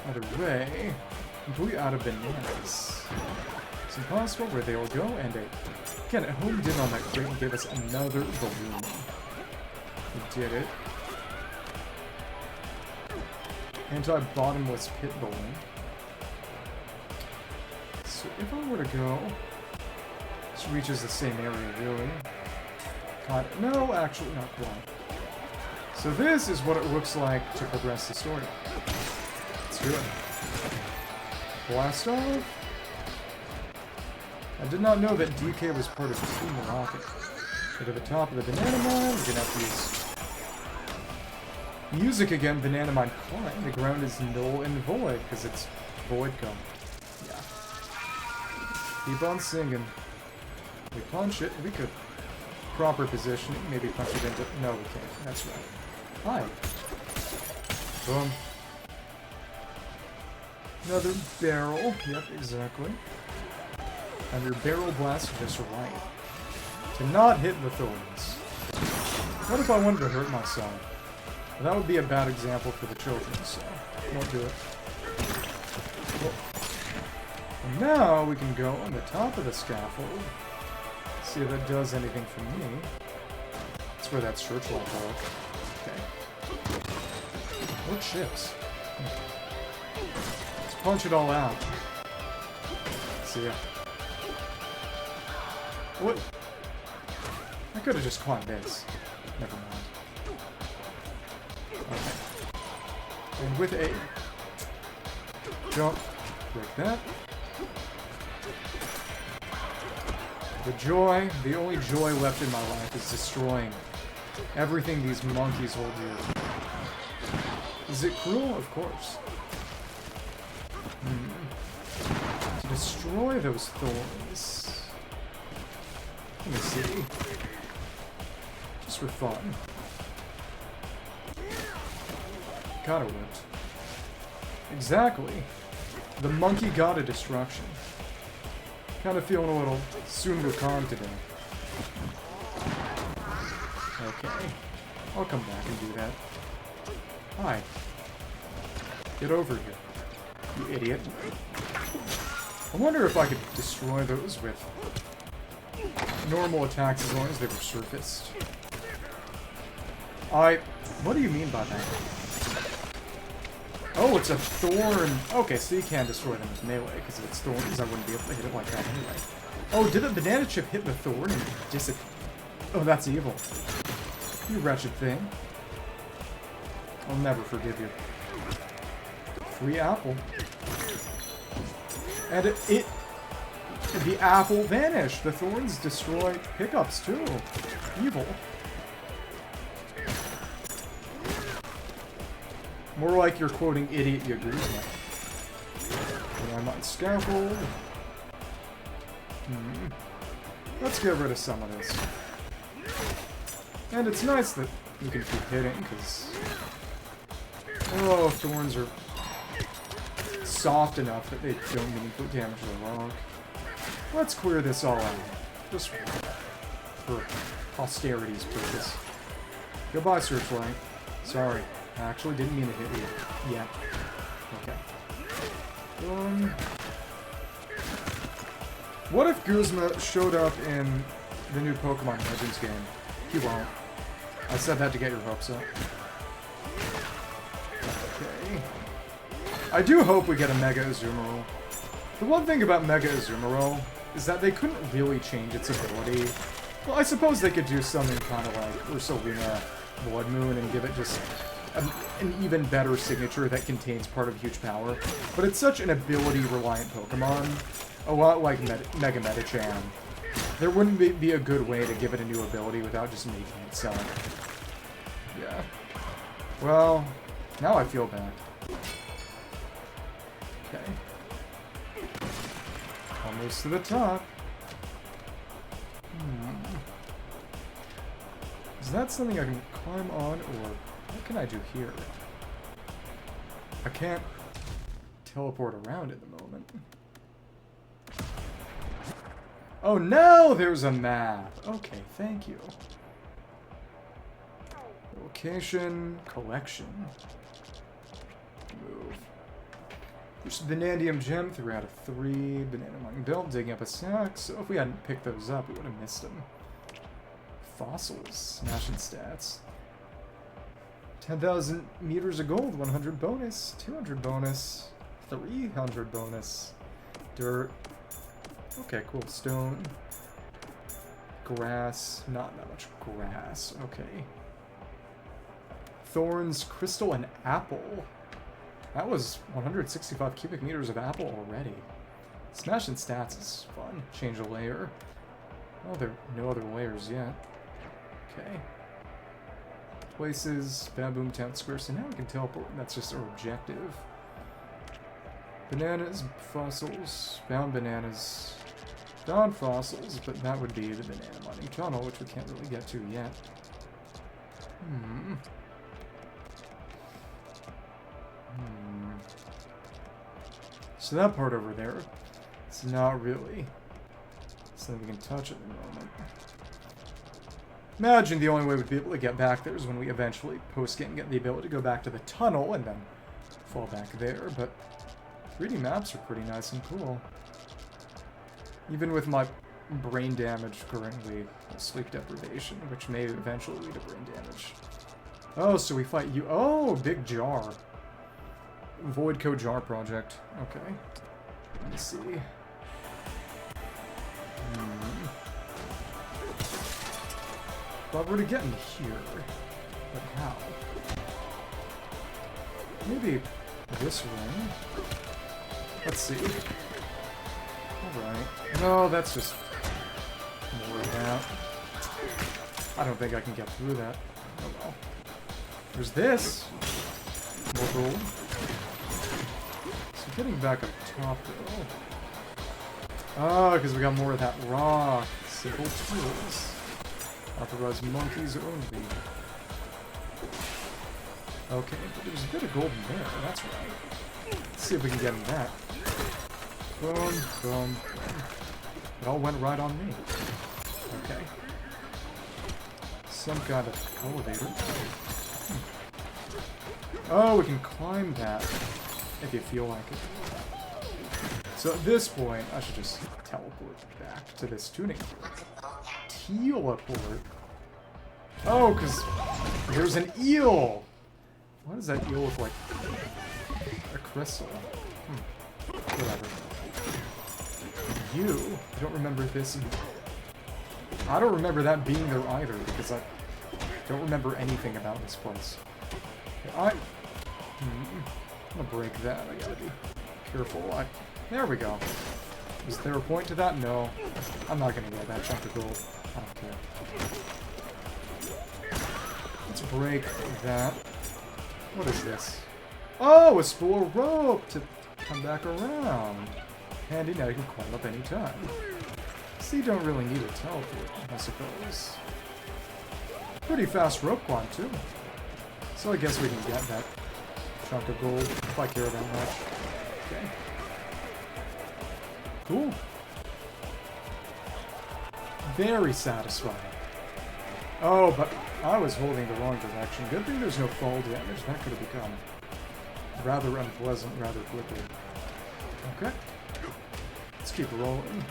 Either way, completely out of bananas. It's impossible where they all go, and again, it homed in on that crate and gave us another balloon. We did it. Anti-bottomless pit balloon. So if I were to go, this reaches the same area, really. No, actually, not quite. So this is what it looks like to progress the story. Let's do it. Blast off. I did not know that DK was part of Team Rocket. Go to the top of the banana mine. We're gonna have to use music again. Banana mine climb. The ground is null and void because it's void cone. Yeah. Keep on singing. We punch it. We could proper positioning. Maybe punch it into. No, we can't. That's right. Hi. Boom. Another barrel. Yep, exactly. And your barrel blast just right. To not hit the thorns. What if I wanted to hurt myself? Well, that would be a bad example for the children, so won't do it. Well, and now we can go on the top of the scaffold. See if that does anything for me. That's where that searchlight broke. Okay. More chips. Let's punch it all out. See ya. What? I could have just climbed this. Never mind. Okay. And with a jump, break that. The joy, the only joy left in my life is destroying everything these monkeys hold dear. Is it cruel? Of course. To destroy those thorns. Let me see. Just for fun. Kinda worked. Exactly. The monkey god of destruction. Kinda feeling a little Sungo Khan today. Okay. I'll come back and do that. Hi. Get over here, you idiot. I wonder if I could destroy those with normal attacks as long as they were surfaced. What do you mean by that? Oh, it's a thorn. Okay, so you can destroy them with melee, because if it's thorns, I wouldn't be able to hit it like that anyway. Oh, did the banana chip hit the thorn and disappear? Oh, that's evil. You wretched thing. I'll never forgive you. Free apple. And the apple vanished. The thorns destroy pickups too. Evil. More like you're quoting idiot you agree with. I'm on scaffold. Let's get rid of some of this. And it's nice that you can keep hitting, because thorns are soft enough that they don't meaningfully damage the rock. Let's clear this all out. Just for posterity's purpose. Goodbye, Searchlight. Sorry. Actually, didn't mean to hit you. Yeah. Okay. What if Guzma showed up in the new Pokemon Legends game? He won't. I said that to get your hopes up. Okay. I do hope we get a Mega Azumarill. The one thing about Mega Azumarill is that they couldn't really change its ability. Well, I suppose they could do something kind of like Ursaluna Blood Moon and give it just an even better signature that contains part of huge power. But it's such an ability-reliant Pokemon, a lot like Mega Metachan. There wouldn't be a good way to give it a new ability without just making it so. Yeah. Well, now I feel bad. Okay. Almost to the top. Is that something I can climb on, or what can I do here? I can't teleport around at the moment. Oh no, there's a map. Okay, thank you. Location, collection. Move. There's Banandium Gem, 3 out of 3. Banana mining belt, digging up a sack. So if we hadn't picked those up, we would have missed them. Fossils, smashing stats. 10,000 meters of gold, 100 bonus, 200 bonus, 300 bonus. Dirt. Okay, cool. Stone. Grass. Not that much grass. Okay. Thorns, crystal, and apple. That was 165 cubic meters of apple already. Smashing stats is fun. Change a layer. Oh, there are no other layers yet. Okay. Places, Baboom Town Square, so now we can teleport. That's just our objective. Bananas, fossils, found bananas, found fossils, but that would be the banana mining tunnel, which we can't really get to yet. So that part over there, it's not really something we can touch at the moment. Imagine the only way we'd be able to get back there is when we eventually, post-game, get the ability to go back to the tunnel and then fall back there, but 3D maps are pretty nice and cool. Even with my brain damage currently, sleep deprivation, which may eventually lead to brain damage. Oh, so we fight you. Oh, big jar. Voidco jar project. Okay. Let me see. But we're to get in here. But how? Maybe this way? Let's see. Alright. No, that's just more of that. I don't think I can get through that. Oh well. There's this. More gold. So getting back up top though. Oh, because we got more of that rock. Simple tools. Authorized monkeys only. Okay, but there's a bit of gold in there. That's right. Let's see if we can get in that. Boom, boom, boom. It all went right on me. Okay. Some kind of elevator. Oh, we can climb that if you feel like it. So at this point, I should just teleport back to this tuning. Teleport? Oh, because there's an eel! What is that eel with, like, a crystal? Whatever. You? I don't remember this. I don't remember that being there either, because I don't remember anything about this place. I'm gonna break that. I gotta be careful. There we go. Is there a point to that? No. I'm not gonna get that chunk of gold. I don't care. Let's break that. What is this? Oh, a spool of rope to come back around. Handy, now you can climb up any time. So you don't really need a teleport, I suppose. Pretty fast rope climb, too. So I guess we can get that chunk of gold if I care that much. Okay. Cool. Very satisfying. Oh, but I was holding the wrong direction. Good thing there's no fall damage. That could have become rather unpleasant rather quickly. Okay. Let's keep rolling.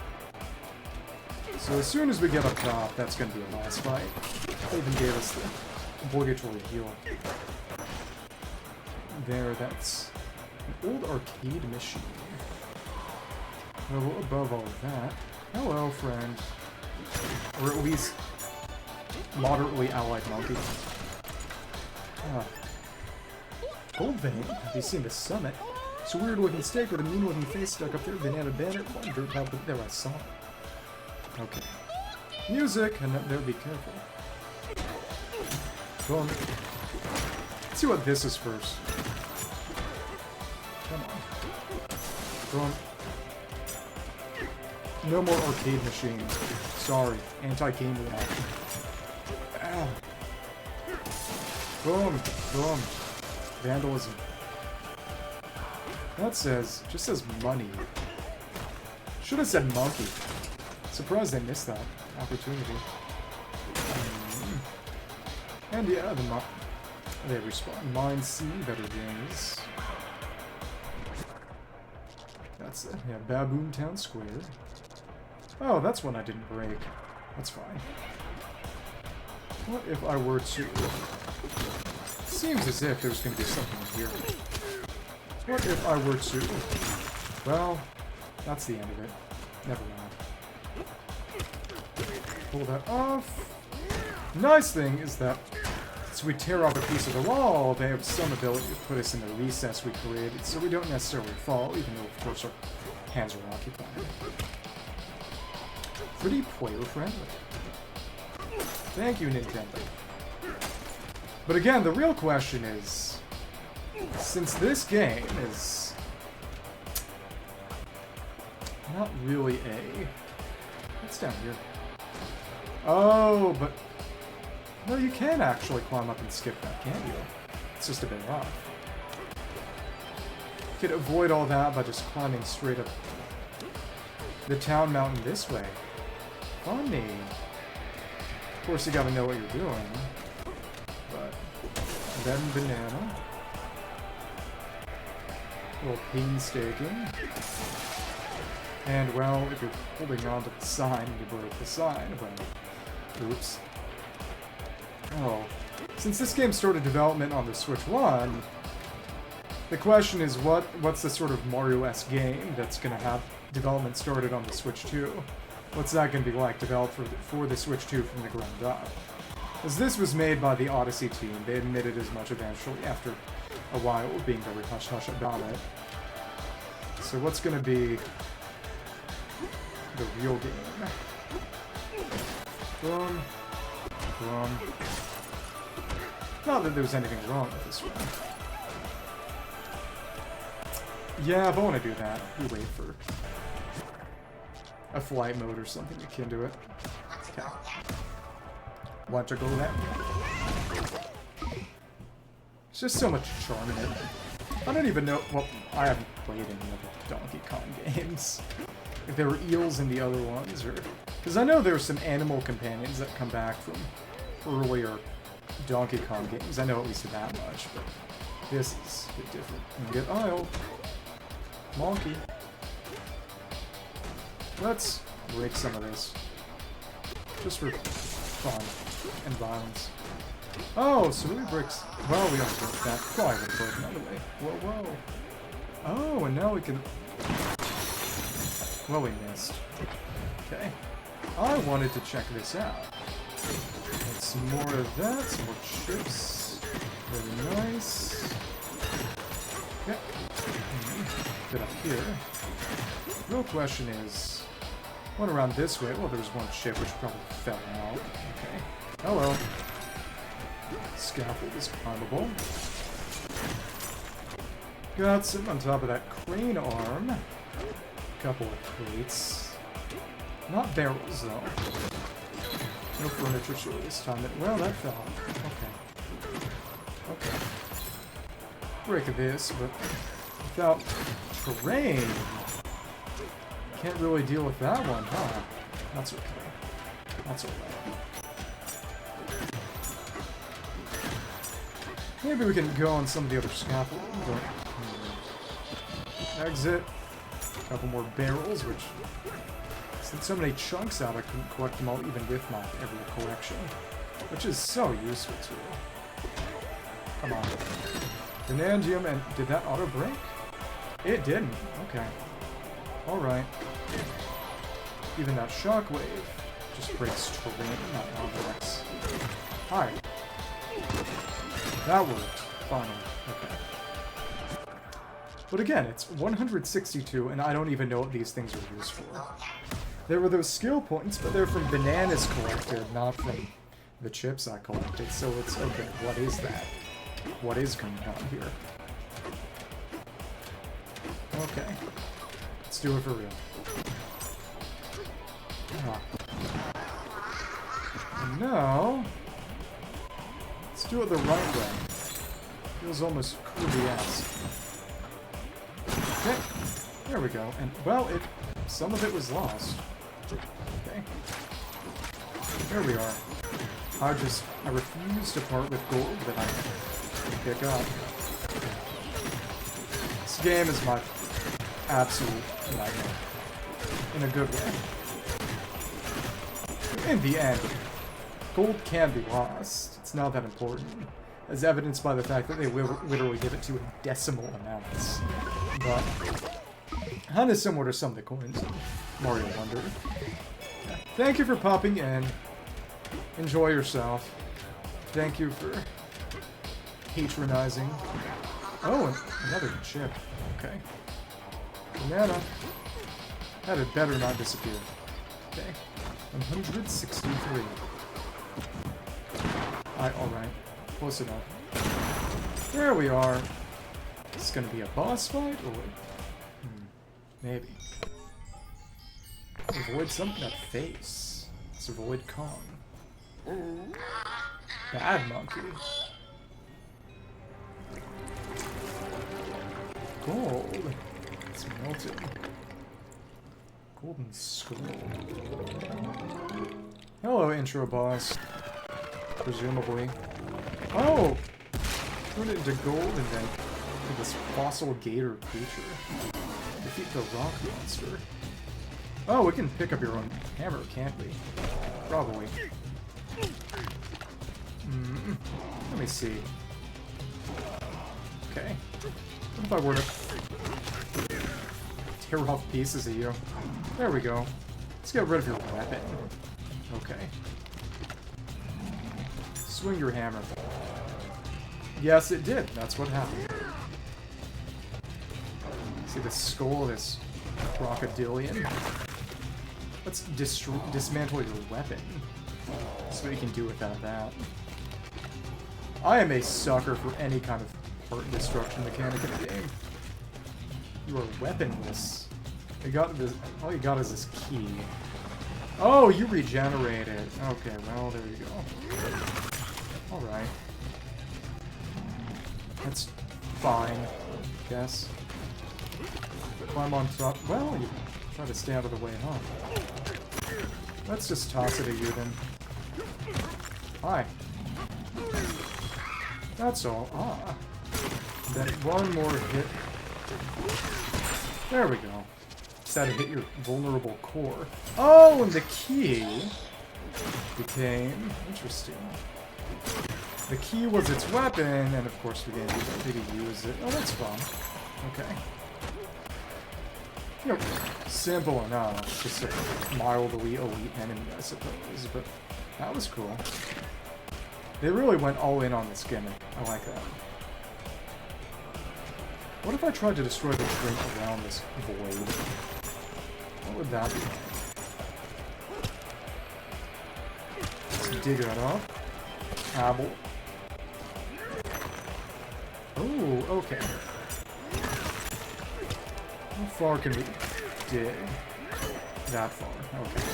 So as soon as we get up top, that's going to be a boss fight. They even gave us the obligatory heal. There, that's an old arcade machine. Well, above all of that, hello, friend. Or at least moderately allied monkey. Ah. Gold vein. Have you seen the summit? It's a weird-looking stick with a mean-looking face stuck up there. Banana banner. One dirt pile, but there I saw it. Okay. Music, and there, be careful. Go on. Let's see what this is first. Come on. Go on. No more arcade machines. Sorry. Anti-game reaction. Ow. Boom. Boom. Vandalism. That says, just says money. Should have said monkey. Surprised I missed that opportunity. And yeah, they respawn. Mine C, better days. That's it. Yeah, Baboon Town Square. Oh, that's one I didn't break. That's fine. What if I were to... Seems as if there's going to be something here. What if I were to... Well, that's the end of it. Never mind. Pull that off. Nice thing is that since we tear off a piece of the wall, they have some ability to put us in the recess we created, so we don't necessarily fall, even though, of course, our hands are occupied. Pretty player-friendly. Thank you, Nintendo. But again, the real question is, since this game is not really a... What's down here? Oh, but... No, you can actually climb up and skip that, can't you? It's just a bit rough. You could avoid all that by just climbing straight up the town mountain this way. Funny. Of course, you gotta know what you're doing. But then banana. A little painstaking. And, well, if you're holding on to the sign, you break the sign. But, oops. Oh. Since this game started development on the Switch 1, the question is what's the sort of Mario-esque game that's going to have development started on the Switch 2? What's that going to be like, developed for the Switch 2 from the ground up? As this was made by the Odyssey team, they admitted as much eventually after a while being very hush-hush about it. So what's going to be the real game? Boom. Boom. Not that there's anything wrong with this one. Yeah, if I want to do that, we wait for a flight mode or something akin to it. Okay. Want to go that way? There's just so much charm in it. I don't even know... Well, I haven't played any of the Donkey Kong games. If there were eels in the other ones, or... Because I know there's some animal companions that come back from earlier Donkey Kong games. I know at least that much, but this is a bit different. Ingot Isle. Monkey. Let's break some of this. Just for fun and violence. Oh, so we breaks... Well, we don't break that. Probably would have broken anyway. Whoa, whoa. Oh, and now we can... Well, we missed. Okay. I wanted to check this out. Get some more of that, some more chips. Very nice. Okay. Get up here. Real question is, went around this way. Well, there was one chip which probably fell out. Okay. Hello. Scaffold is climbable. Got some on top of that crane arm. Couple of crates. Not barrels, though. No furniture sure this time. Well, that fell off. Okay. Okay. Break this, but without terrain, can't really deal with that one, huh? That's okay. That's alright. Maybe we can go on some of the other scaffold. Exit. A couple more barrels, which... Since so many chunks out, I couldn't collect them all even with my every collection. Which is so useful to you. Come on. Banandium, and did that auto break? It didn't. Okay. Alright. Even that shockwave just breaks terrain, not objects. Hi. That worked. Finally. Okay. But again, it's 162, and I don't even know what these things are used for. There were those skill points, but they're from bananas collected, not from the chips I collected, so it's okay. What is that? What is going on here? Okay. Let's do it for real. Ah. And now... Let's do it the right way. Feels almost Kirby-esque. Okay. There we go. And, well, some of it was lost. Okay. There we are. I refuse to part with gold that I can pick up. This game is my absolute nightmare. In a good way. In the end, gold can be lost. It's not that important. As evidenced by the fact that they will literally give it to you in decimal amounts. But, kind of similar to some of the coins in Mario Wonder. Thank you for popping in. Enjoy yourself. Thank you for patronizing. Oh, and another chip. Okay. Banana. That had better not disappear. Okay. 163. Alright. Close enough. There we are. Is this gonna be a boss fight, or... maybe. Avoid something that face. Let's avoid Kong. Bad monkey. Gold. It's melted. Golden skull. Hello, intro boss. Presumably. Oh! Turn it into gold and then this fossil gator creature. Defeat the rock monster. Oh, we can pick up your own hammer, can't we? Probably. Let me see. Okay. What if I were to tear off pieces of you? There we go. Let's get rid of your weapon. Okay. Swing your hammer. Yes, it did. That's what happened. See the skull of this crocodilian? Let's dismantle your weapon. See what you can do without that. I am a sucker for any kind of part destruction mechanic in the game. You are weaponless. All you got is this key. Oh, you regenerate it. Okay, well, there you go. Alright. That's fine, I guess. Climb on top. Well, you try to stay out of the way, huh? Let's just toss it at you, then. Hi. That's all. Ah. Then one more hit. There we go. Just had to hit your vulnerable core. Oh, and the key became interesting. The key was its weapon, and of course we didn't use it. Oh, that's fun. Okay. You know, simple enough. Just a mildly elite enemy, I suppose, but that was cool. They really went all in on this gimmick. I like that. What if I tried to destroy the drink around this void? What would that be? Let's dig that up. Apple. Oh, okay. How far can we dig? That far. Okay.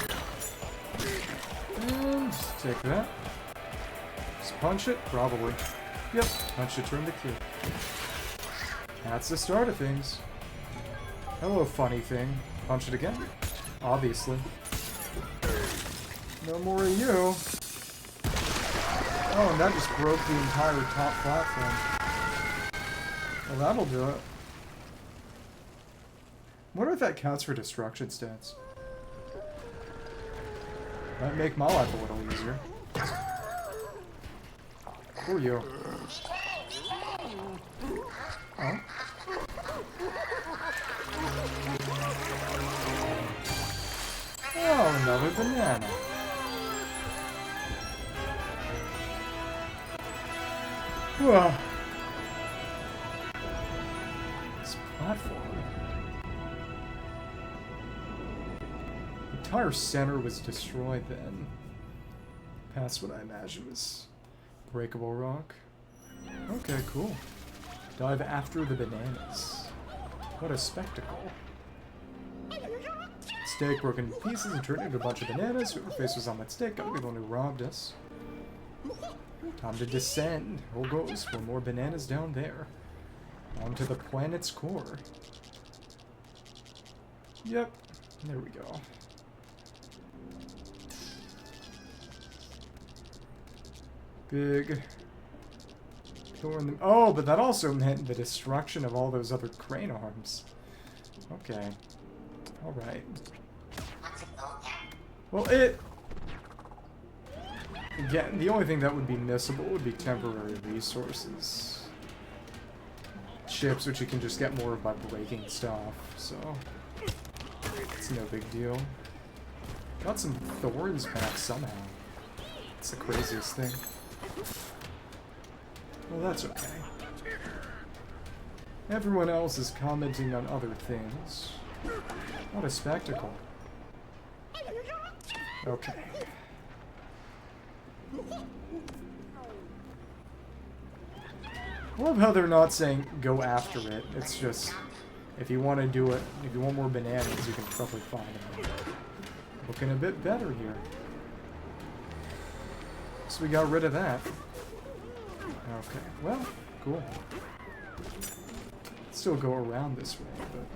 And take that. Just punch it? Probably. Yep. Punch it, turn the key. That's the start of things. Hello, funny thing. Punch it again? Obviously. No more of you. Oh, and that just broke the entire top platform. Well, that'll do it. Wonder if that counts for destruction stats. Might make my life a little easier. Who are you? Oh. Oh, another banana. Whoa. This platform. The entire center was destroyed then. Past what I imagine was breakable rock. Okay, cool. Dive after the bananas. What a spectacle. Steak broken into pieces and turned into a bunch of bananas. Whoever face was on that steak gotta be the one who robbed us. Time to descend. Here goes for more bananas down there. Onto the planet's core. Yep. There we go. Big door in the... Oh, but that also meant the destruction of all those other crane arms. Okay. Alright. Well, again, the only thing that would be missable would be temporary resources. Chips, which you can just get more of by breaking stuff, so... It's no big deal. Got some thorns back somehow. It's the craziest thing. Well, that's okay. Everyone else is commenting on other things. What a spectacle. Okay. I love how they're not saying go after it. It's just, if you want to do it, if you want more bananas, you can probably find them. Looking a bit better here. So we got rid of that. Okay, well, cool. Still go around this way, but...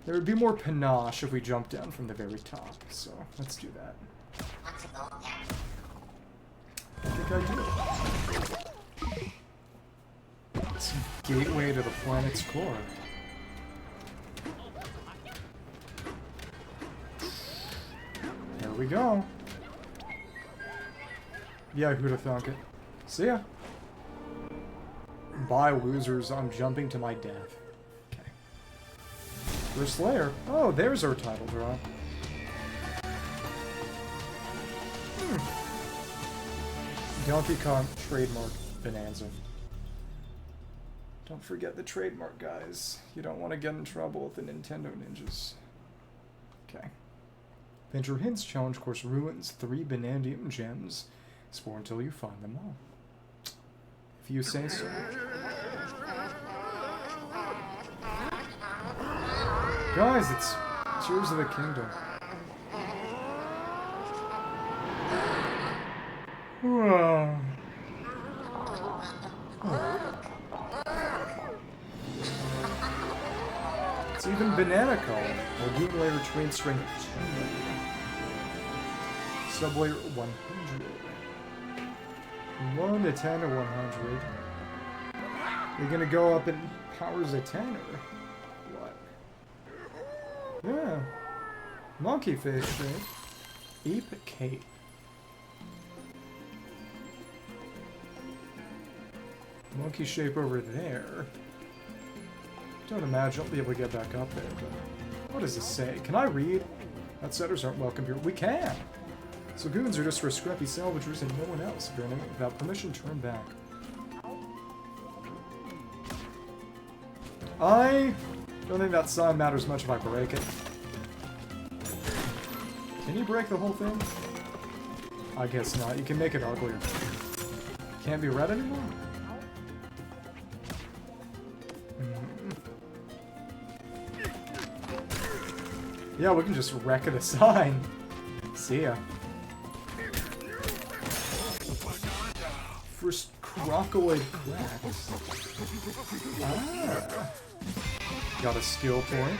There would be more panache if we jumped down from the very top, so let's do that. I think I do. It's a gateway to the planet's core. There we go. Yeah, who'd have thunk it? See ya. Bye, losers. I'm jumping to my death. Okay. First layer. Oh, there's our title draw. Donkey Kong trademark Bananza. Don't forget the trademark, guys. You don't want to get in trouble with the Nintendo ninjas. Okay. Venture Hints Challenge Course Ruins 3 Banandium Gems. Explore until you find them all. If you say so. Guys, it's Tears of the Kingdom. Whoa. Oh. It's even banana color. Lagoon layer train string 2. Sublayer 100. 1 to 10 to 100. You're gonna go up in powers of 10 or what? Yeah. Monkey fish shape. Ape cape. Monkey shape over there. Don't imagine I'll be able to get back up there, but what does this say? Can I read? Outsiders aren't welcome here. We can! So goons are just for scrappy salvagers and no one else. If you're an enemy without permission, turn back. I don't think that sign matters much if I break it. Can you break the whole thing? I guess not. You can make it uglier. Can't be read anymore? Yeah, we can just wreck the sign. See ya. First crocoloid cracks. Ah. Got a skill point.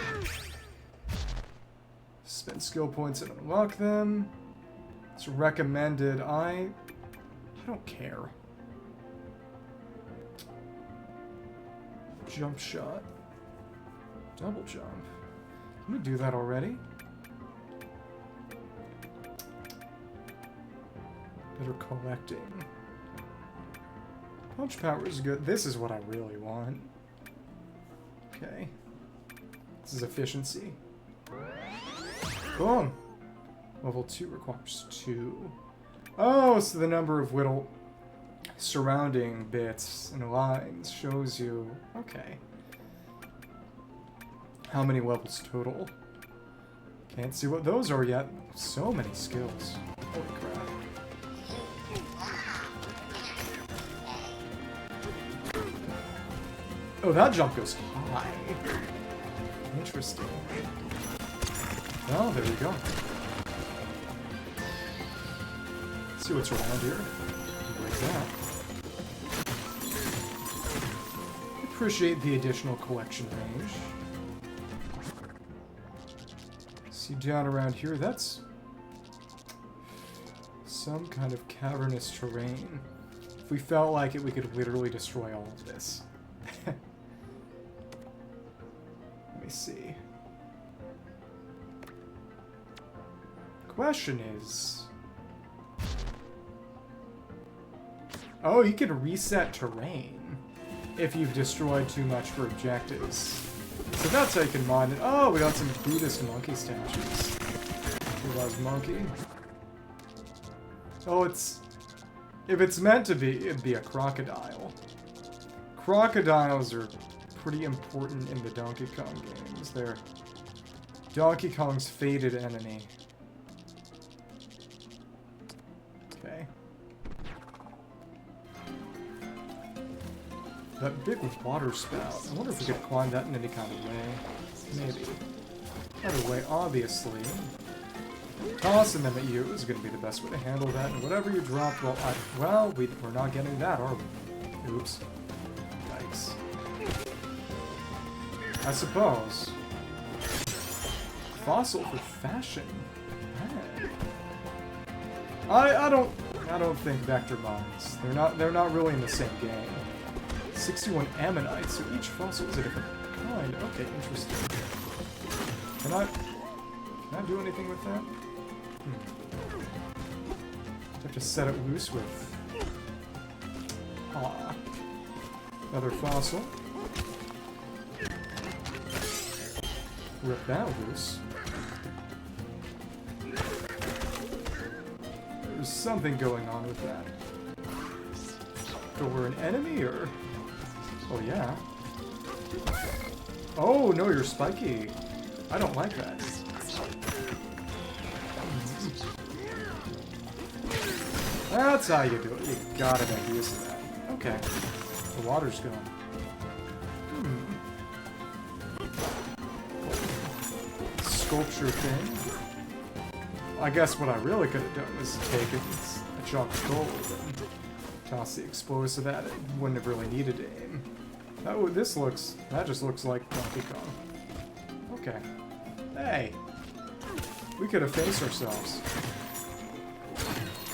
Spend skill points and unlock them. It's recommended. I don't care. Jump shot. Double jump. Can we do that already? Better collecting. Punch power is good. This is what I really want. Okay. This is efficiency. Boom! Level 2 requires 2. Oh, so the number of little surrounding bits and lines shows you... Okay. How many levels total? Can't see what those are yet. So many skills. Holy crap. Oh, that jump goes high. Interesting. Oh, there we go. Let's see what's around here. Break that. Appreciate the additional collection range. See down around here, that's some kind of cavernous terrain. If we felt like it, we could literally destroy all of this. Let me see. Question is... Oh, you can reset terrain if you've destroyed too much for objectives. So that's how you can mine it. Oh, we got some Buddhist monkey statues. Here was monkey. Oh, it's... If it's meant to be, it'd be a crocodile. Crocodiles are pretty important in the Donkey Kong games. They're Donkey Kong's fated enemy. Okay. That big water spout. I wonder if we could climb that in any kind of way. Maybe. Either way, obviously, tossing them at you is going to be the best way to handle that. And whatever you drop, well, we're not getting that, are we? Oops. Yikes. I suppose. Fossil for fashion. I don't think vector mines. They're not really in the same game. 61 ammonite, so each fossil is a different kind. Okay, interesting. Can I do anything with that? Have to set it loose with... Ah. Another fossil. Rip that loose. There's something going on with that. So we're an enemy, or... Oh, yeah. Oh, no, you're spiky. I don't like that. That's how you do it. You gotta make use of that. Okay. The water's gone. Sculpture thing. I guess what I really could have done is taken a chunk of gold and toss the explosive at it. Wouldn't have really needed to aim. That just looks like Donkey Kong. Okay. Hey! We could efface ourselves.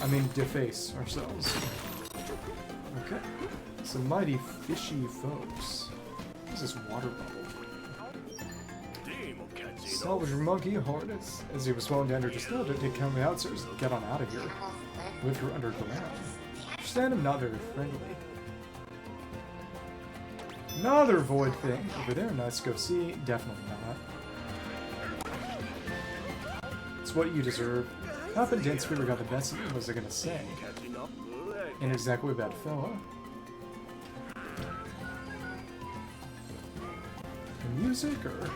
I mean, deface ourselves. Okay. Some mighty fishy folks. What is this water bubble? Salvage your monkey harness. As he was falling down, just know to take care of the outsiders and get on out of here. Live here underground. Understand him not very friendly. Another void thing over there. Nice to go see. Definitely not. It's what you deserve. Top and Dance Squealer got the best of me. What was I gonna say? Ain't exactly a bad fella. The music or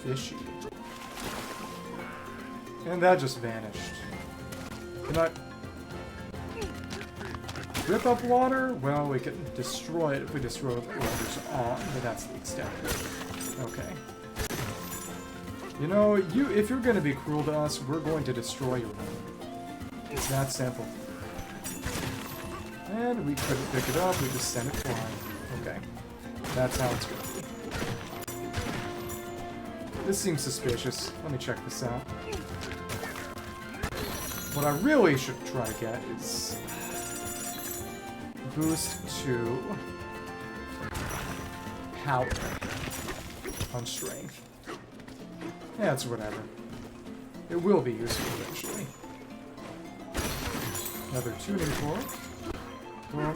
fishy? And that just vanished. Can I rip up water? Well, we can destroy it if we destroy the water's on, but that's the extent of it. Okay. You know, if you're going to be cruel to us, we're going to destroy your home. It's that simple. And we couldn't pick it up, we just sent it flying. Okay. That's how it's going to be. This seems suspicious. Let me check this out. What I really should try to get is boost to power on strength. Yeah, it's whatever. It will be useful eventually. Another tuning fork. Well,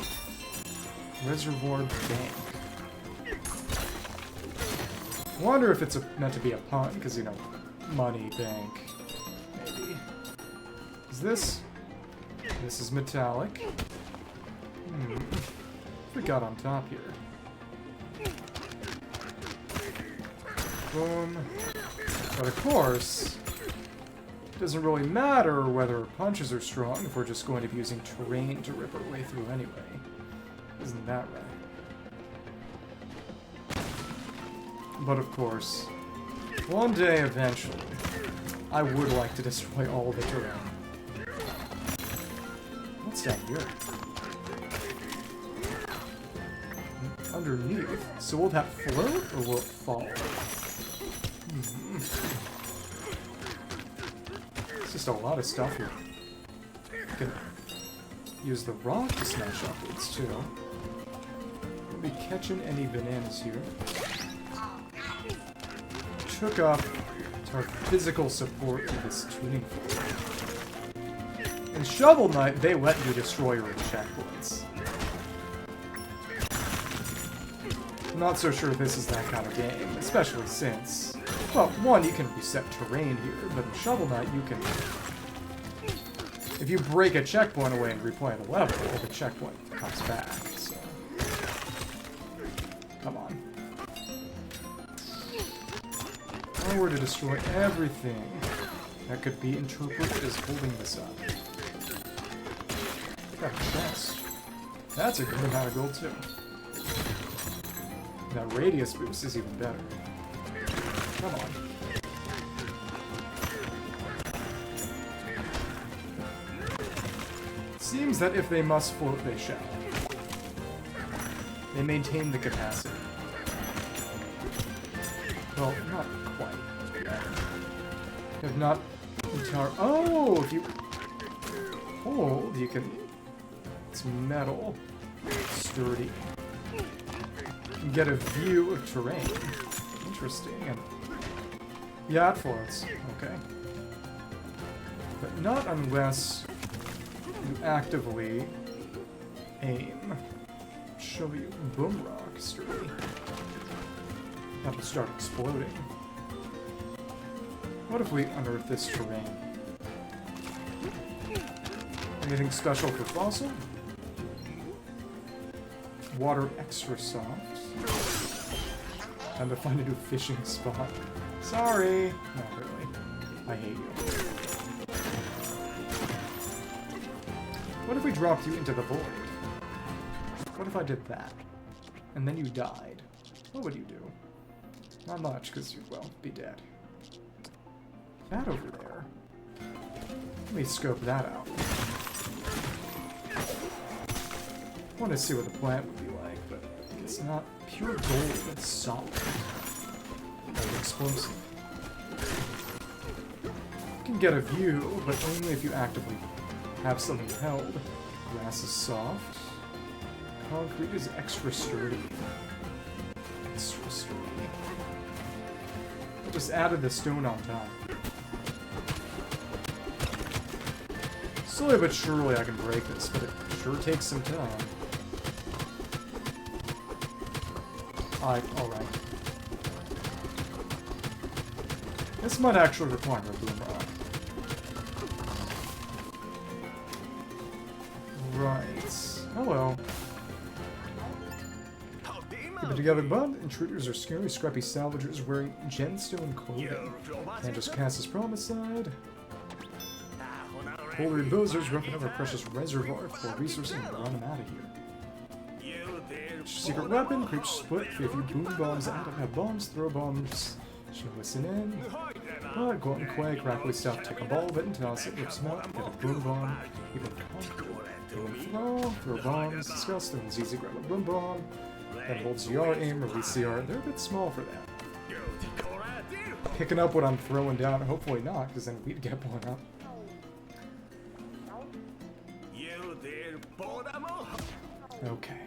reservoir bank. Wonder if it's meant to be a pun, because, you know, money bank. Maybe. Is this? This is metallic. What we got on top here? Boom. But of course, it doesn't really matter whether punches are strong if we're just going to be using terrain to rip our way through anyway. Isn't that right? But of course, one day eventually, I would like to destroy all the terrain. What's down here? Underneath. So will that float or will it fall? It's just a lot of stuff here. You can use the rock to smash upwards too. We'll be catching any bananas here. Took up our physical support to this tuning fork. In Shovel Knight, they let you destroy your checkpoints. I'm not so sure this is that kind of game, especially since, well, one, you can reset terrain here, but in Shovel Knight, you can, if you break a checkpoint away and replay the level, the checkpoint comes back, so, come on. If I were to destroy everything that could be interpreted as holding this up. Got a chest. That's a good amount of gold, too. That radius boost is even better. Come on. Seems that if they must float, they shall. They maintain the capacity. Well, not quite. If not entire. Oh, if you hold, you can. It's metal, sturdy. Get a view of terrain. Interesting. And yeah, it floats. Okay. But not unless you actively aim. Show you boom rock sturdy. That'll start exploding. What if we unearth this terrain? Anything special for fossil? Water extra soft. Time to find a new fishing spot. Sorry! Not really. I hate you. What if we dropped you into the void? What if I did that? And then you died? What would you do? Not much, because you'd, well, be dead. That over there. Let me scope that out. I want to see what the plant would be like, but it's not pure gold, it's solid. Like explosive. You can get a view, but only if you actively have something held. Grass is soft. Concrete is extra sturdy. Extra sturdy. I just added the stone on top. Slowly but surely I can break this, but it sure takes some time. Alright. This might actually require a boom rock. Right. Oh well. Keep it together, bud. Intruders are scary, scrappy salvagers wearing gemstone clothing. Can't just cast his promise side. Holy bozers roughing up our precious reservoir for resources and run them out of here. Secret weapon, creeps split, a few boom bombs out of have bombs, throw bombs, should listen in. But go out and quake, crackly stuff, take a ball of it and toss it, rips melt, get a boom bomb, even conquer, throw bombs, discuss, then it's easy, grab a boom bomb, then hold CR, aim, release CR, they're a bit small for that. Picking up what I'm throwing down, hopefully not, because then we'd get blown up. Okay.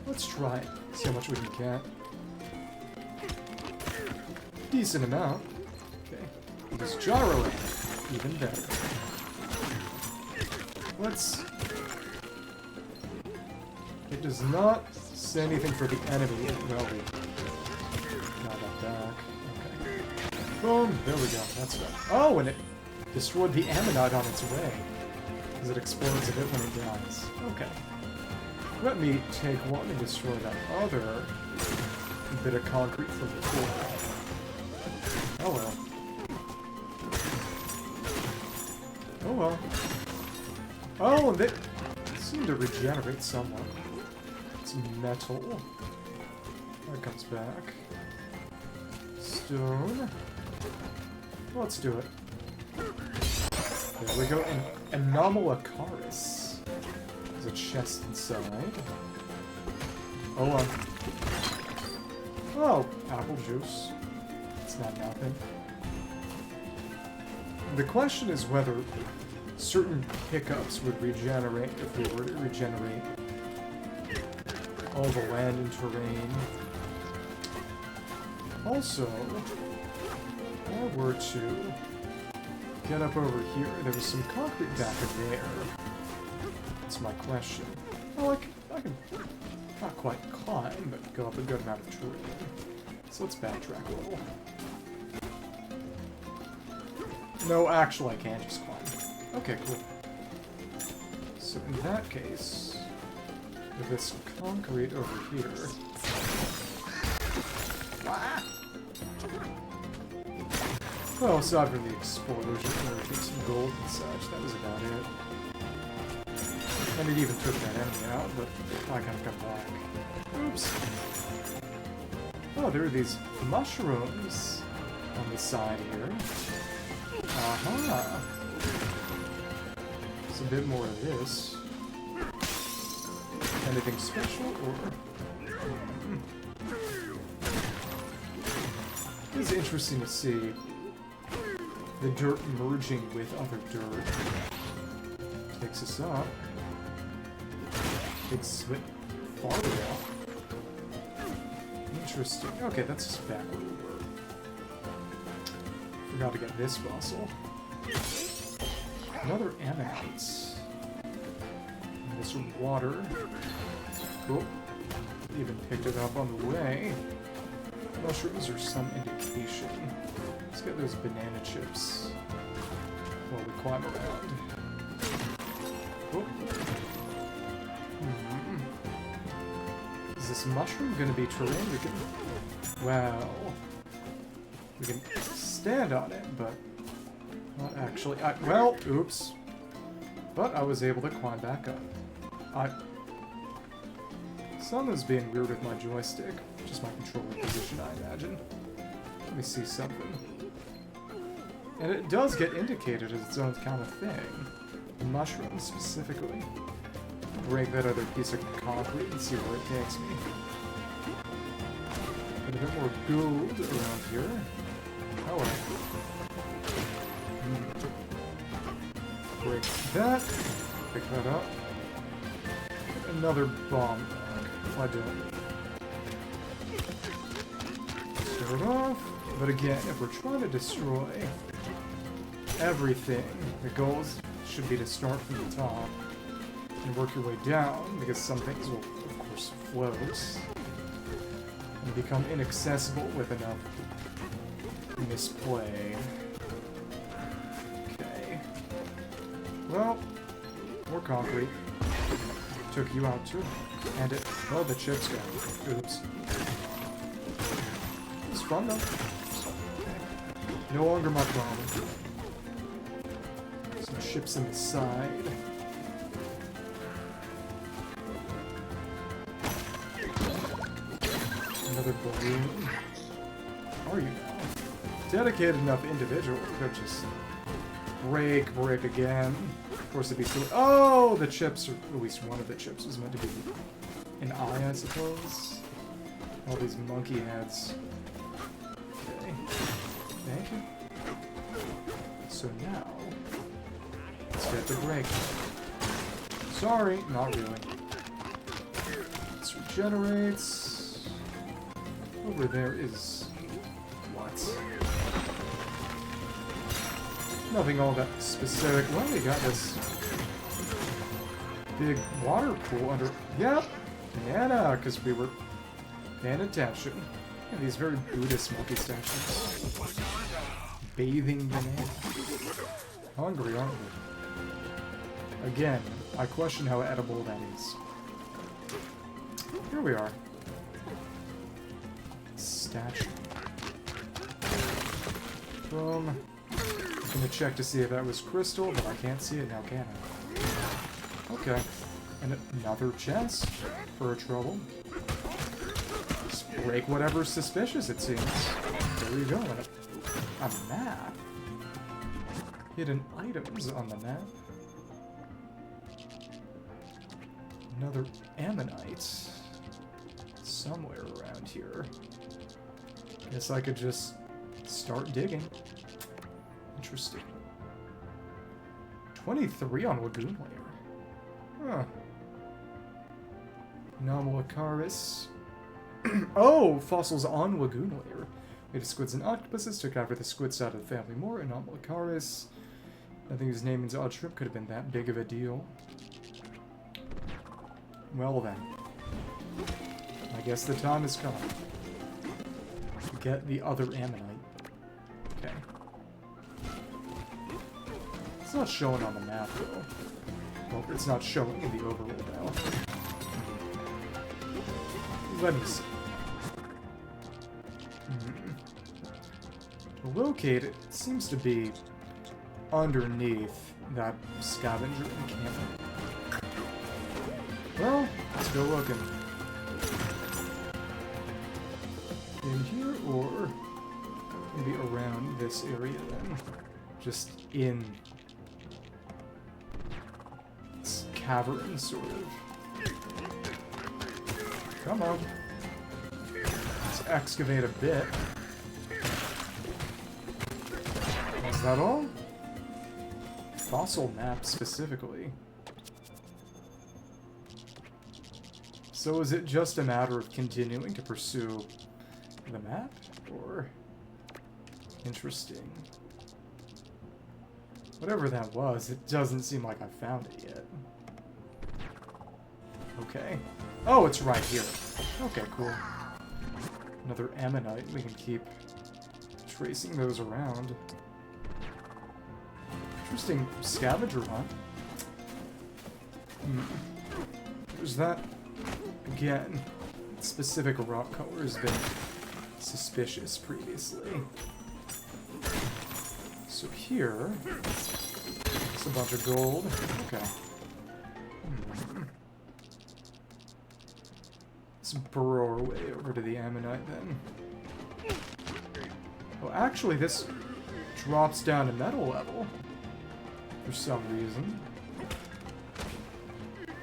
Let's try it. See how much we can get. Decent amount. Okay. This gyro even better. Let's... It does not say anything for the enemy. Well, we got that back. Okay. Boom! There we go. That's right. Oh, and it destroyed the ammonite on its way. Because it explodes a bit when it dies. Okay. Let me take one and destroy that other bit of concrete from before. Oh well. Oh well. Oh, and they seem to regenerate somewhat. It's metal. That comes back. Stone. Let's do it. There we go. An Anomalocaris. There's a chest inside. Oh, oh, apple juice. It's not nothing. The question is whether certain pickups would regenerate if we were to regenerate all the land and terrain. Also, if I were to get up over here, there was some concrete back there. That's my question. Well, I can not quite climb, but go up a good amount of terrain. So let's backtrack a little. No, actually, I can't just climb. Okay, cool. So in that case, with this concrete over here... Ah! Well, aside from the explosion, and some gold and such, that was about it. And it even took that enemy out, but I gotta come back. Oops. Oh, there are these mushrooms on the side here. Aha! There's a bit more of this. Anything special, or... It's interesting to see the dirt merging with other dirt. Takes us up. Takes a bit farther up. Interesting. Okay, that's just back where we were. Forgot to get this fossil. Another ammonite. And this water. Cool. Even picked it up on the way. Mushrooms are some indication. Let's get those banana chips while we climb around. Oh. Is this mushroom gonna be terrain? We can... Well... We can stand on it, but... Not actually... well, oops. But I was able to climb back up. Something's being weird with my joystick. Just my controller position, I imagine. Let me see something. And it does get indicated as its own kind of thing. The mushrooms, specifically. Break that other piece of concrete and see where it takes me. Get a bit more gold around here. Oh well. Break that. Pick that up. Another bomb. If I don't. Start off. But again, if we're trying to destroy everything, the goal should be to start from the top and work your way down, because some things will, of course, float and become inaccessible with enough misplay. Okay. Well, more concrete. Took you out too. And it... Oh, the chips got... Oops. It's fun though. Okay. No longer my problem. Some chips in the side. Another balloon. How are you now? Dedicated enough individual could just break again. Of course, it'd be silly. Oh, the chips, or at least one of the chips, was meant to be an eye, I suppose. All these monkey heads. Okay. Thank you. So now, let's get the break. Sorry, not really. This regenerates. Over there is... what? Nothing all that specific. Well, we got this big water pool under... Yep! Banana, because we were paying attention. Yeah, these very Buddhist monkey statues. Bathing banana. Hungry, aren't we? Again, I question how edible that is. Here we are. Statue. Boom. I'm gonna check to see if that was crystal, but I can't see it now, can I? Okay. And another chest for a trouble. Just break whatever's suspicious, it seems. There you go. And a map. Hidden items on the map. Another ammonite. Somewhere around here. Guess I could just start digging. Interesting. 23 on Lagoon Layer. Huh. Nomalocaris. Oh! Fossils on Lagoon Layer. Made of squids and octopuses, took after the squid side of the family more. Nomalocaris. Nothing whose name means odd shrimp could have been that big of a deal. Well then. I guess the time has come. To get the other ammonite. Okay. It's not showing on the map, though. Well, it's not showing in the overall now. Let me see. To locate it, it seems to be underneath that scavenger encampment. Well, let's go looking. In here, or maybe around this area then. Just in this cavern, sort of. Come on. Let's excavate a bit. Is that all? Fossil map, specifically. So is it just a matter of continuing to pursue the map? Or... interesting. Whatever that was, it doesn't seem like I found it yet. Okay. Oh, it's right here. Okay, cool. Another ammonite. We can keep tracing those around. Interesting scavenger hunt. There's that. Again, specific rock color has been suspicious previously. So here, it's a bunch of gold. Okay. Let's burrow our way over to the ammonite then. Oh, actually, this drops down to metal level for some reason.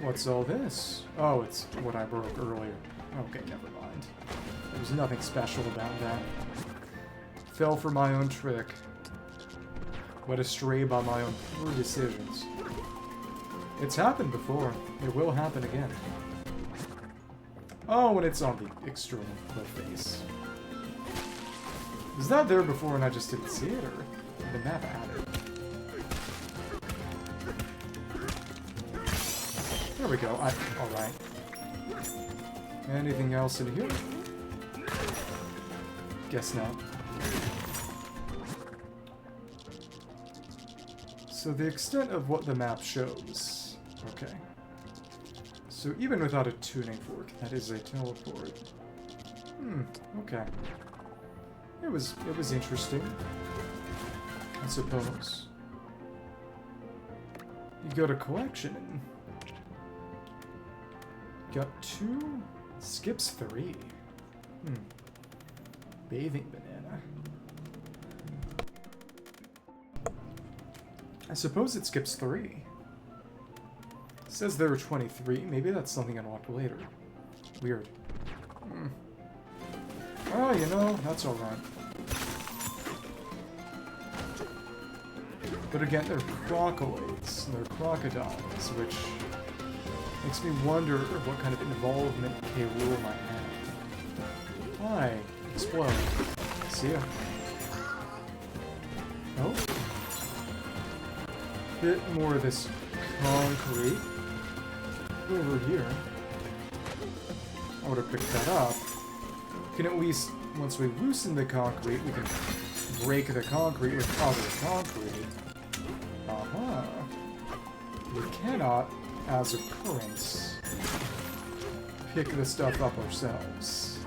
What's all this? Oh, it's what I broke earlier. Okay, never mind. There's nothing special about that. Fell for my own trick. Went astray by my own poor decisions. It's happened before. It will happen again. Oh, when it's on the extreme cliff face. Was that there before and I just didn't see it, or did the map add it? There we go. Alright. Anything else in here? Guess not. So the extent of what the map shows. Okay. So even without a tuning fork, that is a teleport. Okay. It was interesting, I suppose. You go to collection and got 2, skips 3. Bathing banana. I suppose it skips 3. It says there were 23. Maybe that's something unlocked later. Weird. Oh, you know, that's alright. But again, they're crocolids. They're crocodiles, which Makes me wonder what kind of involvement K. Rool might have. Hi. Explode. See ya. Oh. Bit more of this concrete. Over here. I would have picked that up. We can at least, once we loosen the concrete, we can break the concrete with other concrete. Uh-huh. We cannot, as occurrence, pick the stuff up ourselves.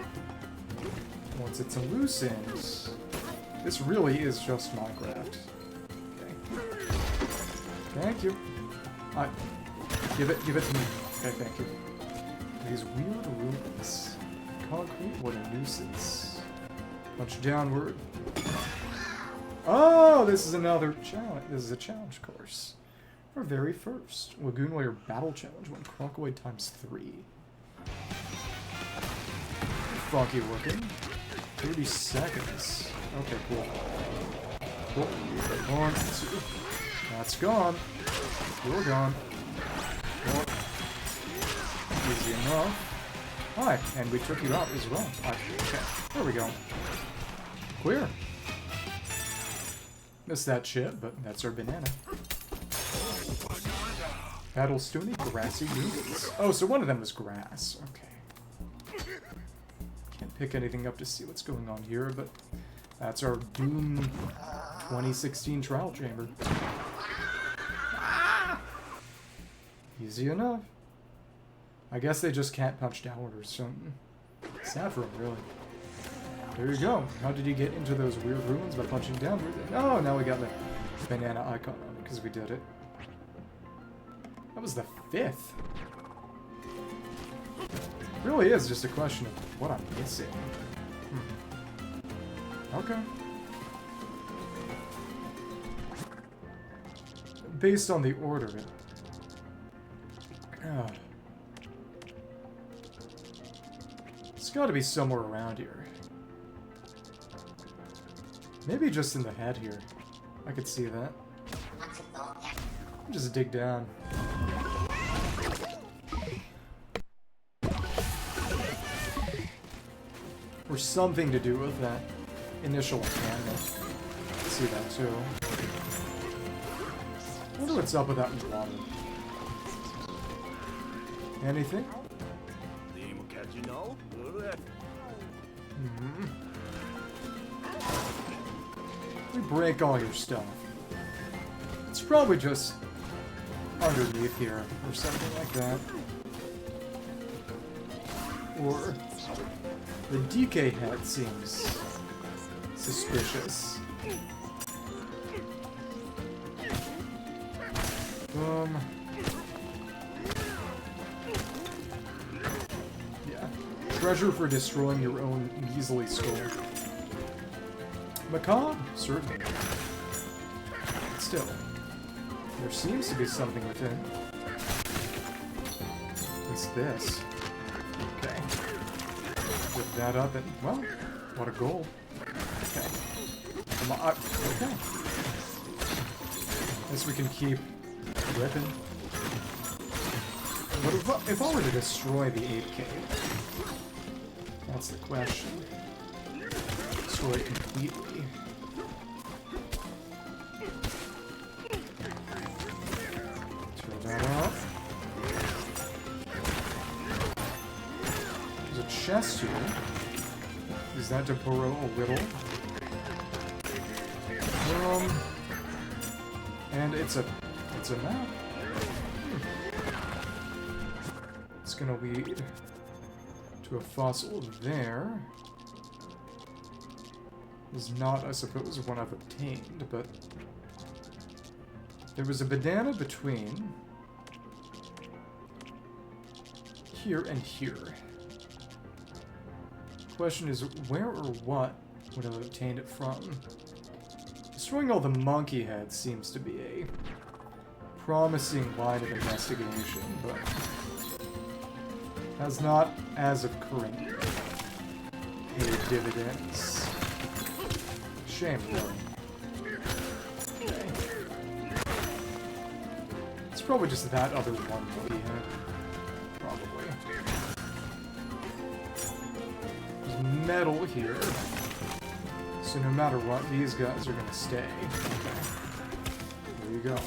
Once it's loosened, this really is just Minecraft. Okay. Thank you. Give it to me. Okay, thank you. These weird ruins. Concrete, what a nuisance. Punch downward. Oh, this is another challenge. This is a challenge course. Our very first Lagoon Layer Battle Challenge. 1 Crockoid ×3. Funky looking. 30 seconds. Okay, cool. Cool. 1, 2. That's gone. You're gone. Well, easy enough. Hi, and we took you out as well. Okay, there we go. Clear. Missed that chip, but that's our banana. Battle Stony, grassy noodles. Oh, so one of them was grass. Okay. Can't pick anything up to see what's going on here, but that's our Doom 2016 trial chamber. Easy enough. I guess they just can't punch downward or something. Sad for them, really. There you go. How did you get into those weird ruins? By punching downward? Oh, now we got the banana icon on it because we did it. That was the 5th. Really is just a question of what I'm missing. Okay. Based on the order, it's got to be somewhere around here. Maybe just in the head here. I could see that. Just dig down. Or something to do with that initial encounter. See that too. I wonder what's up with that water. Anything? We break all your stuff. It's probably just underneath here, or something like that. Or the DK head seems suspicious. Yeah. Treasure for destroying your own measly skull. Macabre? Certainly. Still, there seems to be something within. What's this? Okay. Whip that up and, well, what a goal. Okay. Come on. Okay. Guess we can keep whipping. What if I were to destroy the 8K? That's the question. Destroy it completely. Turn that off. There's a chest here. Use that to burrow a little. And it's a map. It's gonna lead to a fossil there. Is not, I suppose, one I've obtained, but there was a banana between here and here. Question is, where or what would I have obtained it from? Destroying all the monkey heads seems to be a promising line of investigation, but has not, as of current, paid dividends. Shame, really. Okay. It's probably just that other one monkey head. metal here. So no matter what, these guys are gonna stay. Okay. There you go.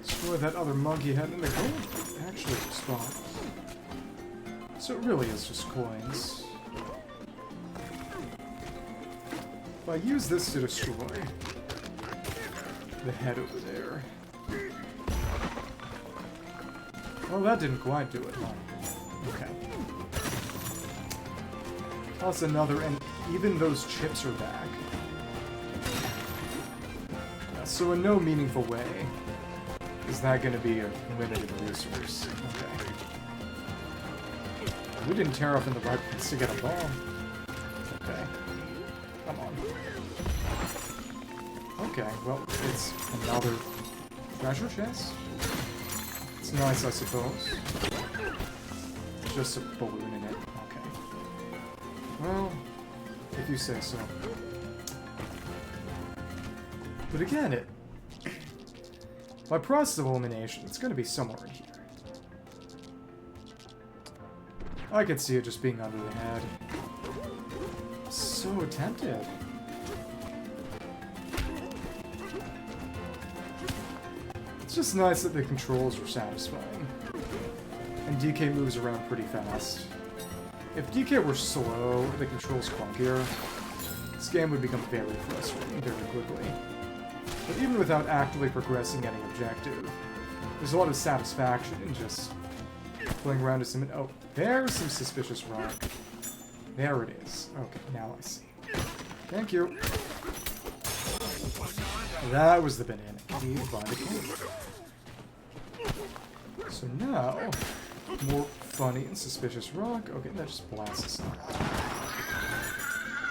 Destroy that other monkey head, and the gold actually respawn. So it really is just coins. If I use this to destroy the head over there. Well, that didn't quite do it, huh? Okay. Plus another, and even those chips are back. Yeah, so in no meaningful way is that going to be a limited resource. Okay. We didn't tear up in the right place to get a bomb. Okay. Come on. Okay, well, it's another treasure chest. It's nice, I suppose. Just a balloon in it. Okay. Well, if you say so. But again, by process of elimination, it's going to be somewhere in here. I could see it just being under the head. So tempted. It's just nice that the controls are satisfying. And DK moves around pretty fast. If DK were slow, the controls clunkier, this game would become very frustrating very quickly. But even without actively progressing any objective, there's a lot of satisfaction in just playing around to some... Oh, there's some suspicious rock. There it is. Okay, now I see. Thank you. That was the banana key by the cave. So now, more funny and suspicious rock. Okay, that just blasts us out.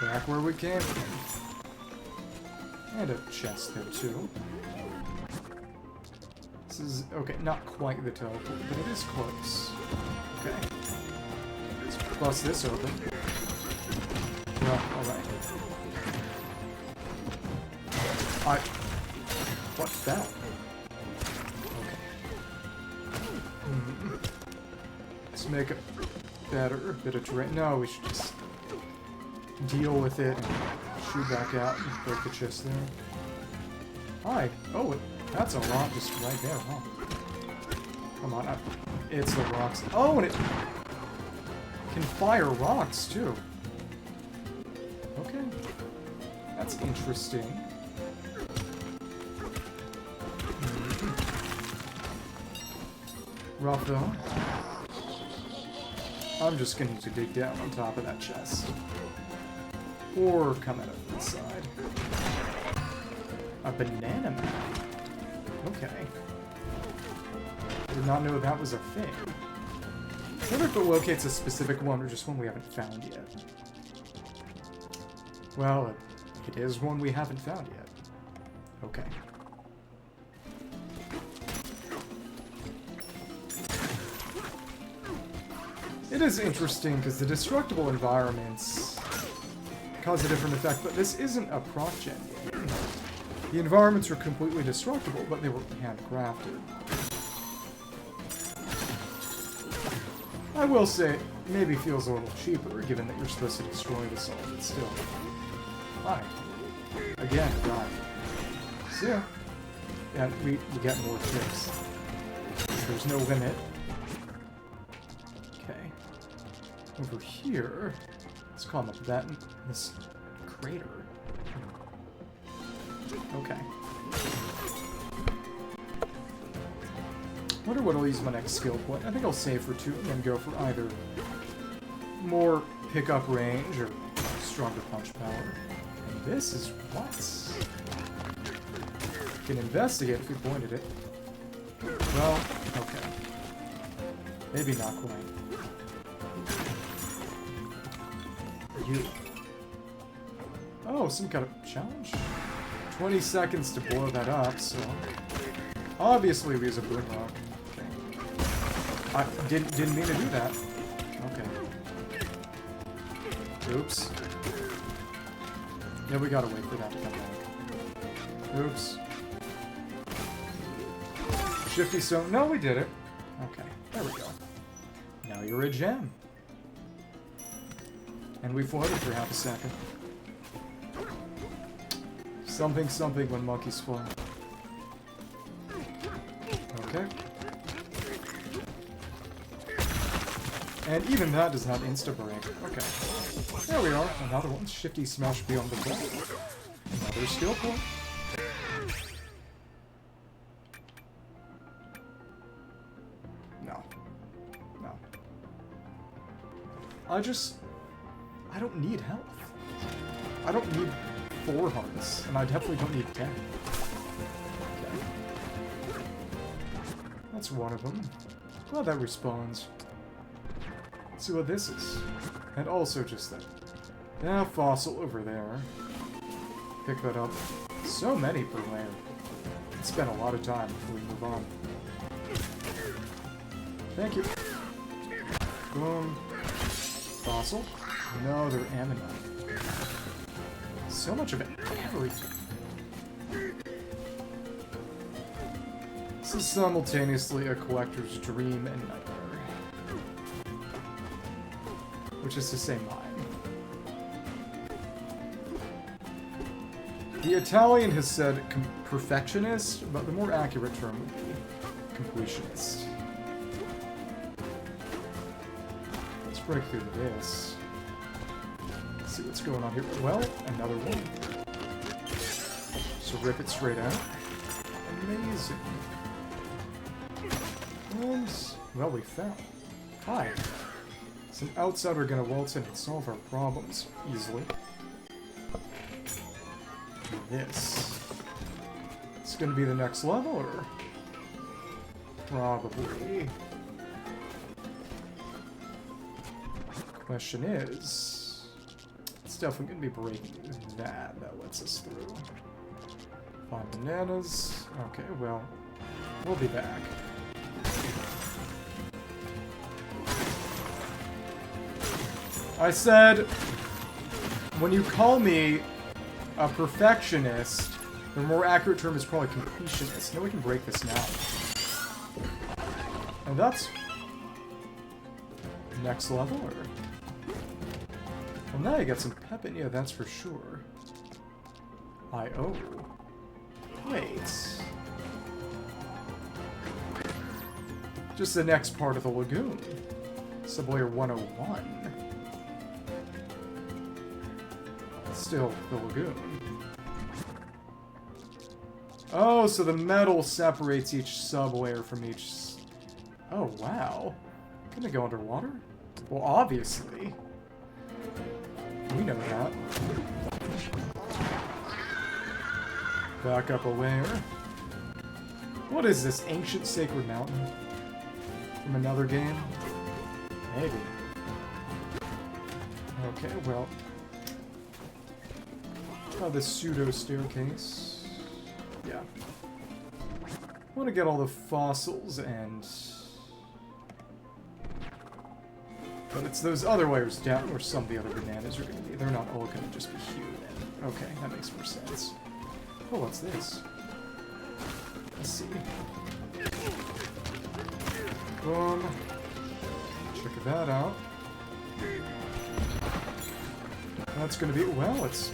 Back where we came from. And a chest there too. This is, okay, not quite the teleport, but it is close. Okay. Let's bust this open. Well, alright. What fell? Okay. Let's make a better bit of terrain. No, we should just deal with it and shoot back out and break the chest there. Hi. Oh, that's a rock just right there, huh? Come on, it's the rocks. Oh, and it can fire rocks, too. Okay. That's interesting. Rough, though. I'm just going to dig down on top of that chest. Or come out of the side. A banana map. Okay. Did not know that was a thing. I wonder if it locates a specific one or just one we haven't found yet. Well, it is one we haven't found yet. Okay. It is interesting because the destructible environments cause a different effect, but this isn't a proc-gen game. The environments are completely destructible, but they were handcrafted. I will say, it maybe feels a little cheaper, given that you're supposed to destroy this all, but still. Hi. Again, die. So yeah. Yeah, we get more chips. There's no limit. Okay. Over here, let's call them that this crater. Okay. Wonder what I'll use my next skill point. I think I'll save for 2 and then go for either more pickup range or stronger punch power. And this is what? Can investigate if we pointed it. Well, okay. Maybe not quite. You. Oh, some kind of challenge? 20 seconds to blow that up, so... Obviously we use a boom rock. Okay. I didn't mean to do that. Okay. Oops. Yeah, we gotta wait for that to come back. Oops. Shifty stone. No, we did it. Okay, there we go. Now you're a gem. And we floated for half a second. Something, something when monkeys fly. Okay. And even that does not insta-break. Okay. There we are. Another one. Shifty smash beyond the wall. Another skill point. No. No. I don't need health. I don't need 4 hearts, and I definitely don't need 10. Okay. That's one of them. Well, that respawns. Let's see what this is. And also just that. Yeah, fossil over there. Pick that up. So many per layer. Spend a lot of time before we move on. Thank you. Boom. Fossil. No, they're ammonite. So much of everything. This is simultaneously a collector's dream and nightmare. Which is to say mine. The Italian has said perfectionist, but the more accurate term would be completionist. Let's break through this. Let's see what's going on here. Well, another one. So rip it straight out. Amazing. And, well, we found. Hi. Some outsider gonna waltz in and solve our problems easily. This. It's gonna be the next level, or? Probably. Question is, it's definitely gonna be breaking that. That lets us through. 5 bananas. Okay, well, we'll be back. I said, when you call me a perfectionist, the more accurate term is probably completionist. Now we can break this now. And that's next level, or? Well, now you got some pep in you, that's for sure. I.O. Wait. Just the next part of the lagoon. Sublayer 101. Still the lagoon. Oh, so the metal separates each sublayer from each... Oh, wow. Can it go underwater? Well, obviously. We know that. Back up a layer. What is this? Ancient Sacred Mountain? From another game? Maybe. Okay, well... Oh, this pseudo staircase. Yeah. I want to get all the fossils and... But it's those other layers down where some of the other bananas are going to be. They're not all going to just be hewn in. Okay, that makes more sense. Oh, what's this? Let's see. Boom. Check that out. That's going to be... Well, it's...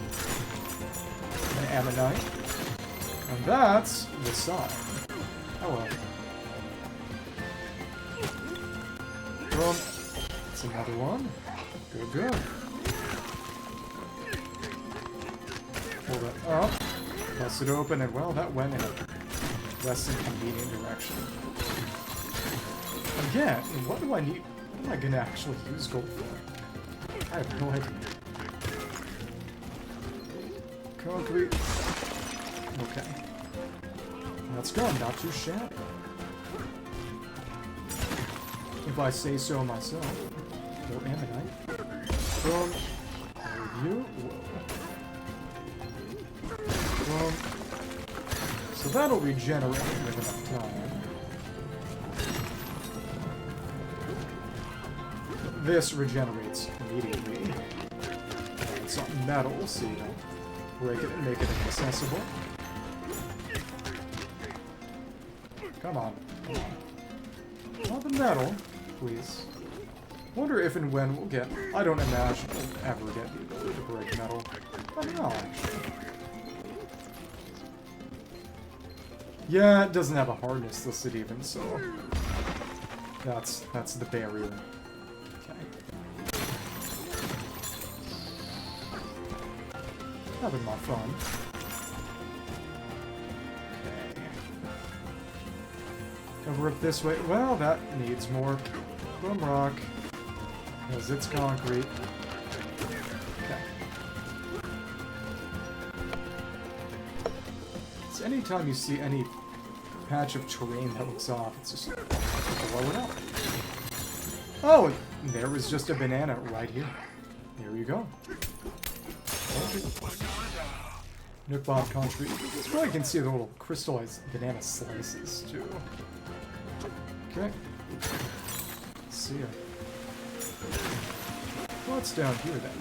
an ammonite. And that's the sign. Oh well. Boom. That's another one. Good, good. Pull that up. Bust it open, and well, that went in a less inconvenient direction. Again, what do I need? What am I gonna actually use gold for? I have no idea. Concrete. Okay. That's good, not too shabby. If I say so myself. No ammonite. Boom. Review. Whoa. Boom. So that'll regenerate with enough time. This regenerates immediately. It's not metal, so you don't break it and make it inaccessible. Come on. Come on. Not the metal, please. Wonder if and when we'll get... I don't imagine we'll ever get the ability to break metal. I don't know, actually. Yeah, it doesn't have a hardness listed even, so... That's the barrier. Okay. Having my fun. Okay. Over up this way. Well, that needs more boom rock. Because it's concrete. Okay. So anytime you see any patch of terrain that looks off, it's just blow it up. Oh, there was just a banana right here. There you go. Nook Bob concrete. That's where I can see the little crystallized banana slices, too. Okay. Let's see ya. What's down here, then?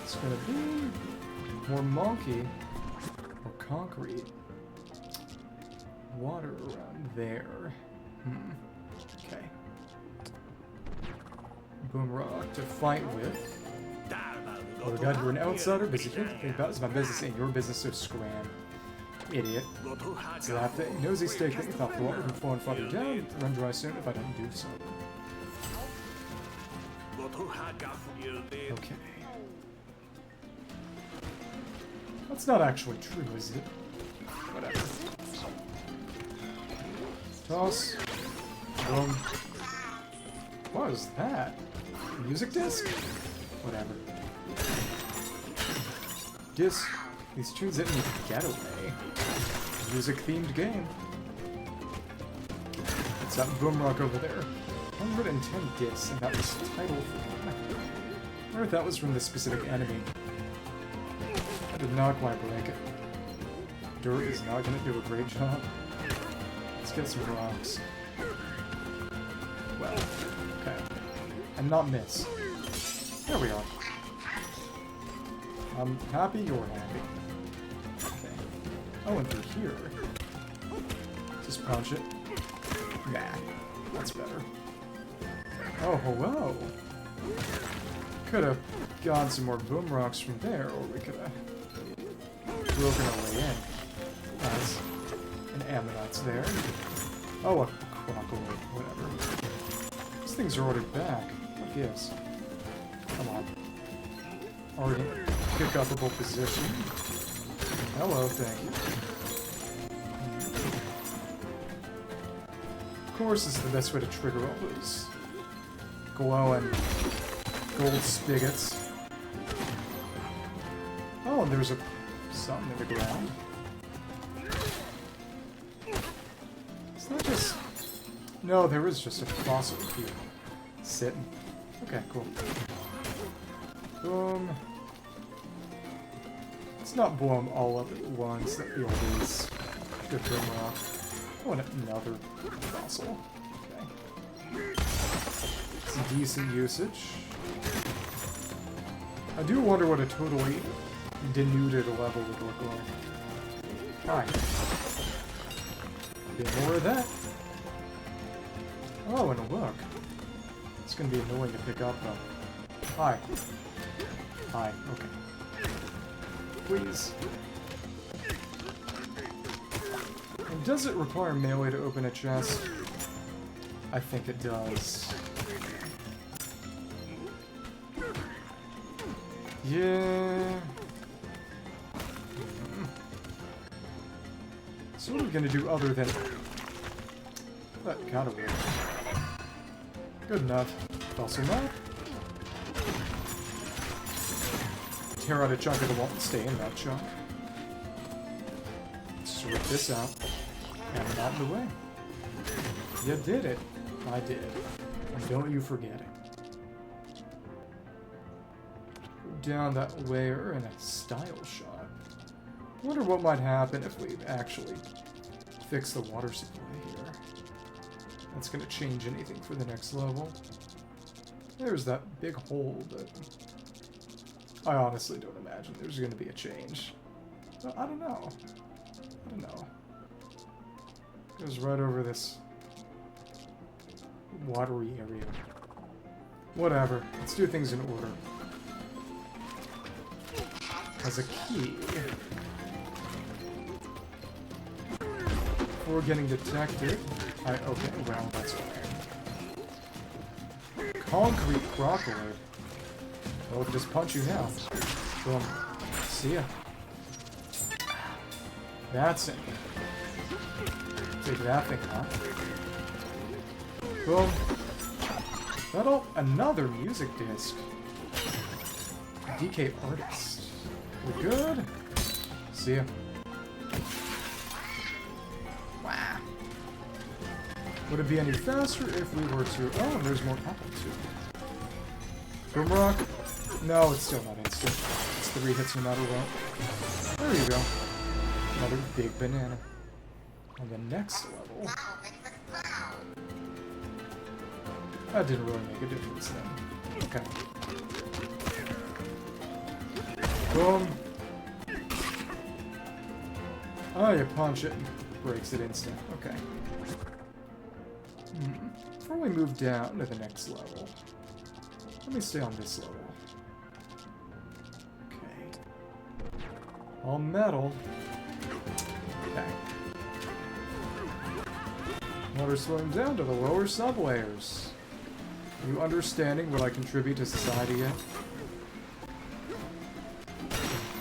It's gonna be more monkey, more concrete. Water around there. Okay. Boom rock to fight with. Oh god, you're an outsider, busy thinking about is my business ain't your business, so scram. Idiot. So that thing. Nosy steak that you thought the water would fall and farther down, run dry soon if I don't do so. Okay. That's not actually true, is it? Whatever. Toss. Boom. What was that? Music disc? Whatever. Disc. These tunes didn't need to get away. Music-themed game. What's that boom rock over there? 110 discs, and that was title for that. I wonder if that was from this specific enemy. I did not quite break it. Dirt is not going to do a great job. Let's get some rocks. Well, okay. And not miss. There we are. I'm happy, you're happy. Okay. Oh, and through here. Just punch it. Nah, that's better. Oh, hello. Could have gotten some more boom rocks from there, or we could have broken our way in. Nice. An ammonite's there. Oh, a crocodile, whatever. These things are already back. What gives? Come on. Already pick-upable position. Hello, thank you. Of course, this is the best way to trigger all those glowing gold spigots. Oh, and there's something in the ground. It's not just... No, there is just a fossil here. Sitting. Okay, cool. Boom. Let's not blow them all up at once. That feels these good boom rock. Oh, and another fossil. Okay. Some decent usage. I do wonder what a totally denuded level would look like. Hi. A bit more of that. Oh, and look. It's gonna be annoying to pick up, though. Hi. Hi, okay. Please. And does it require melee to open a chest? I think it does. Yeah. So what are we gonna do other than... That gotta work. Good enough. Also not. Tear out a chunk of the wall and stay in that chunk. Let's rip this out. And not in the way. You did it. I did. And don't you forget it. Down that layer in a style shot. Wonder what might happen if we actually fix the water supply here. That's gonna change anything for the next level. There's that big hole, but I honestly don't imagine there's gonna be a change. But I don't know. I don't know. Goes right over this watery area. Whatever. Let's do things in order. As a key. Before getting detected. Okay, well, that's fine. Concrete crocodile. Well, I can just punch you now. Boom. See ya. That's it. Take that thing, huh? Boom. That'll... Another music disc. DK artist. We're good. See ya. Wow. Would it be any faster if we were to... Oh, and there's more apple too. Boom rock. No, it's still not instant. It's 3 hits no matter what. There you go. Another big banana. On the next level... That didn't really make a difference then. Okay. Boom. Oh, you punch it and breaks it instant. Okay. Before we move down to the next level, let me stay on this level. Okay. All metal. Okay. Water swims down to the lower sublayers. Are you understanding what I contribute to society yet?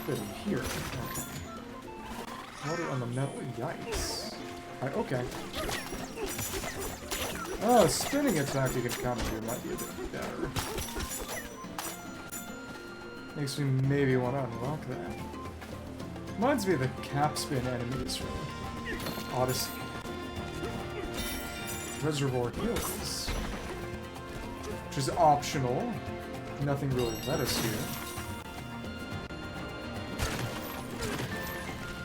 Bit in here. Okay. Water on the metal. Yikes. Okay. Oh, spinning attack you can counter here might be a bit better. Makes me maybe want to unlock that. Reminds me of the capspin enemies from Odyssey. Reservoir Hills. Which is optional. Nothing really led us here.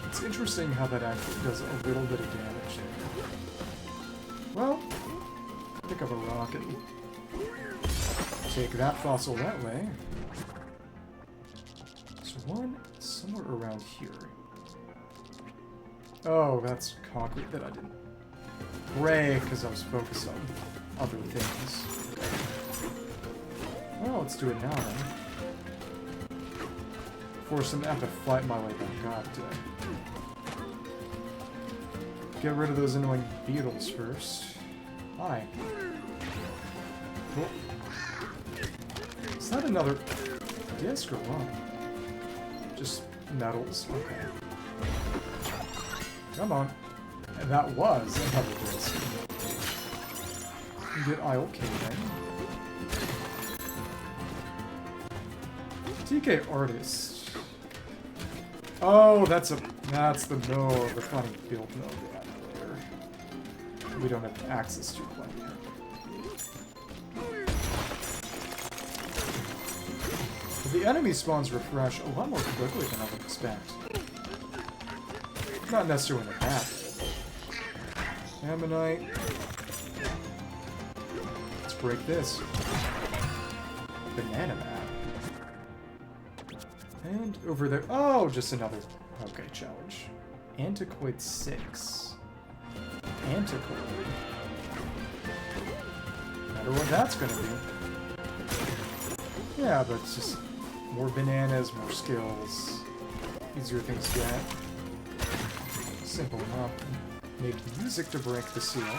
It's interesting how that actually does a little bit of damage there. Well, pick up a rock and take that fossil that way. There's one somewhere around here. Oh, that's concrete that I didn't break because I was focused on other things. Well, let's do it now then. Force them to have to fight my way back up today. Get rid of those annoying beetles first. Hi. Cool. Is that another disc or what? Just metals. Okay. Come on. And that was another disc. Ingot Isle Cave. TK artist. Oh, that's the node, the funny build node we had earlier. We don't have access to quite yet. But the enemy spawns refresh a lot more quickly than I would expect. Not necessarily in a bad way. Ammonite. Let's break this. Banana map. And over there. Oh, just another. Okay, challenge. Antiquoid 6. Antiquoid. Wonder what that's gonna be. Yeah, but it's just more bananas, more skills. Easier things to get. Simple enough. Make music to break the seal.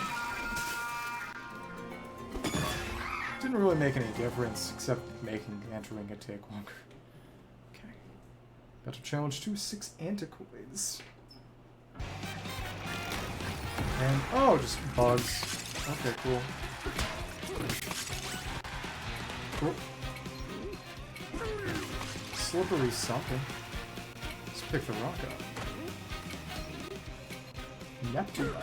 Didn't really make any difference, except making entering it take longer. Okay. Battle challenge 2, 6 antiquoids. And, oh, just bugs. Okay, cool. Cool. Slippery something. Let's pick the rock up. Neptune.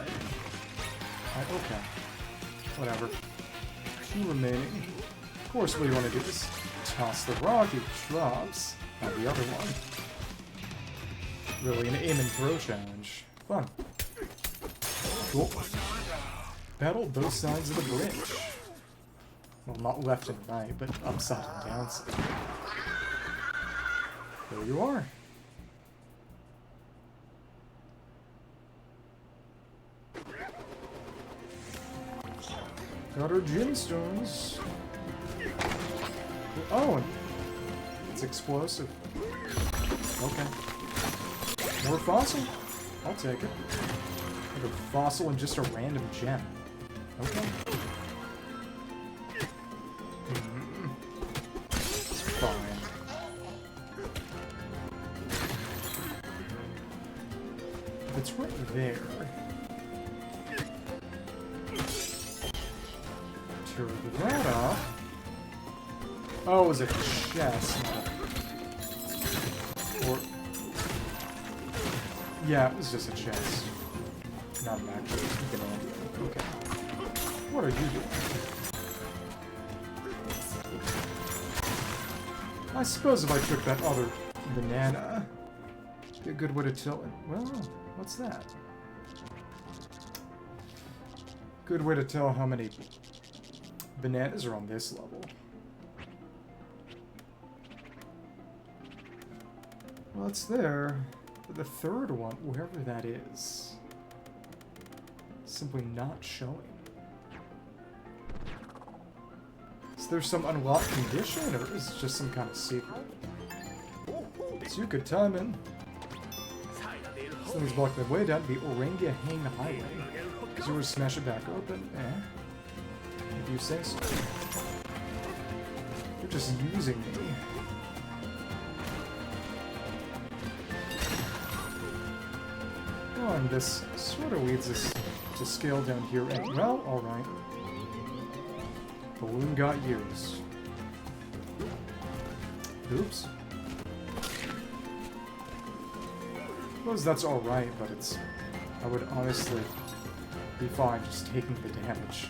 Okay. Whatever. 2 remaining. Of course, what you want to do is toss the rock, it drops. Not the other one. Really, an aim and throw challenge. Fun. Cool. Battle both sides of the bridge. Well, not left and right, but upside and downside. There you are. Got our gemstones. Oh, and it's explosive. Okay. More fossil? I'll take it. Like a fossil and just a random gem. Okay. It's fine. It's right there. Tear that off. Oh, it was a chest. Or... yeah, it was just a chest. Not an actual Banandium. Okay. What are you doing? I suppose if I took that other banana, it'd be a good way to tell it. Well, what's that? Good way to tell how many bananas are on this level. Well, it's there. But the third one, wherever that is, simply not showing. Is there some unlocked condition, or is it just some kind of secret? So you could time in. Something's blocking the way down to the Orangahang Highway. So we'll smash it back open. If you say so. You're just using me. Oh, and this sort of leads us to scale down here. And, well, alright. Balloon got used. Oops. Suppose that's alright, but it's... I would honestly be fine just taking the damage.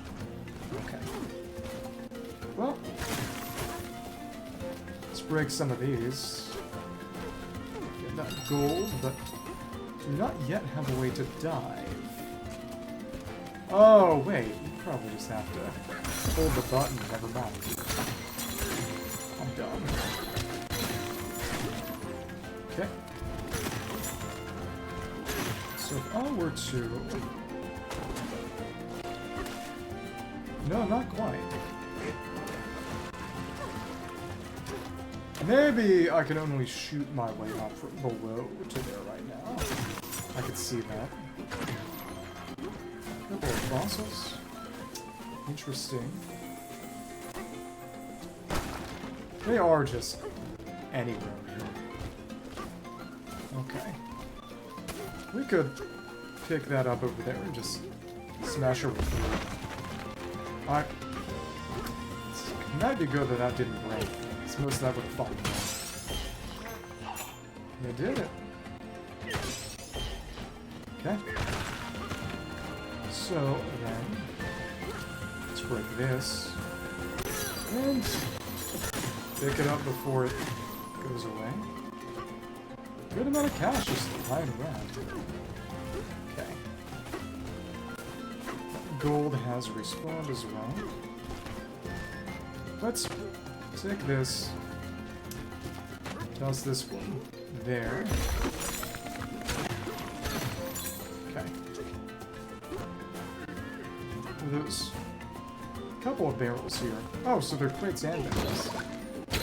Okay. Well... let's break some of these. Get that gold, but... do not yet have a way to dive. Oh, wait. You probably just have to hold the button. Never mind. I'm done. Okay. So if I were to... no, not quite. Maybe I can only shoot my way up from below to there right now. I could see that. A couple of fossils. Interesting. They are just anywhere here. Okay. We could pick that up over there and just smash over here. I... it might be good that that didn't break. Most of that would have fallen. You did it. Okay. So then, let's break this and pick it up before it goes away. Good amount of cash just lying around. Okay. Gold has respawned as well. Let's take this, toss this one there. Okay. There's a couple of barrels here. Oh, so they're crates and barrels.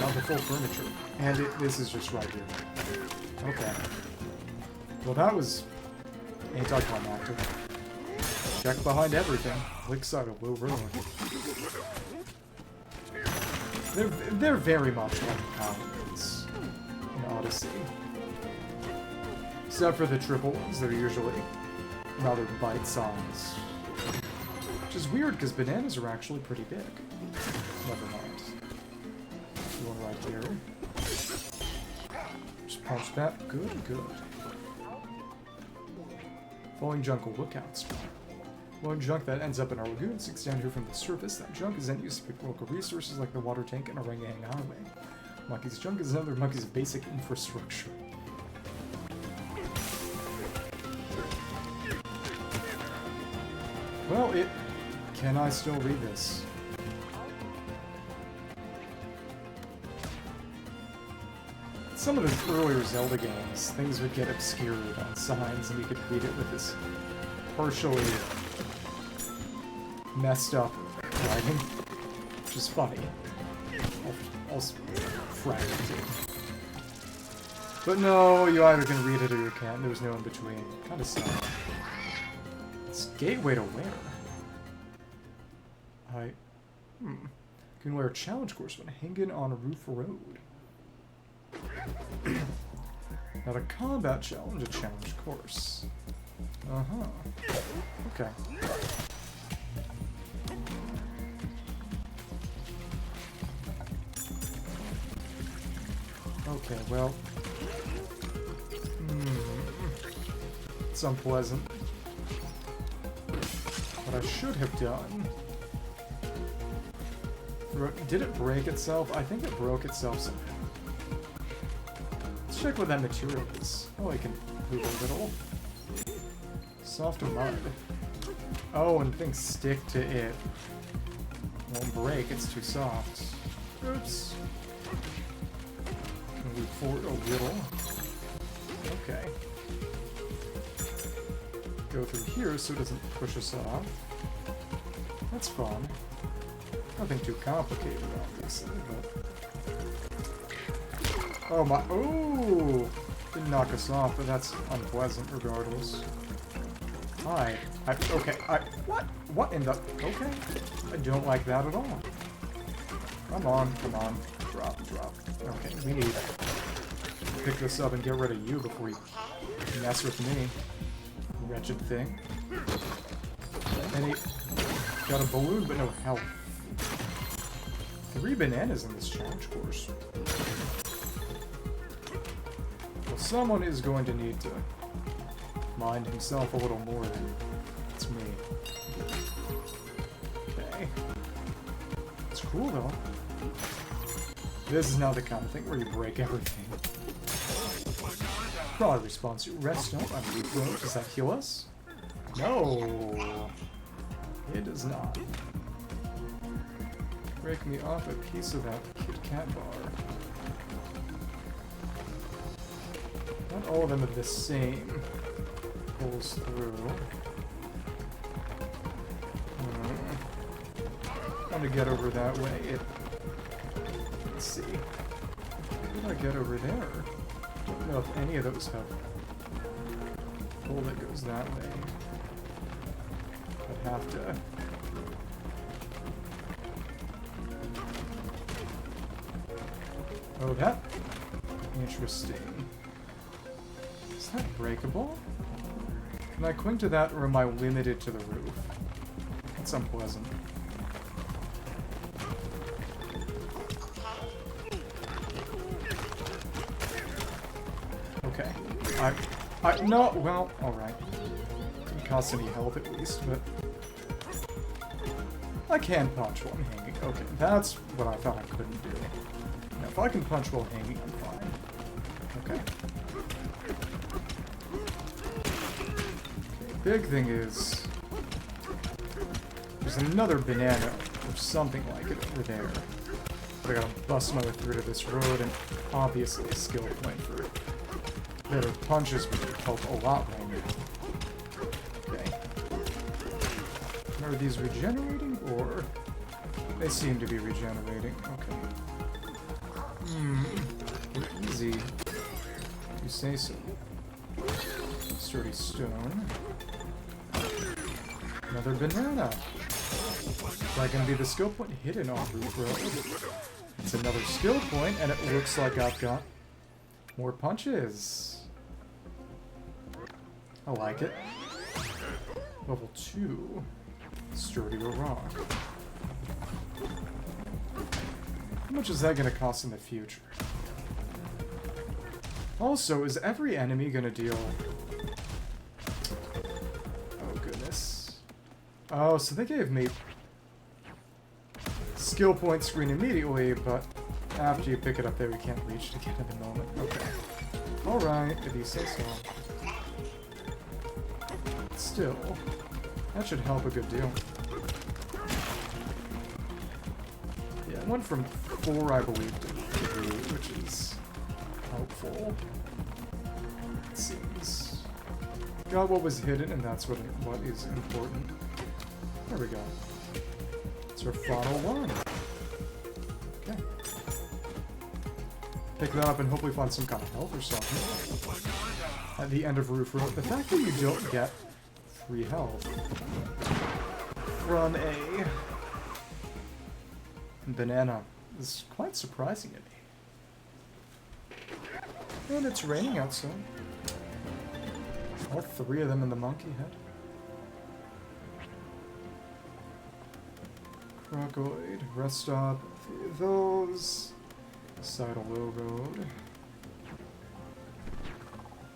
Not the full furniture. And this is just right here. Okay. Well, that was anticlimactic. Check behind everything. Click side of Will Ruin. They're very much like paladins in Odyssey. Except for the triple ones, they're usually rather bite-sized. Which is weird, because bananas are actually pretty big. Never mind. One right here. Just punch that. Good, good. Falling junk lookout spot. Well, junk that ends up in our lagoon sinks down here from the surface. That junk is then used to pick local resources like the water tank and a Orangahang Highway. Monkey's junk is another monkey's basic infrastructure. Well, can I still read this? Some of the earlier Zelda games, things would get obscured on signs and you could read it with this partially messed up writing, which is funny. I'll fragment it. But no, you either can read it or you can't. There's no in between. Kind of sad. It's gateway to where? Can wear a challenge course when hanging on a roof road. Not a combat challenge, a challenge course. Uh-huh. Okay. Okay, well... It's unpleasant. What I should have done... Did it break itself? I think it broke itself somehow. Let's check what that material is. Oh, I can move a little. Soft mud. Oh, and things stick to it. Won't break, it's too soft. Oops. Can move forward a little. Okay. Go through here so it doesn't push us off. That's fun. Nothing too complicated, obviously, but... Oh my... Ooh! Didn't knock us off, but that's unpleasant regardless. Hi. Okay, What? What in the... Okay. I don't like that at all. Come on, come on. Drop. Okay, we need to pick this up and get rid of you before you mess with me. Wretched thing. And he got a balloon, but no health. 3 bananas in this challenge course. Well, someone is going to need to mind himself a little more than it's me. Okay. It's cool, though. This is now the kind of thing where you break everything. Probably responds to rest up. I'm weak. Does that heal us? No. It does not. Break me off a piece of that Kit Kat bar. Not all of them are the same. Pulls through. Trying to get over that way. Let's see. How did I get over there? I don't know if any of those have a pull that goes that way. I'd have to... Oh, that? Interesting. Is that breakable? Can I cling to that, or am I limited to the roof? That's unpleasant. Okay. No, well, alright. Didn't cost any health at least, but... I can punch while I'm hanging. Okay, that's what I thought I couldn't do. Now, if I can punch while hanging, I'm fine. Okay. Big thing is... There's another banana, or something like it, over there. But I gotta bust my way through to this road, and obviously a skill point for better punches would help a lot right now. Okay. Are these regenerating, or... They seem to be regenerating. Okay. Easy. You say so. Sturdy stone. Another banana. Is that gonna be the skill point hidden on Roof Road? It's another skill point, and it looks like I've got more punches. I like it. Level 2. Sturdier rock. How much is that going to cost in the future? Also, is every enemy going to deal... Oh, goodness. Oh, so they gave me skill point screen immediately, but after you pick it up there, you can't reach to get at the moment. Okay. Alright, if you say so. Still, that should help a good deal. Yeah, it went from 4, I believe, to 3, which is helpful. It seems. Got what was hidden, and that's what is important. There we go. It's our final one. Okay. Pick that up and hopefully find some kind of health or something. At the end of Roof Road. The fact that you don't get free health from a banana is quite surprising to me. And it's raining outside. All three of them in the monkey head. Crocoid, rest stop, three of those. Side of low road.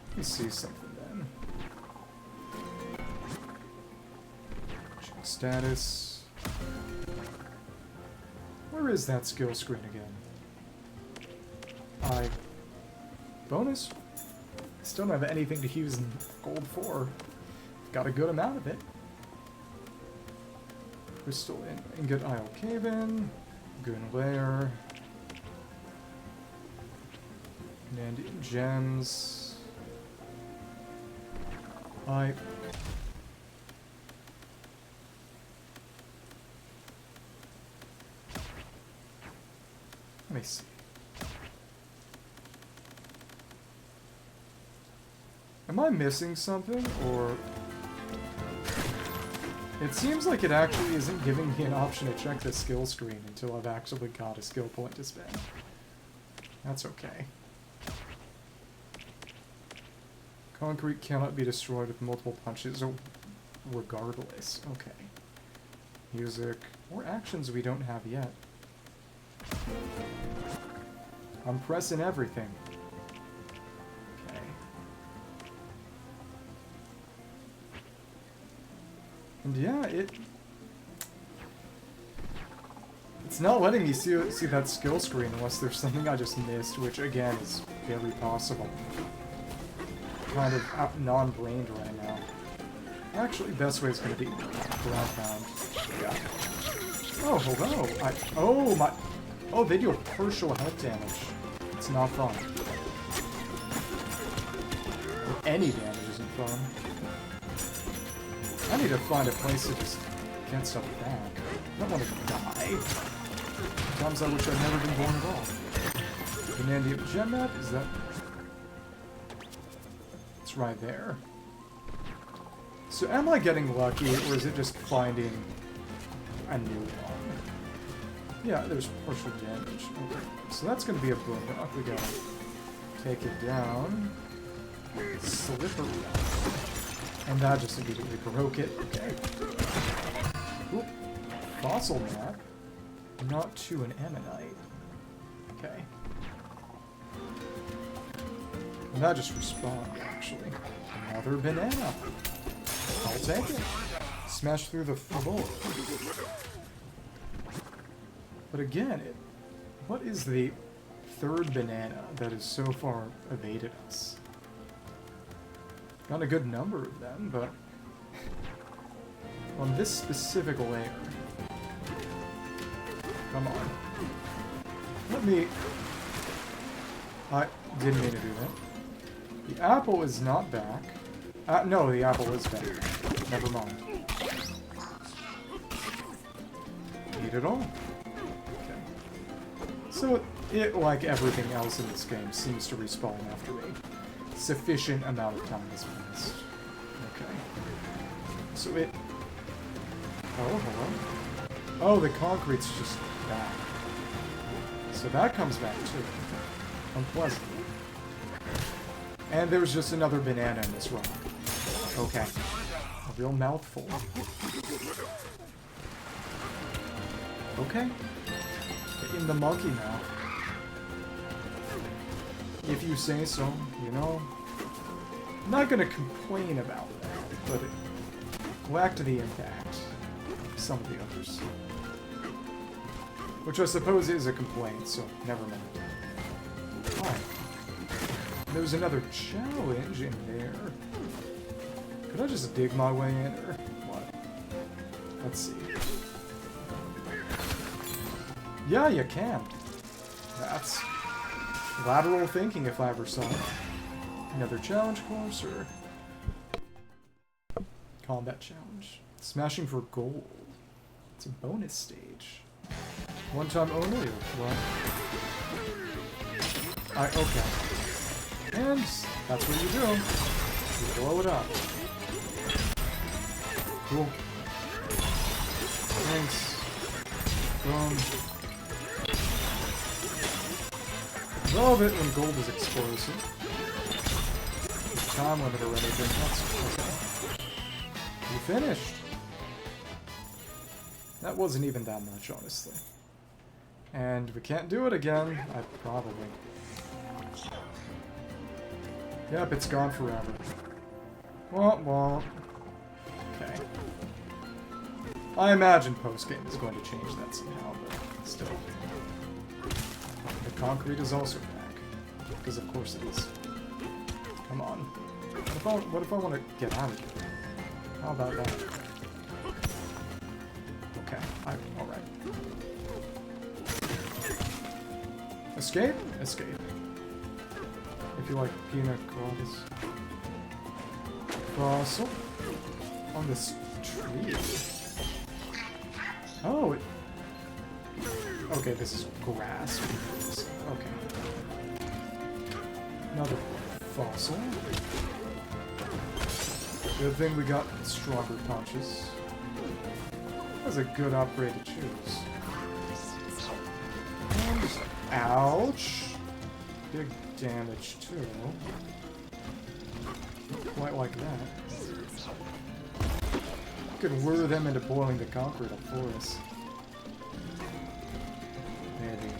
Let me see something then. Check status. Where is that skill screen again? Bonus? Still don't have anything to use in gold 4. Got a good amount of it. Crystal in Ingot Isle Cave-In. Goon Lair. Banandium Gems. Let me see. Am I missing something, or... It seems like it actually isn't giving me an option to check the skill screen until I've actually got a skill point to spend. That's okay. Concrete cannot be destroyed with multiple punches, regardless. Okay. Music. Or actions we don't have yet. I'm pressing everything. Okay. And yeah, it's not letting me see that skill screen unless there's something I just missed, which again is very possible. Kind of non-brained right now. Actually, best way is going to be ground pound. Yeah. Oh, hello. Oh, they do a partial health damage. It's not fun. Any damage isn't fun. I need to find a place to just get stuff back. I don't want to die. Sometimes I wish I'd never been born at all. Banandium Gem map? Is that... It's right there. So am I getting lucky, or is it just finding a new one? Yeah, there's partial damage. Okay. So that's going to be a boom rock. We gotta take it down. Slippery. And that just immediately broke it. Okay. Oop. Fossil map. Not to an ammonite. Okay. And that just respawned, actually. Another banana. I'll take it. Smash through the floor. But again, what is the third banana that has so far evaded us? Got a good number of them, but on this specific layer. Come on. Let me... I didn't mean to do that. The apple is not back. No, the apple is back. Never mind. Eat it all. Okay. So, it, like everything else in this game, seems to respawn after a sufficient amount of time has passed. Okay. So it... Oh, hello. Oh, the concrete's just back. So that comes back too. Unpleasant. And there's just another banana in this rock. Okay. A real mouthful. Okay. In the monkey mouth. If you say so, you know. I'm not gonna complain about that, but it lacked the impact of some of the others. Which I suppose is a complaint, so never mind. Alright. There's another challenge in there. Could I just dig my way in, or what? Let's see. Yeah, you can. That's lateral thinking if I ever saw it. Another challenge course, or... Combat challenge. Smashing for gold. It's a bonus stage. One time only, or what? Okay. And that's what you do. You blow it up. Cool. Thanks. Boom. Love it when gold is explosive. Time limit or anything. That's okay. You finished. That wasn't even that much, honestly. And we can't do it again. Probably. Yep, it's gone forever. Womp womp. Okay. I imagine post-game is going to change that somehow, but still. The concrete is also back. Because of course it is. Come on. What if I want to get out of here? How about that? Okay, alright. Escape? Escape. If you like pina coladas. Fossil. On this tree. Oh, okay, this is grass. Okay. Another fossil. Good thing we got stronger punches. That's a good upgrade to choose. And, ouch! Big damage too. Quite like that. Could lure them into boiling the concrete up for us. Maybe.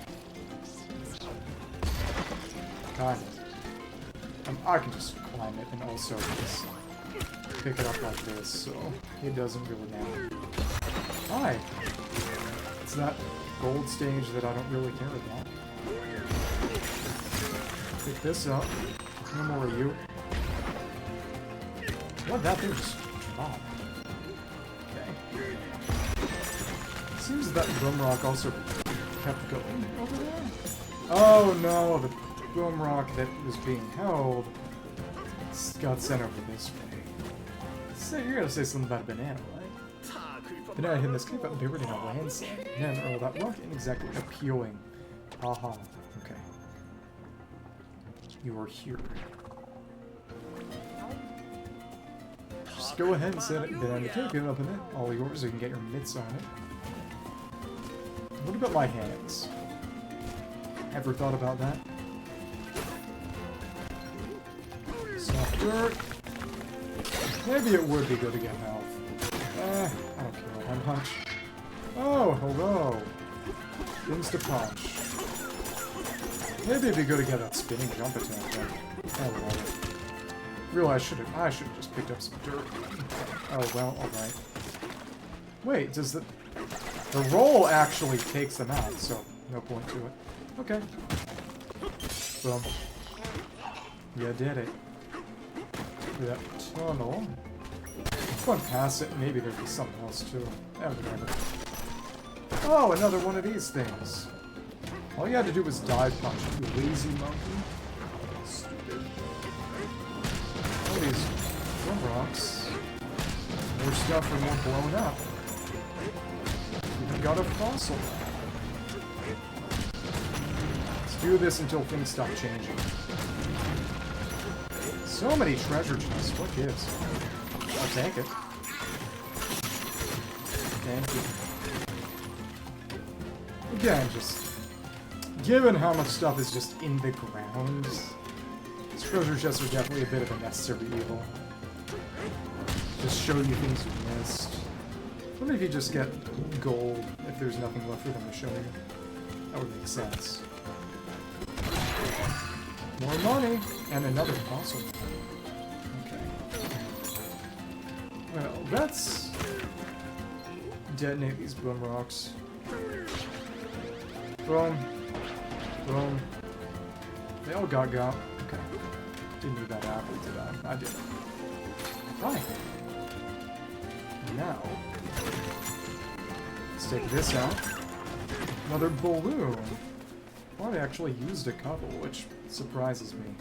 Kind of. I can just climb it and also just pick it up like this, so it doesn't really matter. Hi! It's that gold stage that I don't really care about. Pick this up. No more of you. What, that thing just dropped? Seems that boom rock also kept going over there. Oh no, the boom rock that was being held got sent over this way. So you're gonna say something about a banana, right? Banana hit this cave out paper did not land sand. Banana earl that rock ain't exactly appealing. Haha. Okay. You are here. Just go ahead and set it. Banana take it up in it. All yours, so you can get your mitts on it. What about my hands? Ever thought about that? Soft dirt. Maybe it would be good to get health. I don't care. One punch. Oh, hello. Insta-punch. Maybe it'd be good to get that spinning jump attack then. Oh, whatever. Realize I should have just picked up some dirt. Oh, well, alright. Wait, does the roll actually takes them out, so no point to it. Okay. Boom. Yeah, did it. Through that tunnel. If I pass it, maybe there'd be something else too. Whatever. Oh, another one of these things. All you had to do was dive punch, you lazy monkey. Stupid. All these drum rocks. More stuff and more blown up. Even got a fossil. Let's do this until things stop changing. So many treasure chests. What gives? I'll take it. Thank you. Again, just given how much stuff is just in the ground, these treasure chests are definitely a bit of a necessary evil. Just show you things you missed. What if you just get gold if there's nothing left for them to show you? That would make sense. More money! And another fossil. Okay. Well, let's detonate these boom rocks. Boom. Boom. They all got. Okay. Didn't need that apple, did I? I did. Hi. Now, let's take this out. Another balloon. Well, I actually used a couple, which surprises me.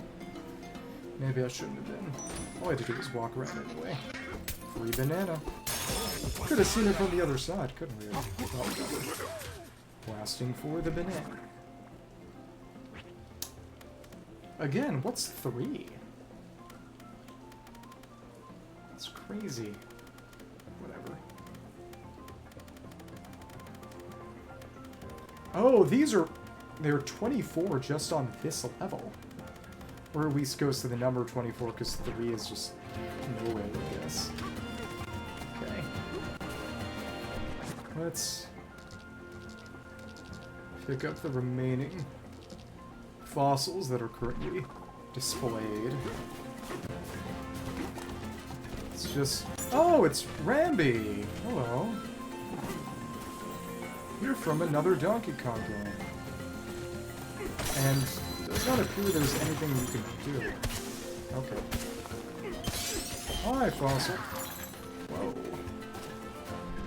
Maybe I shouldn't have been. All I had to do was walk around anyway. Free banana. Could have seen it from the other side, couldn't we? Oh, blasting for the banana. Again, what's 3? It's crazy. Whatever. Oh, they're 24 just on this level. Or at least goes to the number 24 because 3 is just nowhere, I guess. Okay. Let's pick up the remaining fossils that are currently displayed. It's just... Oh, it's Rambi! Hello. You're from another Donkey Kong game. And it does not appear there's anything you can do. Okay. Hi, fossil. Whoa.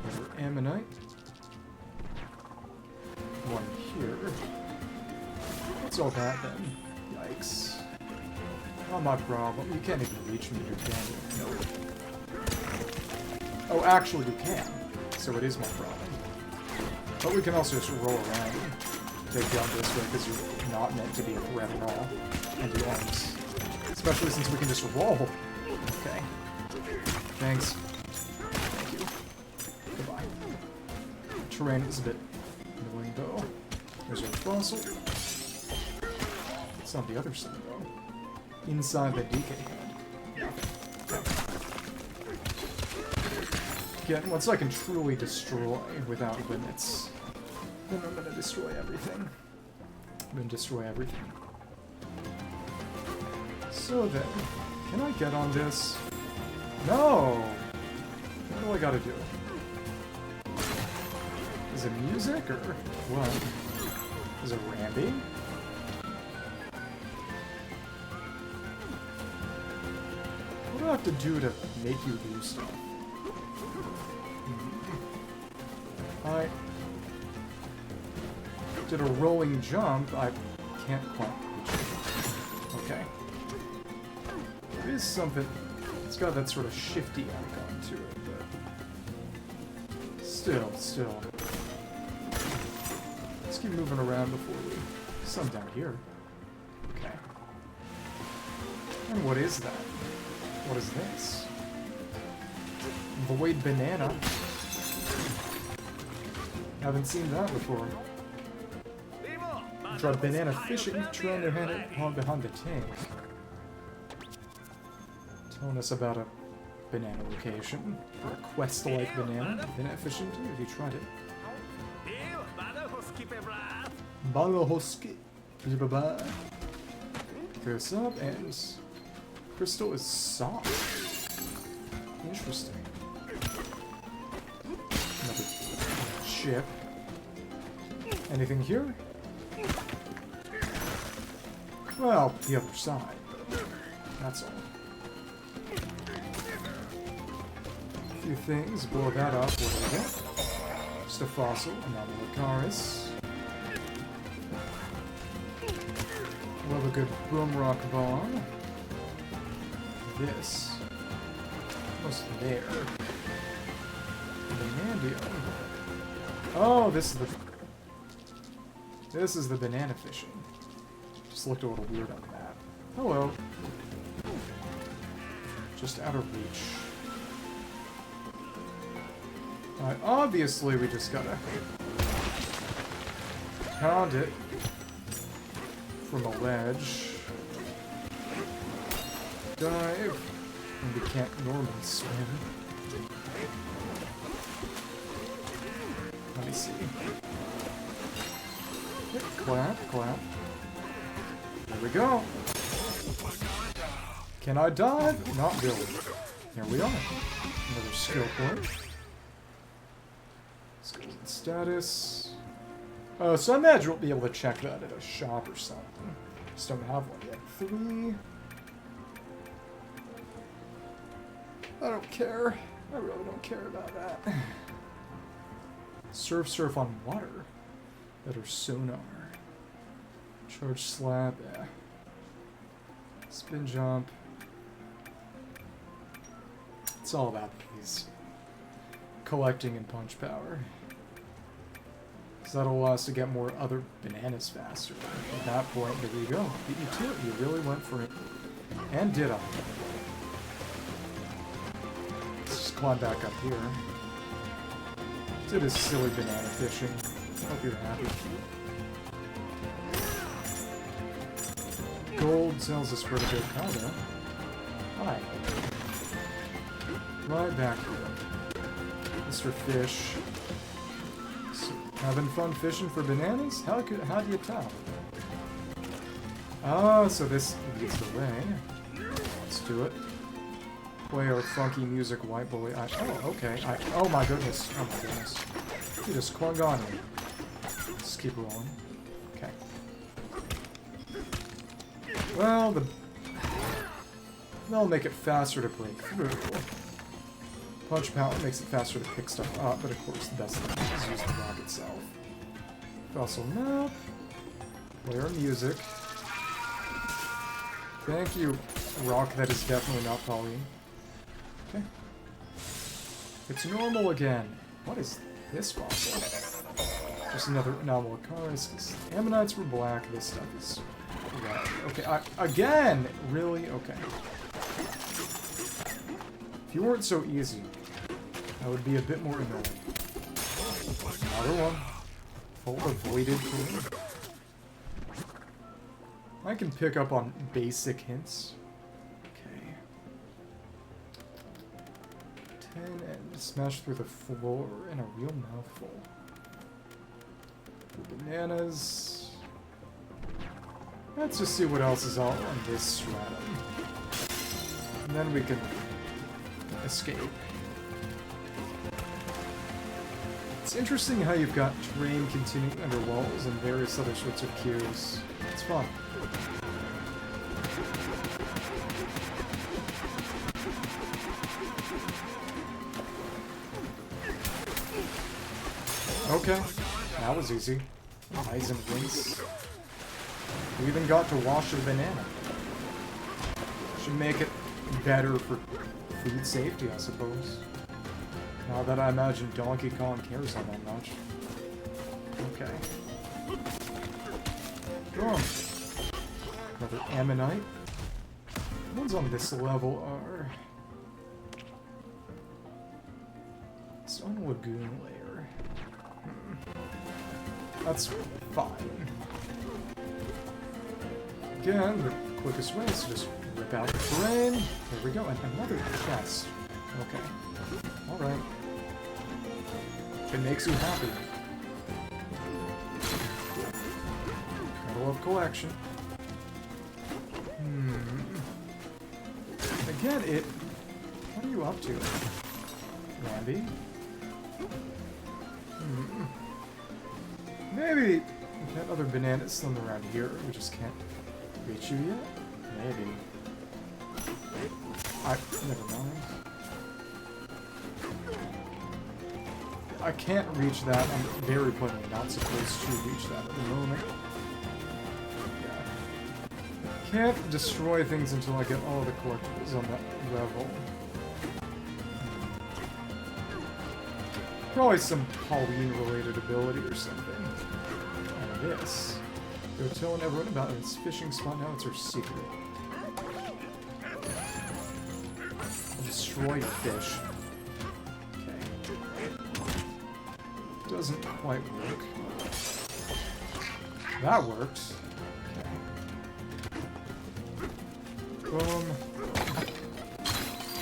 Another ammonite. One here. What's all that then? Yikes. Not my problem. You can't even reach me here, can you? No. Oh, actually you can. So it is my problem. But we can also just roll around and take down this way because you're not meant to be a threat at all. And you aren't. Especially since we can just roll. Okay. Thanks. Thank you. Goodbye. Terrain is a bit annoying though. There's our fossil. It's on the other side though. Inside the decay head. Again, once I can truly destroy without limits, then I'm gonna destroy everything. I'm gonna destroy everything. So then, can I get on this? No! What do I gotta do? Is it music or what? Is it Rambi? What do I have to do to make you do stuff? I did a rolling jump. I can't quite reach it. Okay. There is something. It's got that sort of shifty icon to it, but still. Let's keep moving around before we... Some down here. Okay. And what is that? What is this? Void banana. Haven't seen that before. Tried banana fishing, trying to hand it on behind the tank. Telling us about a banana location. For a quest-like banana. Banana fishing too, have you tried it? Balahoski. This up, and crystal is soft. Interesting. Another ship. Anything here? Well, the other side. That's all. A few things. Blow that up. What do we get? Just a fossil. Another Lucaris. Love a good boom rock bomb. This. What's there? Banandium. Oh, this is the banana fishing. Just looked a little weird on the map. Hello. Just out of reach. Alright, obviously we just gotta pound it from a ledge. Dive. And we can't normally swim. Let me see. Yep, clap, clap. There we go. Can I dive? Not really. Here we are. Another skill point. Skills and status. So I imagine we'll be able to check that at a shop or something. Just don't have one yet. 3. I don't care. I really don't care about that. Surf on water. Better sonar. Charge slab, yeah. Spin jump. It's all about these. collecting and punch power. So that'll allow us to get more other bananas faster. At that point, there you go. Beat you to it. You really went for it. And did I? Let's just climb back up here. Did a silly banana fishing. Hope you're happy. Gold tells us where to go. Kinda. Hi. Right back here. Mr. Fish. So, having fun fishing for bananas? How do you tell? Oh, so this leads the way. Let's do it. Play our funky music, white boy. Oh, okay. Oh my goodness. Oh my goodness. You just clung on me. Just keep rolling. Okay. Well, that'll make it faster to break through. Punch power makes it faster to pick stuff up, but of course the best thing is use the rock itself. Fossil map. Play our music. Thank you, rock that is definitely not poly. Okay. It's normal again. What is this fossil? Just another anomalous cars. Ammonites were black. This stuff is red. Okay, again! Really? Okay. If you weren't so easy, I would be a bit more annoying. Another one. Full avoided for I can pick up on basic hints. Okay. 10 and smash through the floor in a real mouthful. Bananas. Let's just see what else is all on this stratum. And then we can escape. It's interesting how you've got terrain continuing under walls and various other sorts of cues. It's fun. Okay, that was easy. Eyes and wings. We even got to wash a banana. Should make it better for food safety, I suppose. Not that I imagine Donkey Kong cares all that much. Okay. Boom. Another ammonite. The ones on this level are... Stone Lagoon layer. That's fine. Again, the quickest way is to just rip out the terrain. There we go, and another chest. Okay. Alright. If it makes you happy. Gotta love collection. Again, what are you up to, Randy? Maybe that other banana is still around here. We just can't reach you yet? Maybe. Never mind. I can't reach that. I'm very plainly not supposed to reach that at the moment. Yeah. Can't destroy things until I get all the collectibles on that level. Probably some Halloween-related ability or something. And this. They're telling everyone about its fishing spot. Now it's our secret. I'll destroy your fish. Doesn't quite work. That worked. Okay. Boom.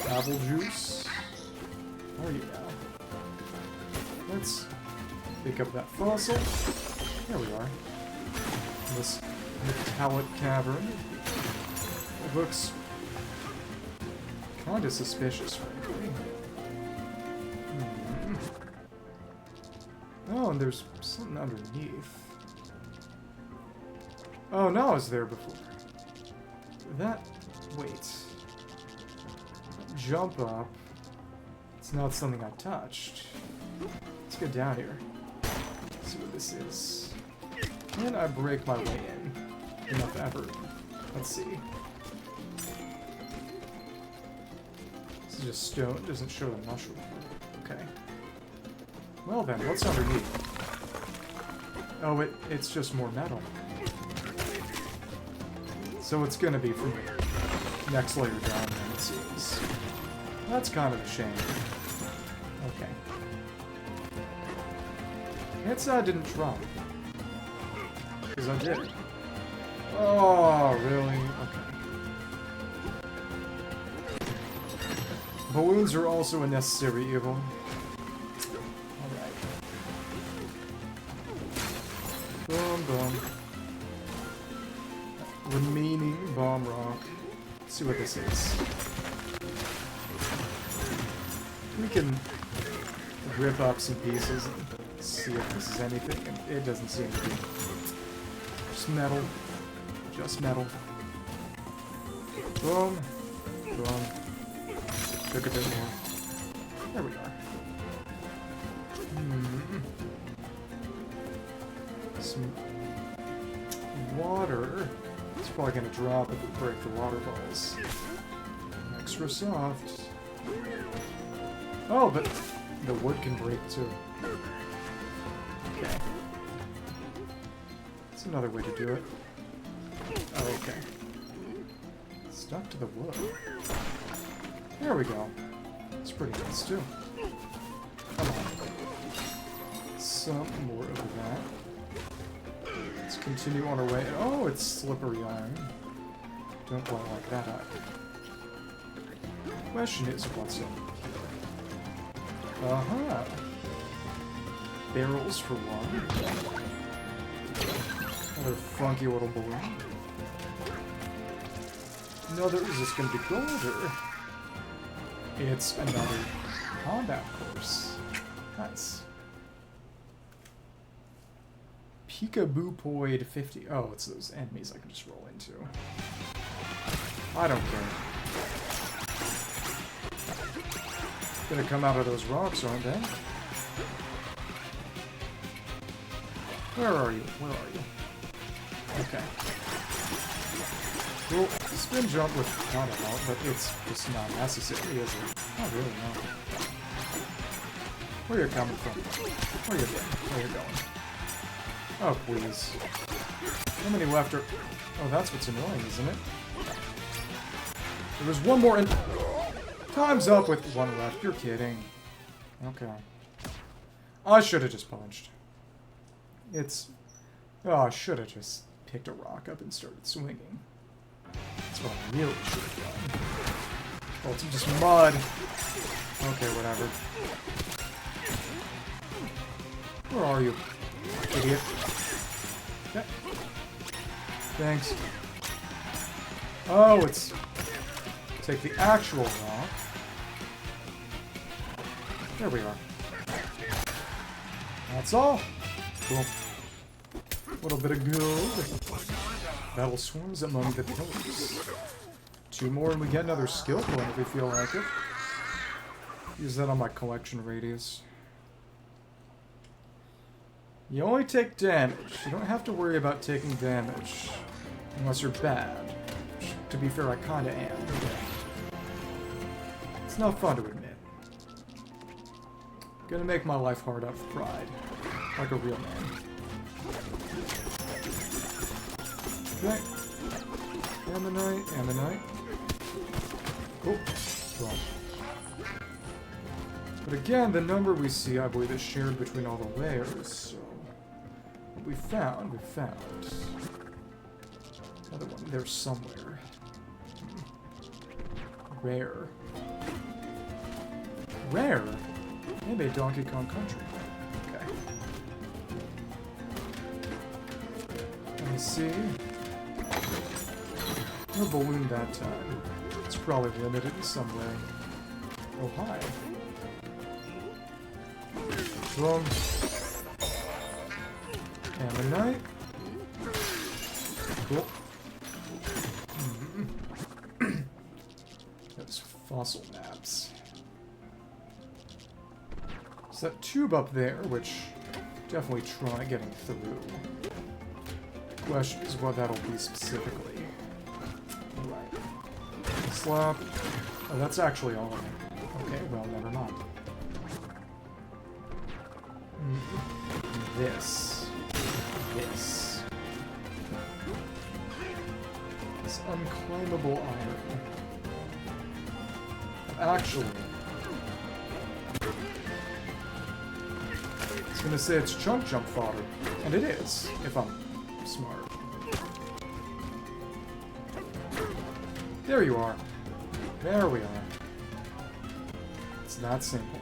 Apple juice. Oh yeah. Let's pick up that fossil. There we are. This metallic cavern. It looks kind of suspicious, frankly. Oh, and there's something underneath. Oh, no, I was there before. That... wait. Jump up. It's not something I touched. Let's get down here. See what this is. Can I break my way in? Enough effort. Let's see. This is just stone. It doesn't show the mushroom. Okay. Well then, what's underneath? Oh, it's just more metal. So it's gonna be from the next layer down then, it seems. That's kind of a shame. Okay. It's didn't drop. Because I did. Oh, really? Okay. Balloons are also a necessary evil. Alright. Boom, boom. Remaining bomb rock. Let's see what this is. We can rip up some pieces and see if this is anything. It doesn't seem to be. Just metal. Just metal. Boom. Boom. Took a bit more. There we are. Some water. It's probably going to drop if we break the water balls. Extra soft. Oh, but the wood can break too. Okay. That's another way to do it. Oh, okay. Stuck to the wood. There we go. It's pretty nice too. Come on. Some more of that. Let's continue on our way. Oh, it's slippery iron. Don't want to like that iron. Question is, what's in? Uh-huh. Barrels for one. Another funky little balloon. Another, is this going to be golder? It's another combat course. Nice. Peekaboo Poid 50. Oh, it's those enemies I can just roll into. I don't care. Gonna come out of those rocks, aren't they? Where are you? Where are you? Okay. Well, spin jump with not a lot, but it's just not necessary, is it? Not really, no. Where are you coming from? Where are you going? Where are you going? Oh, please. How many left are... Oh, that's what's annoying, isn't it? There was one more in... Time's up with one left. You're kidding. Okay. I should have just punched. It's... Oh, I should have just picked a rock up and started swinging. That's what I really should have done. Oh, it's just mud. Okay, whatever. Where are you, idiot? Okay. Thanks. Oh, it's... Take the actual rock. There we are. That's all. Cool. A little bit of gold. Battle swarms among the pillars. 2 more and we get another skill point if we feel like it. Use that on my collection radius. You only take damage. You don't have to worry about taking damage. Unless you're bad. To be fair, I kinda am. It's not fun to admit. Gonna make my life hard out for pride. Like a real man. Okay. Ammonite, ammonite. Cool. Cool. But again, the number we see, I believe, is shared between all the layers, so... What we found, Another one there somewhere. Rare. Rare? Maybe Donkey Kong Country. Okay. Let me see. No balloon that time. It's probably limited in some way. Oh, hi. Boom. Ammonite. Cool. Those fossil maps. There's that tube up there, which definitely try getting through. The question is what that'll be specifically. Right. Slap. Oh, that's actually all of it. Okay, well, never mind. this. This. This unclaimable iron. Actually, I was gonna say it's chunk jump fodder, and it is, if I'm smart. There you are. There we are. It's that simple.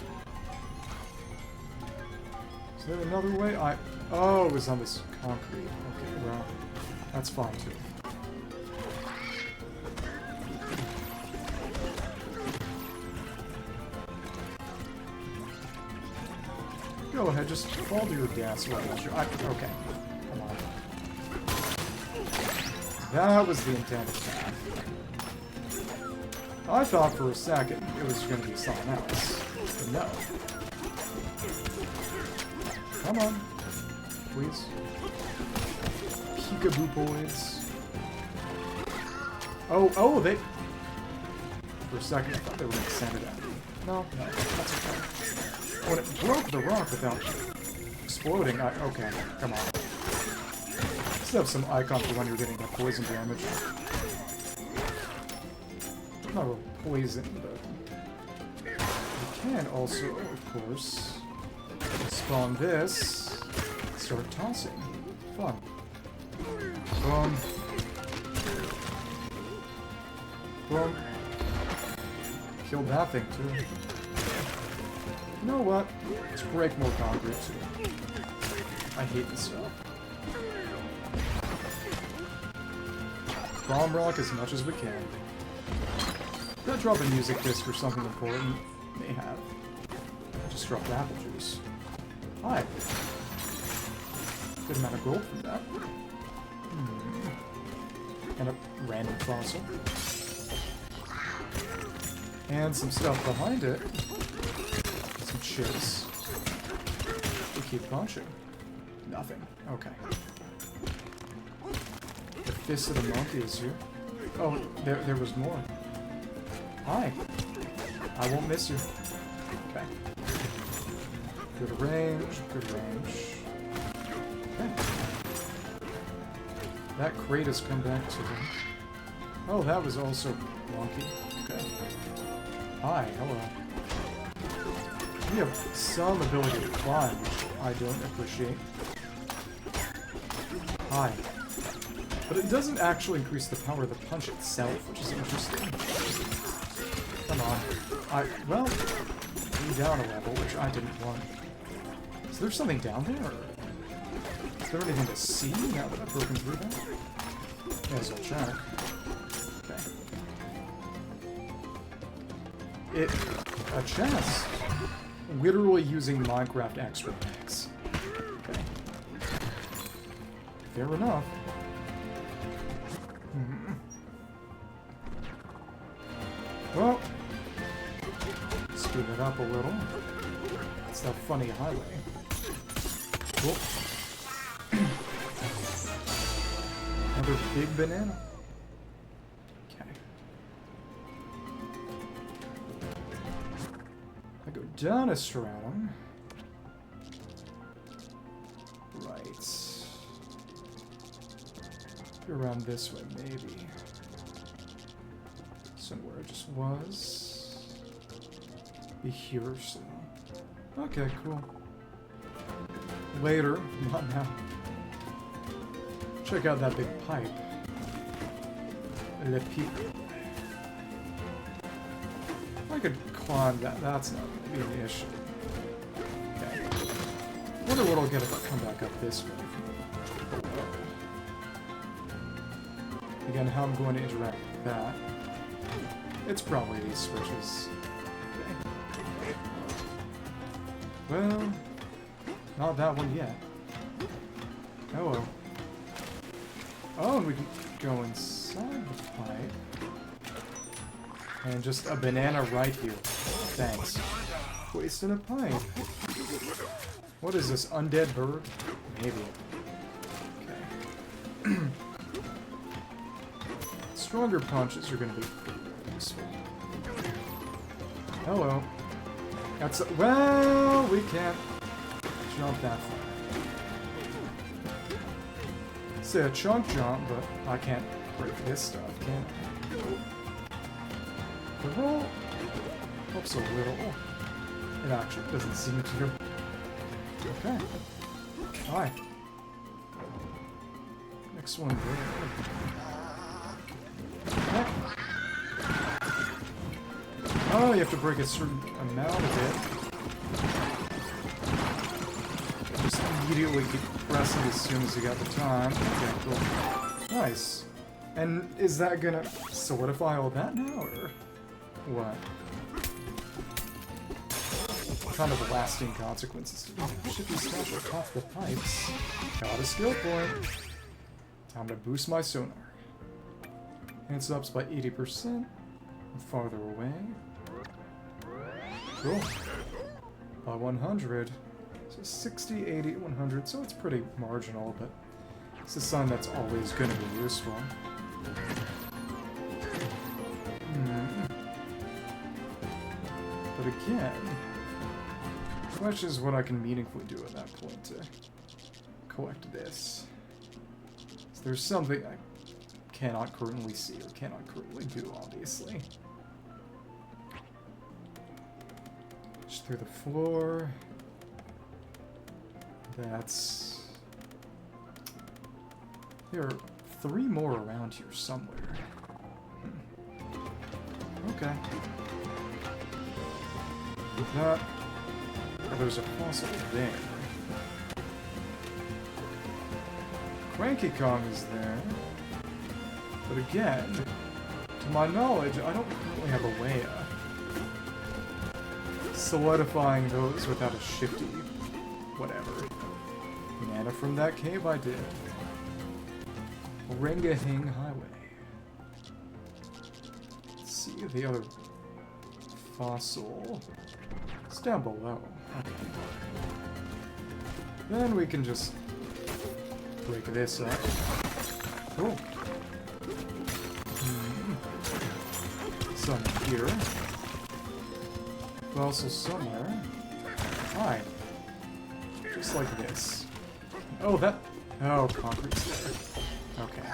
Is there another way? Oh, it was on this concrete. Okay, well, that's fine too. Go ahead, just fall to your deaths. Okay, come on. That was the intended path. I thought for a second it was going to be something else, but no. Come on, please. Peekaboo boys. Oh, they... For a second I thought they were going to send it at me. No, that's okay. When it broke the rock without exploding, okay, come on. Just have some icon for when you're getting that poison damage. Not really poison, but... You can also, of course, spawn this, start tossing. Fun. Boom. Boom. Killed that thing, too. You know what? Let's break more concrete, too. I hate this stuff. Bomb rock as much as we can. Gotta drop a music disc or something important. May have. I just dropped apple juice. Hi. Good amount of gold from that. And a random fossil. And some stuff behind it. Some chips. We keep punching. Nothing. Okay. The fist of the monkey is here. Oh, there was more. Hi. I won't miss you. Okay. Good range, good range. Okay. That crate has come back to them. Oh, that was also wonky. Okay. Hi, hello. You have some ability to climb, which I don't appreciate. Hi. But it doesn't actually increase the power of the punch itself, which is interesting. Come on. Well, be down a level, which I didn't want. Is there something down there? Or is there anything to see now that I've broken through that? Yes, I'll check. Okay. A chest. Literally using Minecraft extra packs. Okay. Fair enough. Well, speed it up a little. It's that funny highway. Cool. Another big banana. Okay. I go down a stratum. Right. Go around this way, maybe. Somewhere it just was. Be here soon. Okay, cool. Later, not now. Check out that big pipe. Le pipe. I could climb that. That's not going to be an issue. Okay. Wonder what I'll get if I come back up this way. Again, how I'm going to interact with that. It's probably these switches. Okay. Well, not that one yet. Oh well. Oh, and we can go inside the pipe. And just a banana right here. Thanks. Wasted a pipe. What is this, undead bird? Maybe. Okay. Stronger punches are going to be pretty useful. Hello. That's well, we can't jump that far. say a chunk jump, but I can't break this stuff, can I? The roll helps a little. It actually doesn't seem to. Okay. Hi. Next one there. Okay. Oh, you have to break a certain amount of it. Just immediately keep pressing as soon as you got the time. Okay, cool. Nice. And is that gonna solidify all that now, or what? What kind of lasting consequences? Should be stuff off the pipes. Got a skill point. Time to boost my sonar. Hands ups by 80%. I'm farther away. Cool. By 100. So 60, 80, 100. So it's pretty marginal, but it's a sign that's always going to be useful. But again, the question is what I can meaningfully do at that point to collect this. So there's something I cannot currently see or cannot currently do, obviously. Just through the floor. That's... There are 3 more around here somewhere. Okay. That... Oh, there's a fossil there. Cranky Kong is there. But again, to my knowledge, I don't currently have a way of solidifying those without a shifty whatever. Banana from that cave I did. Orangahing Highway. Let's see the other fossil. It's down below. Okay. Then we can just break this up. Cool. Some here. Fossil somewhere. Hi. Just like this. Oh, that... Oh, concrete's there. Okay.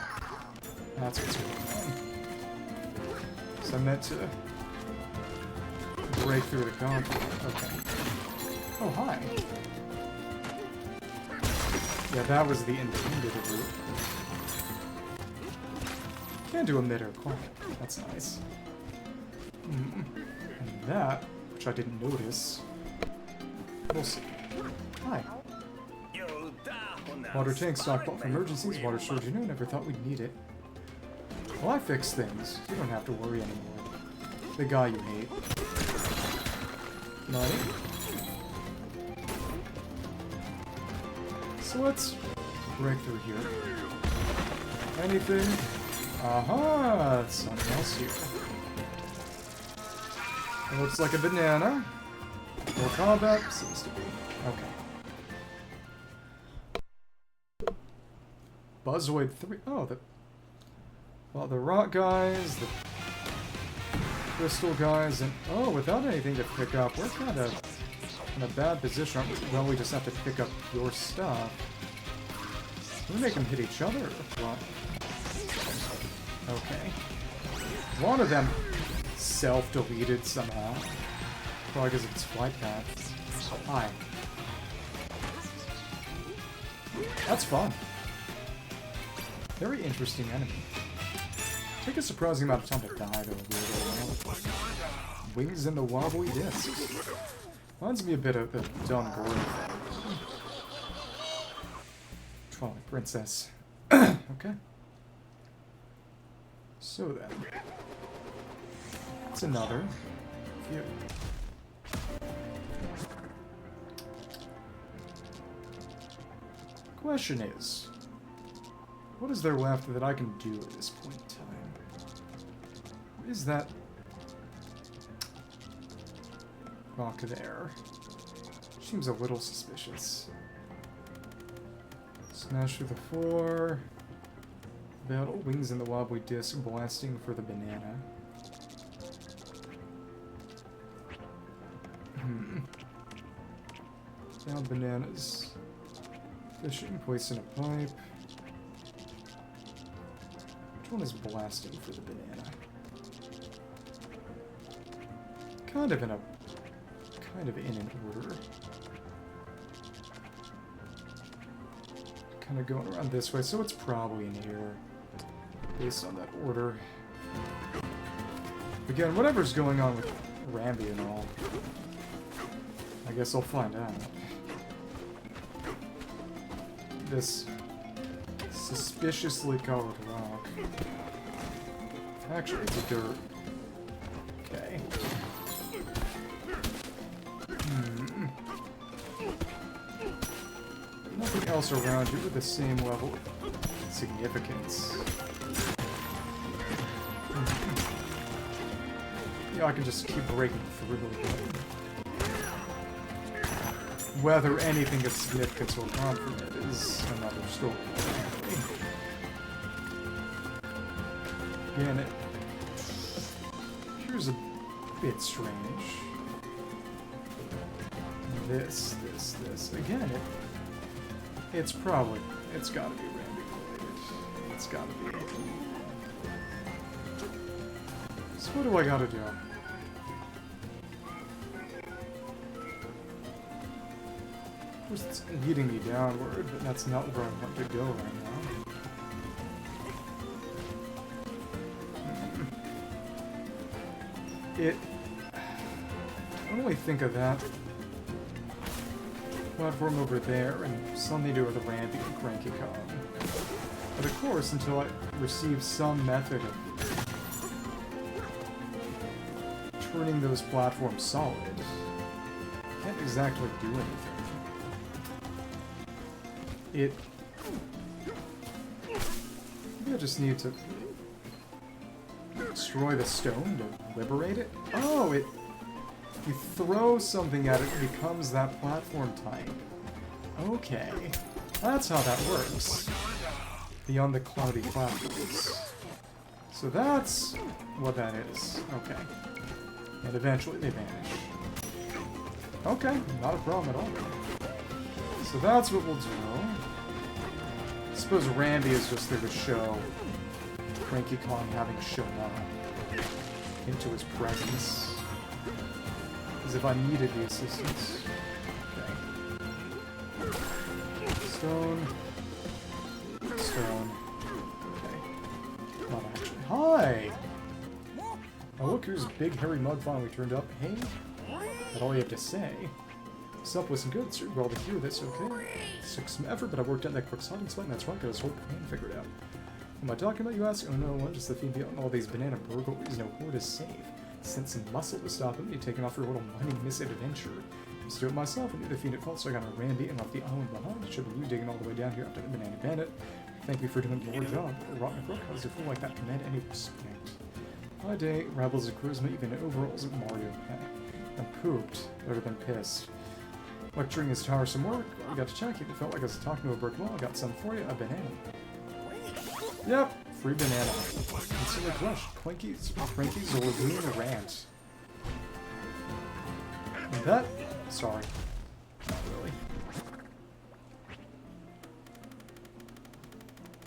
That's what's going on. So I meant to break through the concrete. Okay. Oh, hi. Yeah, that was the intended route. Can do a mid-air climb. That's nice. And that, which I didn't notice. We'll see. Hi. Water tank stockpile for emergencies. Water storage, you know, never thought we'd need it. Well, I fix things. You don't have to worry anymore. The guy you hate. Money. So let's break through here. Anything? Aha! Something else here. It looks like a banana. More combat? Seems to be. Okay. Buzzwoid 3. Oh, the... Well, the rock guys, the crystal guys, and... Oh, without anything to pick up, we're kind of in a bad position. Well, we just have to pick up your stuff. Can we make them hit each other? Or what? Okay. One of them self-deleted somehow. Probably because of its flight path. Hi. That's fun. Very interesting enemy. Take a surprising amount of time to die, though. Wings in the wobbly disc. Reminds me a bit of the dumb Gordon thing. Twilight Princess. Okay. So then. That's another. Phew. Question is, what is there left that I can do at this point in time? What is that rock there? Seems a little suspicious. Smash through the floor. Battle wings in the wobbly disc, blasting for the banana. Down bananas. Fishing, place in a pipe. Which one is blasting for the banana? Kind of in an order. Kind of going around this way, so it's probably in here, based on that order. Again, whatever's going on with Rambi and all, I guess I'll find out. This suspiciously colored rock. Actually, it's a dirt. Okay. Nothing else around you with the same level of significance. Yeah, I can just keep breaking through it. Whether anything of significance will come from it is another story. Again, it appears a bit strange. This. Again, it's gotta be Rambi related. It's gotta be. So what do I gotta do? Of course, it's leading me downward, but that's not where I want to go right now. I only think of that platform over there and something to do with the Rambi and Cranky Kong. But of course, until I receive some method of turning those platforms solid, I can't exactly do anything. Maybe I just need to destroy the stone to liberate it? Oh, you throw something at it, it becomes that platform type. Okay. That's how that works. Beyond the cloudy platforms. So that's what that is. Okay. And eventually they vanish. Okay, not a problem at all. So that's what we'll do. I suppose Rambi is just there to show Cranky Kong having shown up into his presence. As if I needed the assistance. Okay. Stone. Okay. Not actually. Hi! Oh look, here's a big hairy mug finally turned up. Hey? That's all you have to say. Sup wasn't good, so you're well to hear this, okay? It took some effort, but I worked out that quick sliding spot, and that's right, got his whole plan figured out. What am I talking about, you ask? Oh no, what? Just the feed beyond all these banana burglaries, no horde is safe. Sent some muscle to stop him, you'd taken off for a little mining misadventure. I used to do it myself, and knew the fiend at fault, so I got a Rambi and left the island behind. It should have been you digging all the way down here after the banana bandit. Thank you for doing your job. Rotten Crook, how does a fool like that command any respect? My day, rebels of charisma, even overalls at Mario Pack. I'm pooped, better than pissed. Lecturing his tower some work, I got to check it. It felt like I was talking to a brick wall. I got some for you, a banana. Yep, free banana. Instantly crushed. Cranky's a lagoon rant. And that... Sorry. Not really.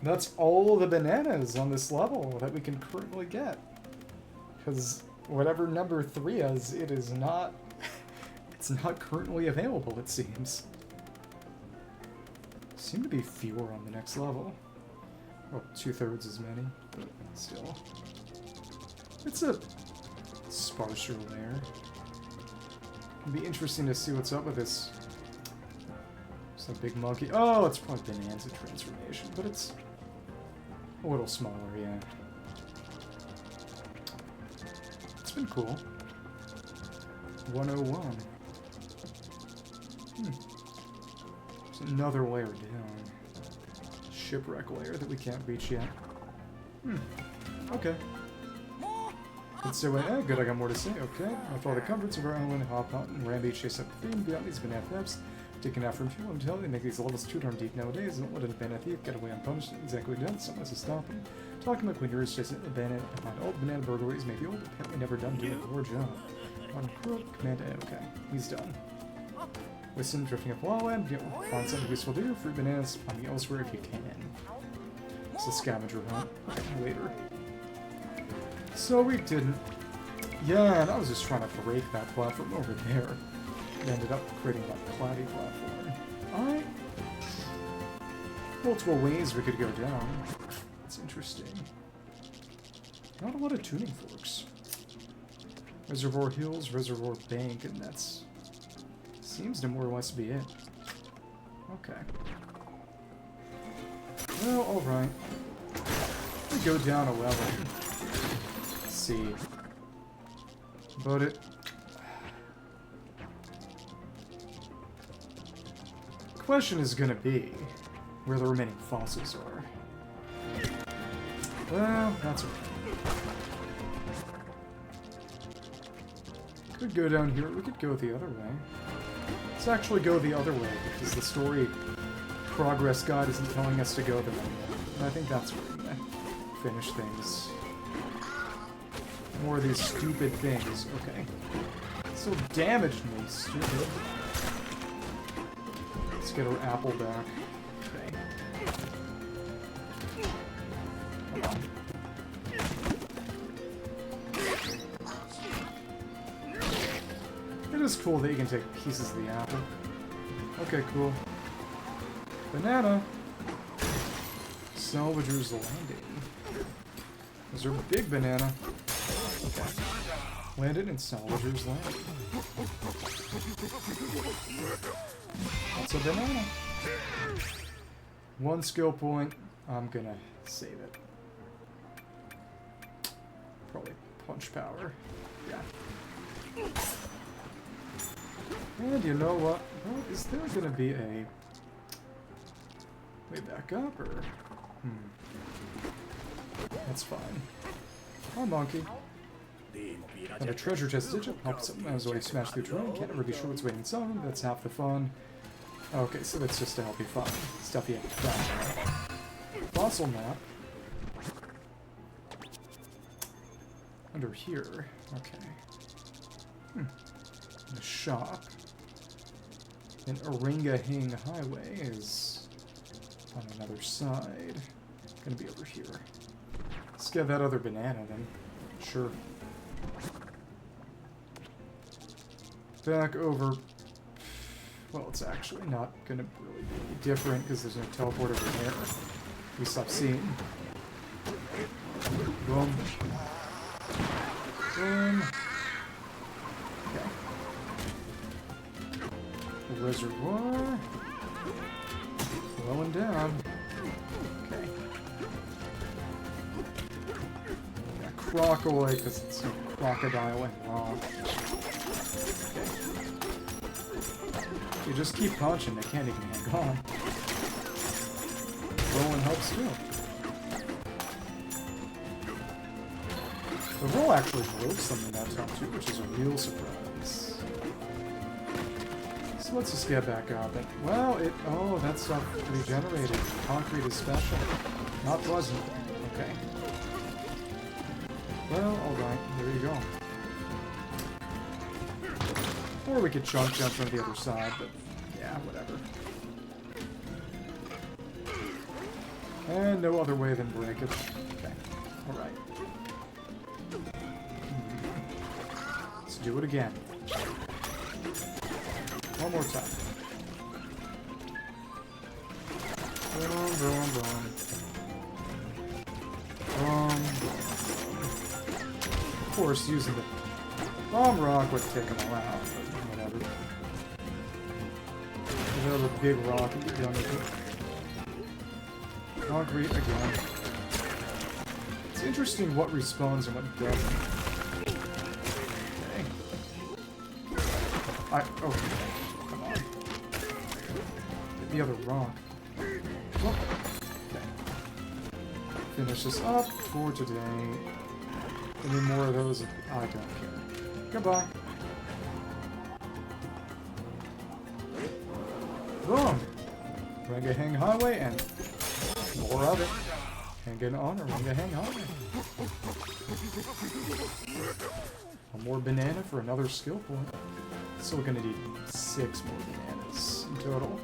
That's all the bananas on this level that we can currently get. Because whatever number 3 is, it is not... It's not currently available, it seems. Seem to be fewer on the next level. Well, 2/3 as many, but still. It's a sparser layer. It'll be interesting to see what's up with this. It's a big monkey. Oh, it's probably Bananza transformation, but it's a little smaller, yeah. It's been cool. 101. There's another layer down. Shipwreck layer that we can't reach yet. Okay. Let's say, good, I got more to say. Okay. With all the comforts of our own, hop out and Rambi chase up the theme beyond these banana thefts. Taking out from fuel, I'm telling you, they make these levels too darn deep nowadays. Don't let a banana thief get away unpunished. Exactly done. Someone has to stop him. Talking about when you're chasing a banana, find all the banana burglaries may be old, apparently never done doing your job. On crook, command A. Okay. He's done. Listen, drifting up lawland, find something useful to do. Fruit bananas, find me elsewhere if you can. It's a scavenger hunt later. So we didn't. Yeah, and I was just trying to break that platform over there. It ended up creating that cloudy platform. Alright. Multiple ways we could go down. That's interesting. Not a lot of tuning forks. Reservoir Hills, Reservoir Bank, and that's... seems to more or less be it. Okay. Well, alright. We go down a level. Let's see. But it... question is gonna be where the remaining fossils are. Well, that's okay. Could go down here. We could go the other way. Let's actually go the other way, because the story progress guide isn't telling us to go the way. And I think that's where we're gonna finish things. More of these stupid things. Okay. Still damaged me, stupid. Let's get our apple back. Okay. Come on. It is cool that you can take pieces of the apple. Okay, cool. Banana. Salvager's Landing. Is there a big banana? Okay. Landed in Salvager's Landing. That's a banana. 1 skill point. I'm gonna save it. Probably punch power. Yeah. And you know what? Well, is there gonna be a way back up, or... That's fine. Hi, monkey. And a treasure chest digit pops up. I was already smashed through terrain. Can't ever be sure what's waiting inside. That's half the fun. Okay, so that's just to help you find stuff you have to find. Fossil map. Under here. Okay. The shop. And Orangahang Highway is on another side. Gonna be over here. Let's get that other banana then. Sure. Back over. Well, it's actually not gonna really be different because there's no teleport over there. We stop seeing. Boom. Boom. Okay. Reservoir. Flowing down. Okay. Yeah, crocoid, because it's a crocodile and rock. Okay. You just keep punching, they can't even hang on. Rolling helps too. The roll actually broke something that time too, which is a real surprise. So let's just get back up. And, well, oh, that stuff regenerated. Concrete is special. Not pleasant. Okay. Well, alright, there you go. Or we could chunk jump from the other side, but yeah, whatever. And no other way than break it. Okay, alright. Let's do it again. One more time. Boom, boom, boom. Boom, boom. Of course, using the bomb rock would take them all out, but whatever. Another big rock and get done with it. Concrete again. It's interesting what respawns and what doesn't. Okay. Oh, come on. Get the other rock. Oh, okay. Finish this up for today. Any more of those? I don't care. Goodbye. Boom! Orangahang Highway and more of it. And get on Orangahang Highway. One more banana for another skill point. So we're gonna need 6 more bananas in total.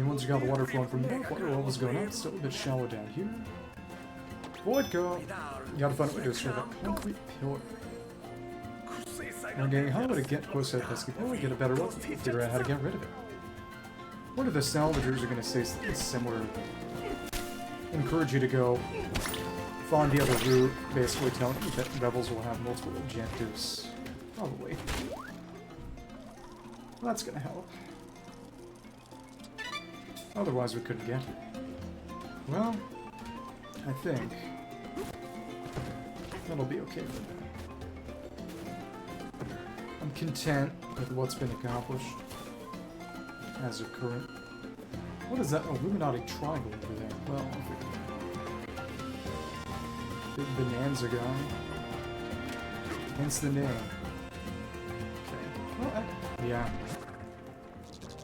Once you got the water flowing from the north, water level's going up, still a bit shallow down here. Void go. You gotta find a way to destroy that concrete pillar. We're getting how to get close to that pesky pillar, get a better look, and figure out how to get rid of it. What if the salvagers are gonna say something similar? Encourage you to go find the other route, basically telling you that rebels will have multiple objectives. Probably. Well, that's gonna help. Otherwise we couldn't get here. Well, I think that'll be okay for now. I'm content with what's been accomplished as of current. What is that Illuminati triangle over there? Well, I'll figure it out. Big Bananza guy. Hence the name. Okay. Well, yeah.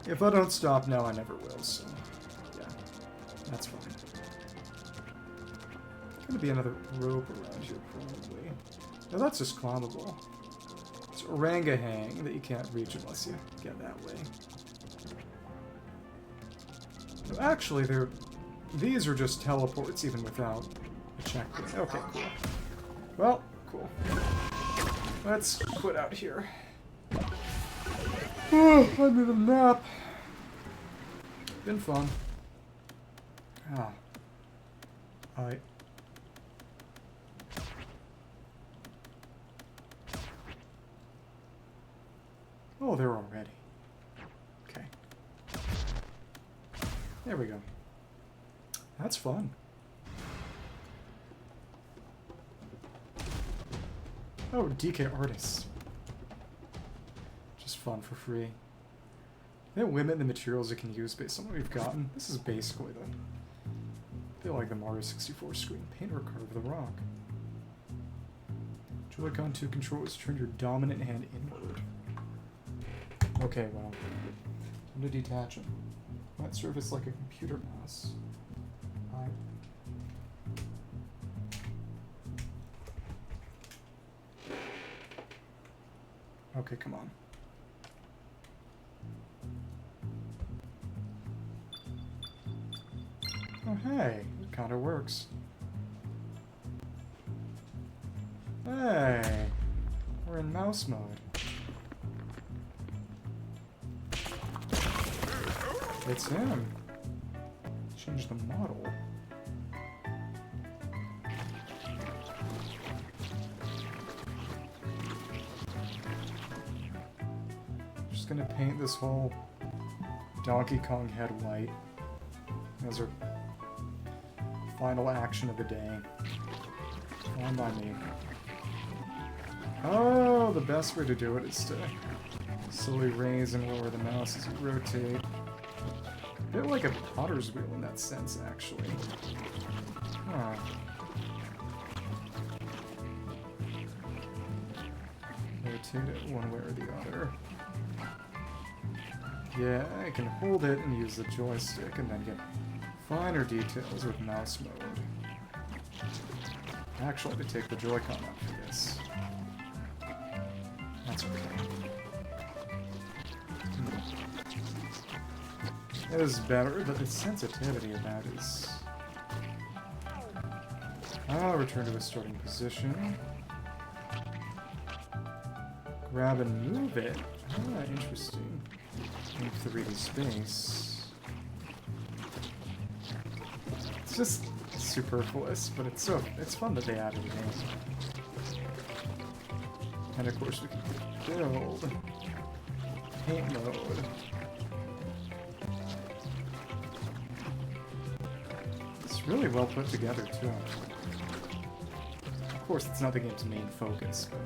If I don't stop now, I never will, so yeah. That's fine. Gonna be another rope around here, probably. No, that's just climbable. It's orangahang that you can't reach unless you get that way. No, actually, these are just teleports even without a checkpoint. Okay, cool. Well, cool. Let's quit out here. Oh, I need a nap. Been fun. Ah. Alright. Oh, they're already. Okay. There we go. That's fun. Oh, DK artists. Just fun for free. They limit the materials it can use based on what we've gotten. This is basically the... I feel like the Mario 64 screen. Paint or carve the rock. Joy-Con 2 controllers turn your dominant hand inward. Okay, well. I'm gonna detach them. Might surface like a computer mouse. Okay, come on. Oh, hey, it kind of works. Hey, we're in mouse mode. It's him. Change the model. Just gonna paint this whole Donkey Kong head white. Those are final action of the day. Fine by me. Oh, the best way to do it is to slowly raise and lower the mouse as you rotate. A bit like a potter's wheel in that sense, actually. Huh. Rotate it one way or the other. Yeah, I can hold it and use the joystick and then get finer details with mouse mode. I actually have to take the Joy-Con out for this. That's okay. It is better, but the sensitivity of that is... I'll return to a starting position. Grab and move it. Ah, interesting. In 3D space. It's just superfluous, but it's fun that they added it in. And of course we can build paint mode. It's really well put together too. Of course, it's not the game's main focus, but...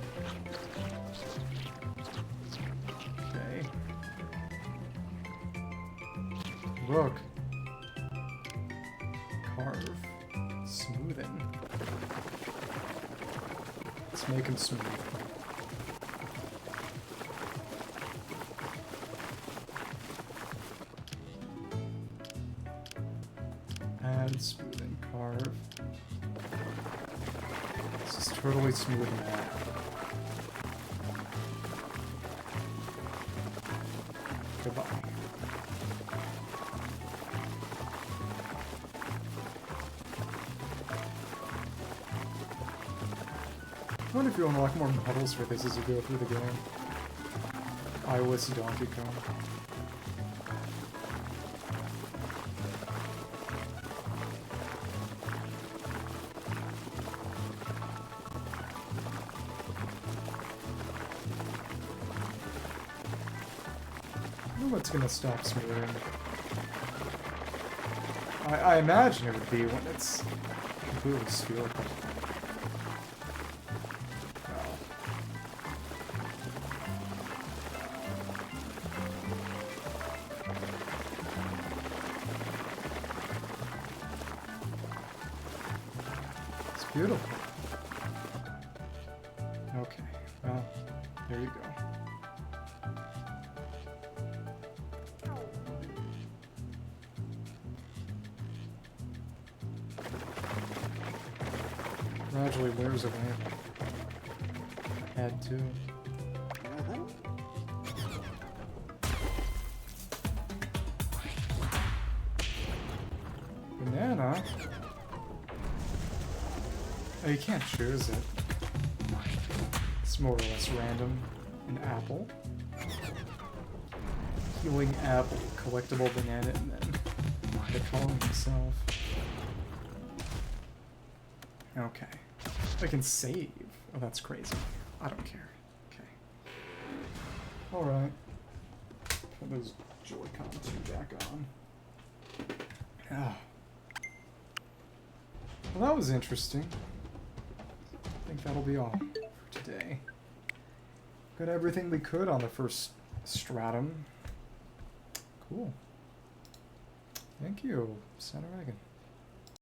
Okay. Look. Carve. Smoothing. Let's make him smooth. Add smooth and carve. This is totally smooth now. Goodbye. wonder if you unlock more medals for this as you go through the game. iOS Donkey Kong. I wonder what's gonna stop smearing. I imagine it would be when it's completely spherical. It's beautiful. Okay, well, there you go. Gradually wears away. Add 2. Banana? Oh, you can't choose it. It's more or less random. An apple. Healing apple. Collectible banana, and then the color himself. Okay. I can save. Oh, that's crazy. I don't care. Okay. Alright. Put those Joy-Con 2 back on. Ah. Well, that was interesting. I think that'll be all for today. Got everything we could on the first stratum. Cool. Thank you, Center Dragon.